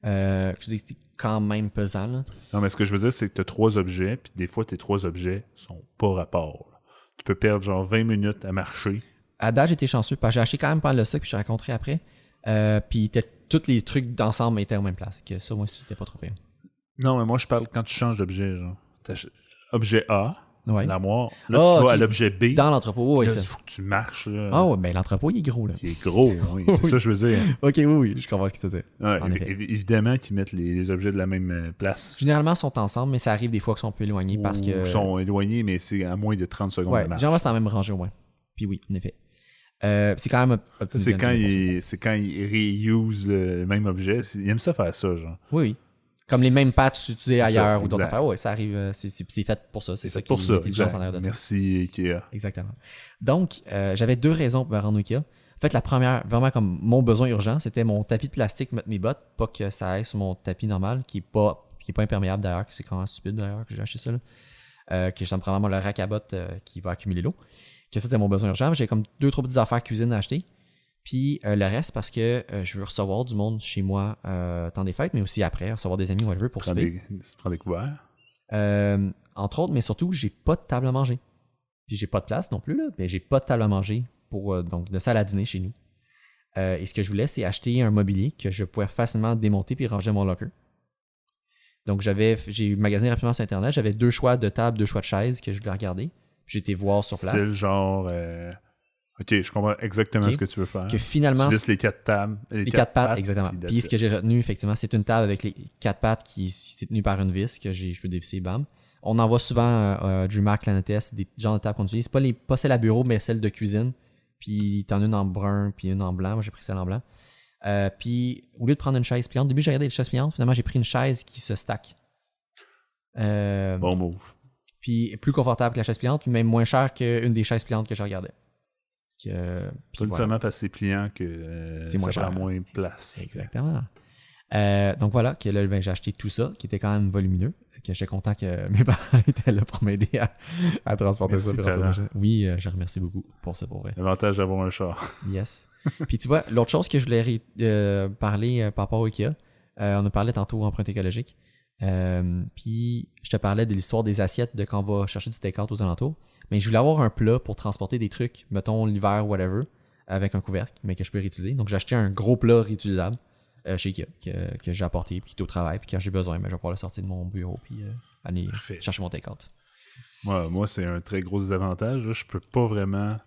Je dis que c'était quand même pesant, là. Non, mais ce que je veux dire, c'est que t'as 3 objets, puis des fois, tes 3 objets sont pas rapport. Là. Tu peux perdre genre 20 minutes à marcher. À date, j'étais chanceux, parce que j'ai acheté quand même pas le sac, puis je te raconterai après. Puis tous les trucs d'ensemble étaient en même place. Que ça, moi, c'était pas trop pire. Non, mais moi, je parle quand tu changes d'objet, genre. Objet A, Ouais. l'armoire. Là, Ah, tu vas ok. à l'objet B. Dans l'entrepôt, oui, Là, ça. il faut que tu marches, là. Ah ouais, ben l'entrepôt, il est gros, là. Qui est gros, oui. C'est ça que je veux dire. Ok, oui, je comprends ce que tu veux dire. Ouais, En effet. évidemment qu'ils mettent les objets de la même place. Généralement, ils sont ensemble, mais ça arrive des fois qu'ils sont un peu éloignés parce Ou que. sont éloignés, mais c'est à moins de 30 secondes Ouais, de marche. généralement, c'est dans la même rangée au moins. Puis oui, en effet. C'est quand même Ça, optimisé. c'est quand ils reuse le même objet. Ils aiment ça faire ça, genre. Oui, oui. Comme les mêmes patchs utilisés C'est ça, ailleurs ou d'autres exact. affaires. Oui, ça arrive. C'est fait pour ça. C'est ça qui pour ça. l'intelligence exact. en arrière de ça. Merci, Ikea. Exactement. Donc, j'avais 2 raisons pour me rendre au Ikea. En fait, la première, vraiment comme mon besoin urgent, c'était mon tapis de plastique mettre mes bottes, pas que ça aille sur mon tapis normal, qui est pas imperméable d'ailleurs, que c'est quand même stupide d'ailleurs que j'ai acheté ça. Là. Que ça me prend vraiment le rack à bottes qui va accumuler l'eau. Que c'était mon besoin urgent. J'ai comme 2-3 petites affaires cuisine à acheter. Puis le reste parce que je veux recevoir du monde chez moi temps des fêtes, mais aussi après, recevoir des amis, whatever, pour souper. Prends des couverts. Entre autres, mais surtout, j'ai pas de table à manger. Puis j'ai pas de place non plus, là, mais j'ai pas de table à manger pour donc de salle à dîner chez nous. Et ce que je voulais, c'est acheter un mobilier que je pouvais facilement démonter puis ranger à mon locker. Donc j'ai magasiné rapidement sur Internet, j'avais 2 choix de table, 2 choix de chaises que je voulais regarder. Puis j'ai été voir sur place. C'est le genre... OK, je comprends exactement Ok. ce que tu veux faire. Que finalement, Tu laisses les 4 tables. les 4 pattes, exactement. puis Puis ce que j'ai retenu, effectivement, c'est une table avec les 4 pattes qui est tenue par une vis que je peux dévisser, bam. On en voit souvent DreamHack, Planetes, des genres de tables qu'on utilise. Pas celle à bureau, mais celle de cuisine. Puis t'en as une en brun, puis une en blanc. Moi, j'ai pris celle en blanc. Puis au lieu de prendre une chaise pliante, au début, j'ai regardé les chaises pliantes. Finalement, j'ai pris une chaise qui se stack. Bon move. Puis plus confortable que la chaise pliante, puis même moins cher qu'une des chaises pliantes que je regardais. Puis Pas voilà. nécessairement parce que c'est pliant que C'est moins ça prend cher. moins de place. Exactement. Donc voilà, que là, ben, j'ai acheté tout ça, qui était quand même volumineux. Que j'étais content que mes parents étaient là pour m'aider à transporter Merci, ça. puis rentrer parents. ça. Oui, je remercie beaucoup pour ça, pour vrai. L'avantage d'avoir un char. Yes. Puis tu vois, l'autre chose que je voulais parler par rapport au Ikea, on a parlé tantôt empreinte écologique. Puis je te parlais de l'histoire des assiettes de quand on va chercher du take-out aux alentours. Mais je voulais avoir un plat pour transporter des trucs, mettons l'hiver, whatever, avec un couvercle, mais que je peux réutiliser. Donc j'ai acheté un gros plat réutilisable chez Ikea que j'ai apporté, puis qui est au travail, puis quand j'ai besoin, ben, je vais pouvoir le sortir de mon bureau, puis aller Parfait. chercher mon take-out. Moi, c'est un très gros désavantage. Là. Je peux pas vraiment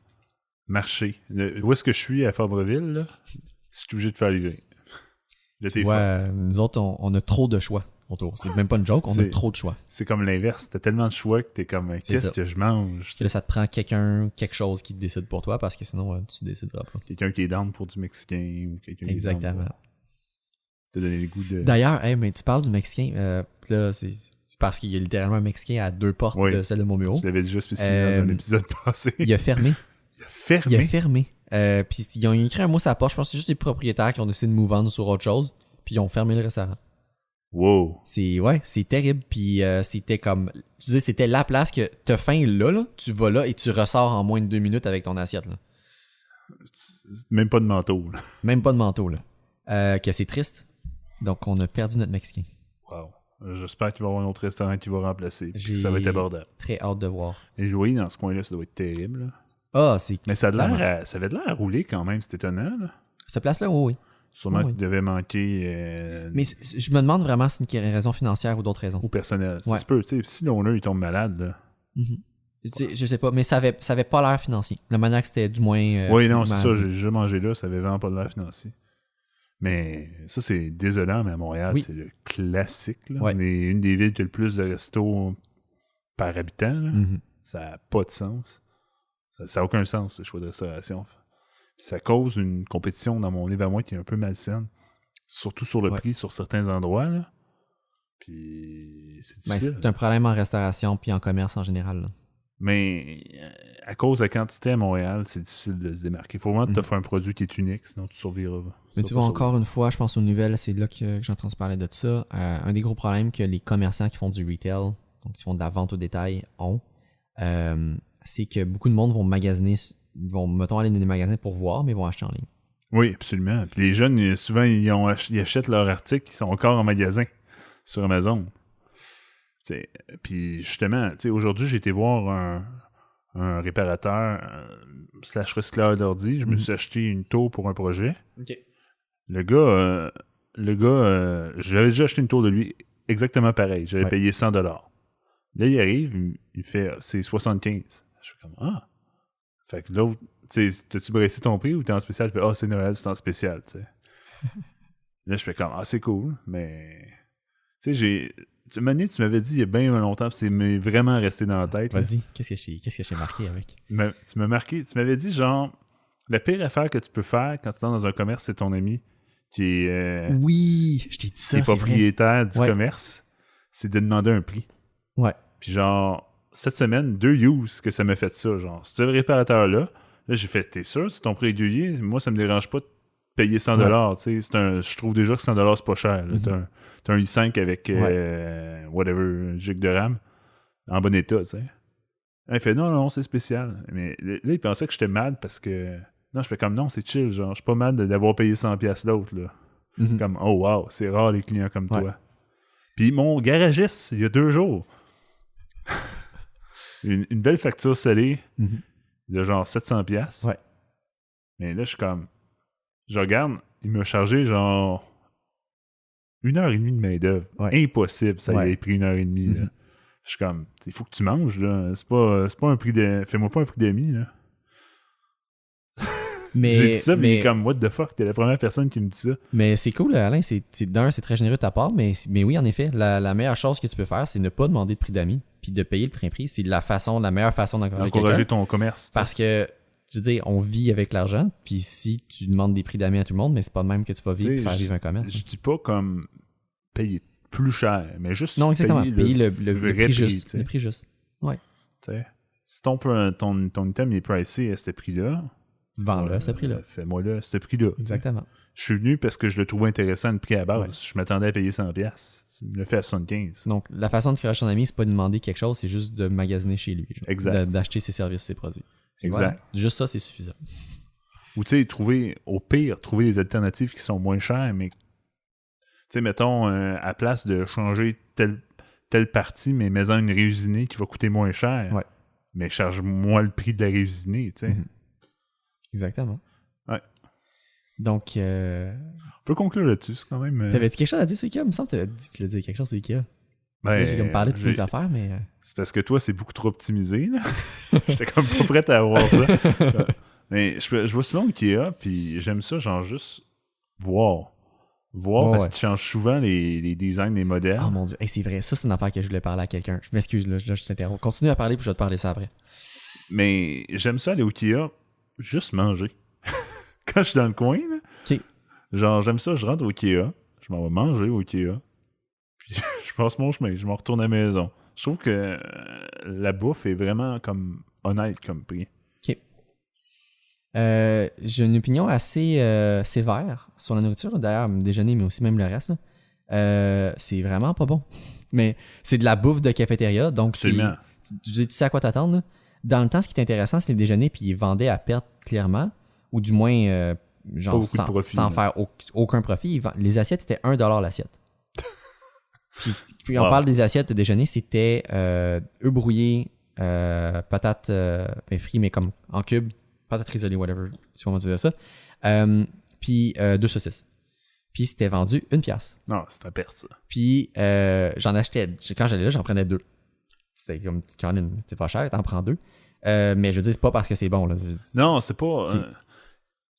marcher. Où est-ce que je suis à Fabreville, là? Je suis obligé de faire livrer. Là, Tu t'es vois, fucked. nous autres, on a trop de choix autour. C'est même pas une joke, on a C'est- trop de choix. C'est comme l'inverse. T'as tellement de choix que t'es comme, C'est qu'est-ce ça. que je mange? Puis là, ça te prend quelque chose qui te décide pour toi, parce que sinon, tu décideras pas. Quelqu'un qui est down pour du mexicain ou quelqu'un qui est Exactement. down pour te donner le goût de... D'ailleurs, hey, mais tu parles du Mexicain. Là, c'est parce qu'il y a littéralement un Mexicain à 2 portes Oui. de celle de mon bureau. Je l'avais déjà spécifié dans un épisode passé. Il a fermé. Il a fermé. Il a fermé. Puis ils ont écrit un mot sur la porte. Je pense que c'est juste les propriétaires qui ont décidé de move on sur autre chose. Puis ils ont fermé le restaurant. Wow. C'est terrible. Puis c'était comme. Tu disais, c'était la place que t'as faim là, tu vas là et tu ressors en moins de 2 minutes avec ton assiette. Là. Même pas de manteau. Là. Même pas de manteau, là. Que c'est triste. Donc, on a perdu notre Mexicain. Wow. J'espère qu'il va y avoir un autre restaurant qui va remplacer. Puis que ça va être abordable. Très hâte de voir. Les loyers dans ce coin-là, ça doit être terrible. Là. Ah, c'est... Mais ça avait l'air à rouler quand même, c'est étonnant. Là. Cette place-là, oui. Sûrement Oui. qu'il devait manquer... Mais je me demande vraiment si c'est une raison financière ou d'autres raisons. Ou personnel. Ça Ouais. se peut, tu sais. Si l'owner, il tombe malade, là. Mm-hmm. Je sais pas, mais ça avait pas l'air financier. La manière que c'était, du moins... oui, non, c'est ça. dit. J'ai déjà mangé là, ça avait vraiment pas de l'air financier. Mais ça, c'est désolant, mais à Montréal, c'est le classique. Là. Ouais. On est une des villes qui a le plus de restos par habitant. Là. Mm-hmm. Ça n'a pas de sens. Ça n'a aucun sens, ce choix de restauration. Puis ça cause une compétition dans mon livre à moi qui est un peu malsaine. Surtout sur le prix, sur certains endroits. Là. Puis c'est difficile. C'est un problème en restauration puis en commerce en général. Là. Mais à cause de la quantité à Montréal, c'est difficile de se démarquer. Il faut vraiment t'offrir un produit qui est unique, sinon tu survivras. Mais tu vois, encore une fois, je pense aux nouvelles, c'est là que j'ai entendu parler de ça. Un des gros problèmes que les commerçants qui font du retail, donc qui font de la vente au détail, ont, c'est que beaucoup de monde vont magasiner, mettons, aller dans des magasins pour voir, mais vont acheter en ligne. Oui, absolument. Puis les jeunes, souvent, ils achètent leurs articles qui sont encore en magasin sur Amazon. T'sais, puis justement, aujourd'hui, j'ai été voir un réparateur / recycleur d'ordi. Je me suis acheté une tour pour un projet. OK. Le gars, j'avais déjà acheté une tour de lui exactement pareil. J'avais payé 100$. Là, il arrive, il fait c'est 75$. Je fais comme ah. Fait que l'autre, t'as-tu baissé ton prix ou t'es en spécial? Il fait c'est Noël, c'est en spécial. T'sais. Là, je fais comme c'est cool, mais tu sais, tu m'avais dit il y a bien longtemps, c'est vraiment resté dans la tête. Vas-y, qu'est-ce que j'ai marqué avec? Tu m'avais dit genre, la pire affaire que tu peux faire quand tu es dans un commerce, c'est ton ami qui est, oui, je t'ai dit ça, qui est propriétaire du commerce, c'est de demander un prix. Ouais. Puis genre, cette semaine, 2 use que ça m'a fait ça. Genre, si tu es le réparateur-là, j'ai fait, t'es sûr, c'est ton prix régulier? Moi, ça me dérange pas de payer 100$. Tu sais, je trouve déjà que 100$, c'est pas cher. Là. T'as un i5 avec whatever, giga de RAM en bon état, tu sais. Il fait non, c'est spécial. Mais là, il pensait que j'étais mad parce que. Non, je fais comme non, c'est chill, genre, je suis pas mad d'avoir payé 100$ d'autres, là. Mm-hmm. Comme, oh wow, c'est rare les clients comme toi. Puis mon garagiste, il y a 2 jours, une belle facture salée de genre 700$. Ouais. Mais là, je suis comme. Je regarde, il m'a chargé genre 1h30 de main-d'œuvre. Ouais. Impossible, ça y ait pris 1h30. Là. Je suis comme, il faut que tu manges, là. C'est pas un prix de. Fais-moi pas un prix d'amis, là. J'ai dit ça, mais il est comme, what the fuck, t'es la première personne qui me dit ça. Mais c'est cool, Alain, c'est très généreux de ta part, mais oui, en effet, la meilleure chose que tu peux faire, c'est ne pas demander de prix d'amis, puis de payer le prix. C'est la meilleure façon d'encourager ton commerce. Parce que, je veux dire, on vit avec l'argent, puis si tu demandes des prix d'amis à tout le monde, mais c'est pas de même que tu vas faire vivre un commerce. Je dis pas comme payer plus cher, mais juste non, exactement, payer le prix juste. Le prix juste. Ouais. T'sais, si ton item est pricé à ce prix-là, vends-le à ce prix-là. Fais-moi-le à ce prix-là. Exactement. Je suis venu parce que je le trouvais intéressant le prix à base. Ouais. Je m'attendais à payer 100$. Tu me le fais à 75$. Donc, la façon de encourager ton ami, c'est pas de demander quelque chose, c'est juste de magasiner chez lui. Genre, exact. D'acheter ses services, ses produits. Exact. Voilà. Juste ça, c'est suffisant. Ou tu sais, trouver des alternatives qui sont moins chères, mais tu sais, mettons, à place de changer telle partie, mais mets-en une réusinée qui va coûter moins cher. Ouais. Mais charge-moi le prix de la réusinée, tu sais. Mm-hmm. Exactement. Ouais. Donc, on peut conclure là-dessus, c'est quand même... T'avais-tu quelque chose à dire sur Ikea? Il me semble que tu l'as dit quelque chose sur Ikea. Ben, j'ai comme parlé de toutes mes affaires, mais... C'est parce que toi, c'est beaucoup trop optimisé, là. J'étais comme pas prêt à avoir ça. Mais je vois souvent Ikea, puis j'aime ça, genre juste voir parce qu'ils changent souvent les designs des modèles. Oh mon Dieu, hey, c'est vrai, ça c'est une affaire que je voulais parler à quelqu'un. Je m'excuse, là, je t'interromps. Continue à parler, puis je vais te parler ça après. Mais j'aime ça aller au Ikea, juste manger. Quand je suis dans le coin, là, genre j'aime ça, je rentre au Ikea, je m'en vais manger au Ikea, puis je passe mon chemin, je m'en retourne à la maison. Je trouve que la bouffe est vraiment comme honnête comme prix. OK. J'ai une opinion assez sévère sur la nourriture, d'ailleurs, déjeuner, mais aussi même le reste. C'est vraiment pas bon. Mais c'est de la bouffe de cafétéria, donc tu sais à quoi t'attendre. Là. Dans le temps, ce qui est intéressant, c'est les déjeuners, puis ils vendaient à perte clairement. ou du moins, genre, beaucoup de profit, sans là. faire aucun profit. Les assiettes étaient 1$ l'assiette. Puis on Wow. parle des assiettes de déjeuner, c'était œufs brouillés, patates frites, mais comme en cubes, patates risolées, whatever, tu vois comment tu dis ça. Puis 2 saucisses. Puis c'était vendu 1$. Non, c'est à perte, ça. Puis j'en achetais, quand j'allais là, j'en prenais 2. C'était comme, c'était pas cher, t'en prends 2. Mais je veux dire, c'est pas parce que c'est bon. Là. Non, c'est pas...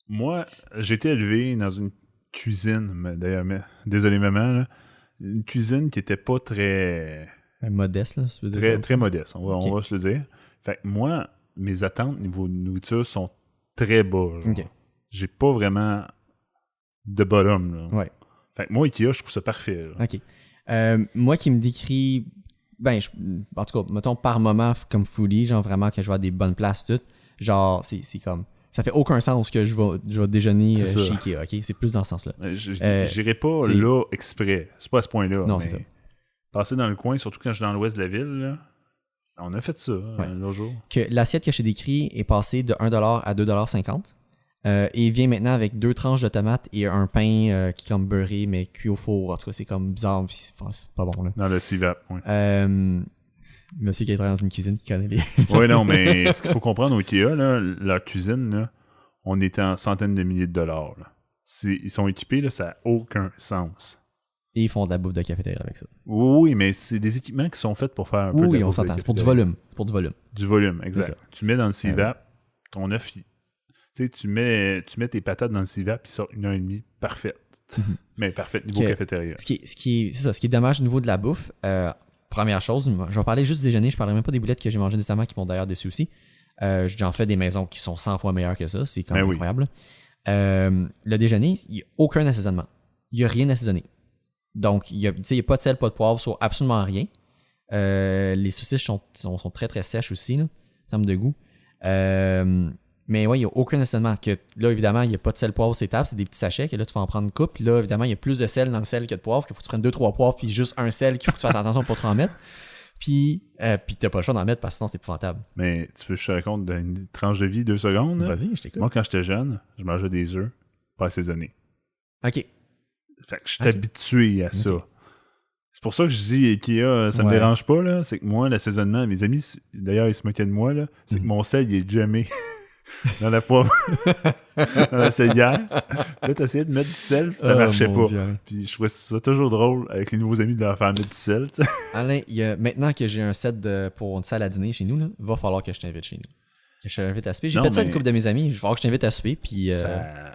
moi, j'ai été élevé dans une cuisine, d'ailleurs, désolé maman, là, une cuisine qui était pas très... modeste, là, si tu veux dire ça. Très modeste, on va se le dire. Fait que moi, mes attentes niveau nourriture sont très bas. Genre. OK. J'ai pas vraiment de bottom. Là. Ouais. Fait que moi, Ikea, je trouve ça parfait. Là. OK. Moi qui me décris... en tout cas, mettons par moment comme foodie, genre vraiment que je vais à des bonnes places, tout. Genre, c'est comme... Ça fait aucun sens que je vais déjeuner chez Ikea, OK? C'est plus dans ce sens-là. J'irai pas là exprès. C'est pas à ce point-là. Non, mais c'est ça. Passer dans le coin, surtout quand je suis dans l'ouest de la ville, là, on a fait ça l'autre jour. Que l'assiette que je t'ai décrit est passée de 1$ à 2,50$. Et vient maintenant avec 2 tranches de tomates et un pain qui est comme beurré, mais cuit au four. En tout cas, c'est comme bizarre. C'est pas bon, là. Dans le CIVAP, oui. Monsieur qui est dans une cuisine qui connaît les... Oui, non, mais ce qu'il faut comprendre au Ikea, là, leur cuisine, là, on est en centaines de milliers de dollars. Là. Ils sont équipés, là, ça n'a aucun sens. Et ils font de la bouffe de cafétéria avec ça. Oui, mais c'est des équipements qui sont faits pour faire un peu de Oui, la on bouffe de s'entend. C'est pour du cafétéria. volume. C'est pour du volume. Du volume, exact. Tu mets dans le CIVAP, ton œuf, tu mets tes patates dans le CIVAP, puis sort 1h30 parfaite. Mais parfaite niveau cafétéria. C'est ça. Ce qui est dommage au niveau de la bouffe, première chose, je vais parler juste du déjeuner. Je ne parlerai même pas des boulettes que j'ai mangées récemment qui m'ont d'ailleurs déçu aussi. J'en fais des maisons qui sont 100 fois meilleures que ça. C'est quand même incroyable. Le déjeuner, il n'y a aucun assaisonnement. Il n'y a rien assaisonné. Donc, il n'y a pas de sel, pas de poivre sur absolument rien. Les saucisses sont très, très sèches aussi, là, en termes de goût. Mais ouais, il n'y a aucun assaisonnement. Là, évidemment, il n'y a pas de sel, poivre, c'est table, c'est des petits sachets. Que là, tu vas en prendre une coupe. Puis là, évidemment, il y a plus de sel dans le sel que de poivre. Qu'il faut que tu prennes 2-3 poivres, puis juste un sel qu'il faut que tu fasses attention pour pas trop en mettre. Puis t'as pas le choix d'en mettre parce que sinon, c'est épouvantable. Mais tu veux que je te raconte d'une tranche de vie 2 secondes? Là? Vas-y, je t'écoute. Moi, quand j'étais jeune, je mangeais des œufs pas assaisonnés. OK. Fait que je suis habitué à ça. C'est pour ça que je dis Ikea, ça me dérange pas, là. C'est que moi, l'assaisonnement, mes amis, d'ailleurs, ils se moquaient de moi, là. C'est que mon sel, il est jamais dans la poivre, dans la selière. Là, t'essayais de mettre du sel, puis ça marchait pas. Dieu. Puis je trouvais ça toujours drôle avec les nouveaux amis de leur faire mettre du sel, tu sais. Alain, maintenant que j'ai un set pour une salle à dîner chez nous, là, va falloir que je t'invite chez nous. Que je t'invite à souper. J'ai fait ça avec une couple de mes amis. Il va falloir que je t'invite à souper. Puis,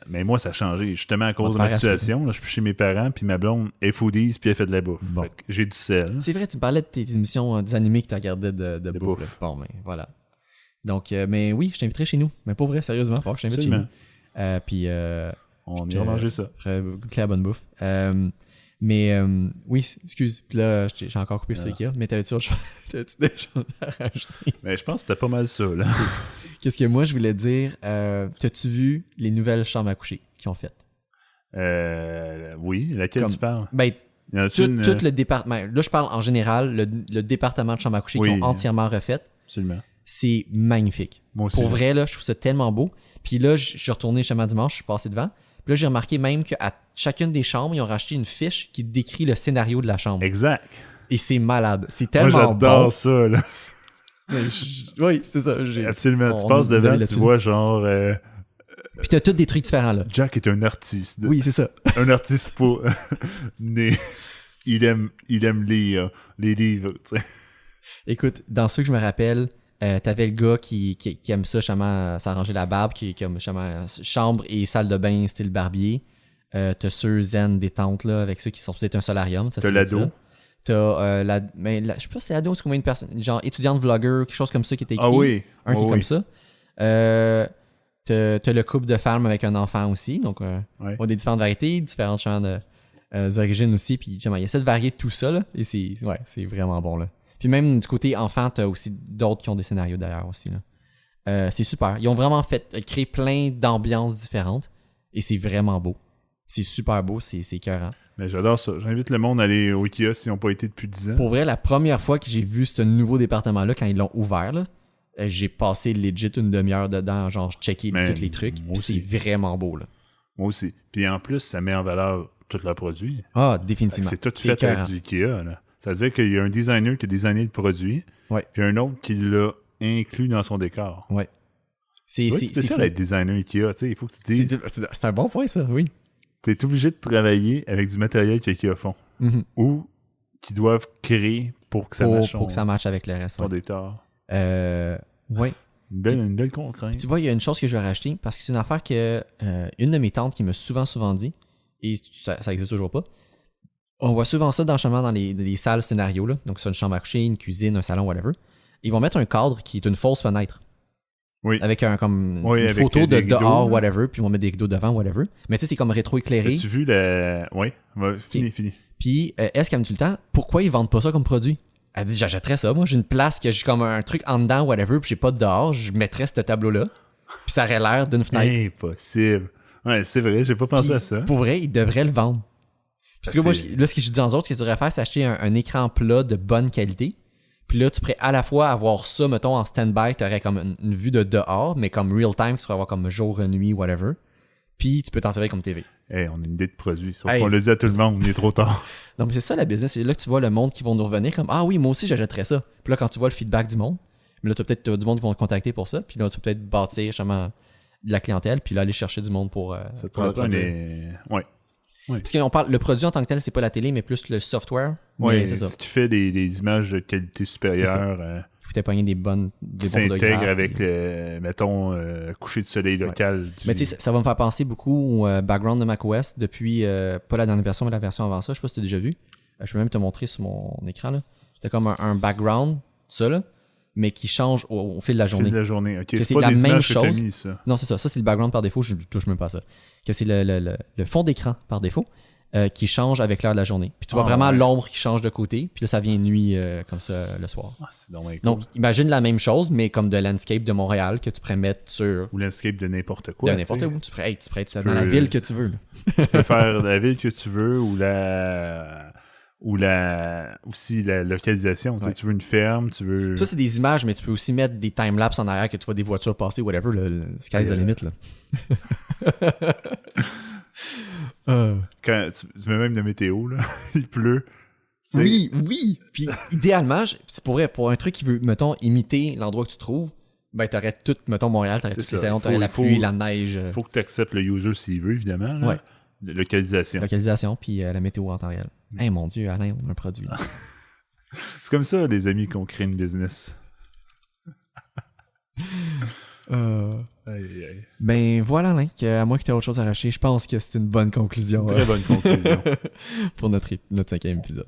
Mais moi, ça a changé. Justement, à cause de ma situation. Là, je suis chez mes parents, puis ma blonde est foodies, puis elle fait de la bouffe. Bon. Fait que j'ai du sel. C'est vrai, tu me parlais de tes émissions, des animés que tu regardais de bouffe. Là. Bon, mais voilà. Donc, mais oui, je t'inviterai chez nous. Mais pas vrai, sérieusement, il va falloir que je t'invite chez nous. Puis, on ira manger ça. Goûter la bonne bouffe. Mais oui, excuse. Puis là, j'ai encore coupé sur Ikea. Mais t'avais-tu des choses à rajouter? Mais je pense que c'était pas mal ça, là. Qu'est-ce que moi, je voulais dire? T'as-tu vu les nouvelles chambres à coucher qu'ils ont faites? Oui, laquelle tu parles? Ben, tout le département. Là, je parle en général, le département de chambres à coucher qui ont entièrement refait. Absolument. C'est magnifique. Moi aussi. Pour vrai, là, je trouve ça tellement beau. Puis là, je suis retourné justement dimanche, je suis passé devant. Puis là, j'ai remarqué même qu'à chacune des chambres, ils ont racheté une fiche qui décrit le scénario de la chambre. Exact. Et c'est malade. C'est tellement moi, j'adore bon. ça, là. Oui, c'est ça. Absolument. Tu passes devant, tu vois genre... Puis t'as tous des trucs différents, là. Jack est un artiste. Oui, c'est ça. Un artiste pas né. Il aime lire les livres, tu sais. Écoute, dans ceux que je me rappelle, t'avais le gars qui aime ça, justement, s'arranger la barbe, qui aime justement chambre et salle de bain style barbier. T'as ceux zen détente, là, avec ceux qui sont peut-être un solarium. T'as l'ado. T'as je sais pas si c'est ado, c'est combien de personnes, genre étudiante vlogger, quelque chose comme ça qui était écrit. Ah oui. Un qui est comme ça. T'as le couple de femmes avec un enfant aussi, donc on a des différentes variétés, différentes champs d'origine aussi, puis il y a cette variété de tout ça, là, et c'est vraiment bon, là. Puis même du côté enfant, t'as aussi d'autres qui ont des scénarios derrière aussi, là. C'est super. Ils ont vraiment créé plein d'ambiances différentes, et c'est vraiment beau. C'est super beau, c'est écœurant. Mais j'adore ça. J'invite le monde à aller au Ikea s'ils n'ont pas été depuis 10 ans. Pour vrai, la première fois que j'ai vu ce nouveau département-là, quand ils l'ont ouvert, là, J'ai passé legit une demi-heure dedans, genre checker Mais tous les trucs. moi Puis c'est aussi. vraiment beau, là. Moi aussi. Puis en plus, ça met en valeur tous leurs produits. Ah, définitivement. C'est tout fait écœurant. avec du Ikea. Là. Ça veut dire qu'il y a un designer qui a designé le produit, Ouais. puis un autre qui l'a inclus dans son décor. Ouais. C'est spécial fou. d'être designer Ikea. Tu sais, il faut que tu te dises, C'est un bon point, ça, oui. t'es obligé de travailler avec du matériel qu'Ikea font. Mhm. Ou qu'ils doivent créer pour que ça Pour que ça matche avec le reste. son Ouais. décor. Ouais. Une belle contrainte. Tu vois, il y a une chose que je vais racheter parce que c'est une affaire que une de mes tantes qui m'a souvent dit, et ça existe toujours pas. On voit souvent ça dans les salles scénarios, là. Donc, c'est une chambre à coucher, une cuisine, un salon, whatever. Ils vont mettre un cadre qui est une fausse fenêtre. Oui. Avec une avec photo de des rideaux, dehors, là. whatever, puis ils vont mettre des rideaux devant, whatever. Mais tu sais, c'est comme rétro-éclairé. As-tu vu la... Oui, fini. Puis, est-ce qu'elle me dit tout le temps, pourquoi ils vendent pas ça comme produit? Elle dit, j'achèterais ça. Moi, j'ai une place que j'ai comme un truc en dedans, whatever, puis j'ai pas de dehors, je mettrais ce tableau-là. Puis ça aurait l'air d'une fenêtre. Impossible. Ouais, c'est vrai, j'ai pas pensé Puis, à ça. Pour vrai, ils devraient le vendre. Parce que moi, là, ce que je dis aux autres, ce que tu devrais faire, c'est acheter un écran plat de bonne qualité. Puis là, tu pourrais à la fois avoir ça, mettons, en stand-by, tu aurais comme une vue de dehors, mais comme real-time, tu pourrais avoir comme jour, nuit, whatever. Puis tu peux t'en servir comme TV. Hey, on a une idée de produit. Sauf Hey. qu'on le dit à tout le monde, il est trop tard. Non, mais c'est ça la business. C'est là que tu vois le monde qui vont nous revenir comme ah oui, moi aussi j'achèterais ça. Puis là, quand tu vois le feedback du monde, mais là, tu as peut-être du monde qui vont te contacter pour ça. Puis là, tu peux peut-être bâtir justement de la clientèle. Puis là, aller chercher du monde pour, Ça te pour le prendra produit. Ouais. Parce qu'on parle, le produit en tant que tel, c'est pas la télé, mais plus le software. Ouais, Mais c'est ça. ce qui fait des images de qualité supérieure Il faut t'apogner des qui bons s'intègrent photographes, avec, puis- mettons, coucher de soleil local. Mais tu sais, ça va me faire penser beaucoup au background de macOS depuis, pas la dernière version, mais la version avant ça. Je sais pas si tu as déjà vu. Je peux même te montrer sur mon écran. Là. C'est comme un background, ça, là, mais qui change au fil de la journée. de la journée. Ok, Que c'est pas la des même images que t'as chose. mis, ça. Non, c'est ça. Ça, c'est le background par défaut. Je touche même pas à ça. Que c'est le fond d'écran par défaut qui change avec l'heure de la journée. Puis tu vois vraiment ouais. l'ombre qui change de côté. Puis là, ça vient nuit comme ça le soir. Ah, c'est dommage cool. Donc, imagine la même chose, mais comme de landscape de Montréal que tu pourrais mettre sur Ou landscape de n'importe quoi. de n'importe tu sais. où. Tu pourrais être dans peux- la ville que tu veux. Là. Tu peux faire la ville que tu veux ou aussi la localisation. Tu sais, Ouais. tu veux une ferme, tu veux... Ça, c'est des images, mais tu peux aussi mettre des timelapses en arrière que tu vois des voitures passer, whatever. Le sky's the limit. Là. Quand tu mets même de météo, là, il pleut. Tu sais, Oui. Puis idéalement, c'est pour vrai, pour un truc qui veut, mettons, imiter l'endroit que tu trouves, ben t'aurais tout, mettons, Montréal, t'aurais C'est toutes les ça. saisons, t'aurais la pluie, la neige, faut que tu acceptes le user s'il veut, évidemment. Là. Ouais. De localisation. localisation, puis la météo en temps réel. Hey, mon Dieu, Alain, on a un produit. C'est comme ça, les amis, qu'on crée une business. Aïe, aïe. Ben voilà, Alain, à moins que tu aies autre chose à racheter, je pense que c'est une bonne conclusion Très bonne conclusion. pour notre 5e épisode.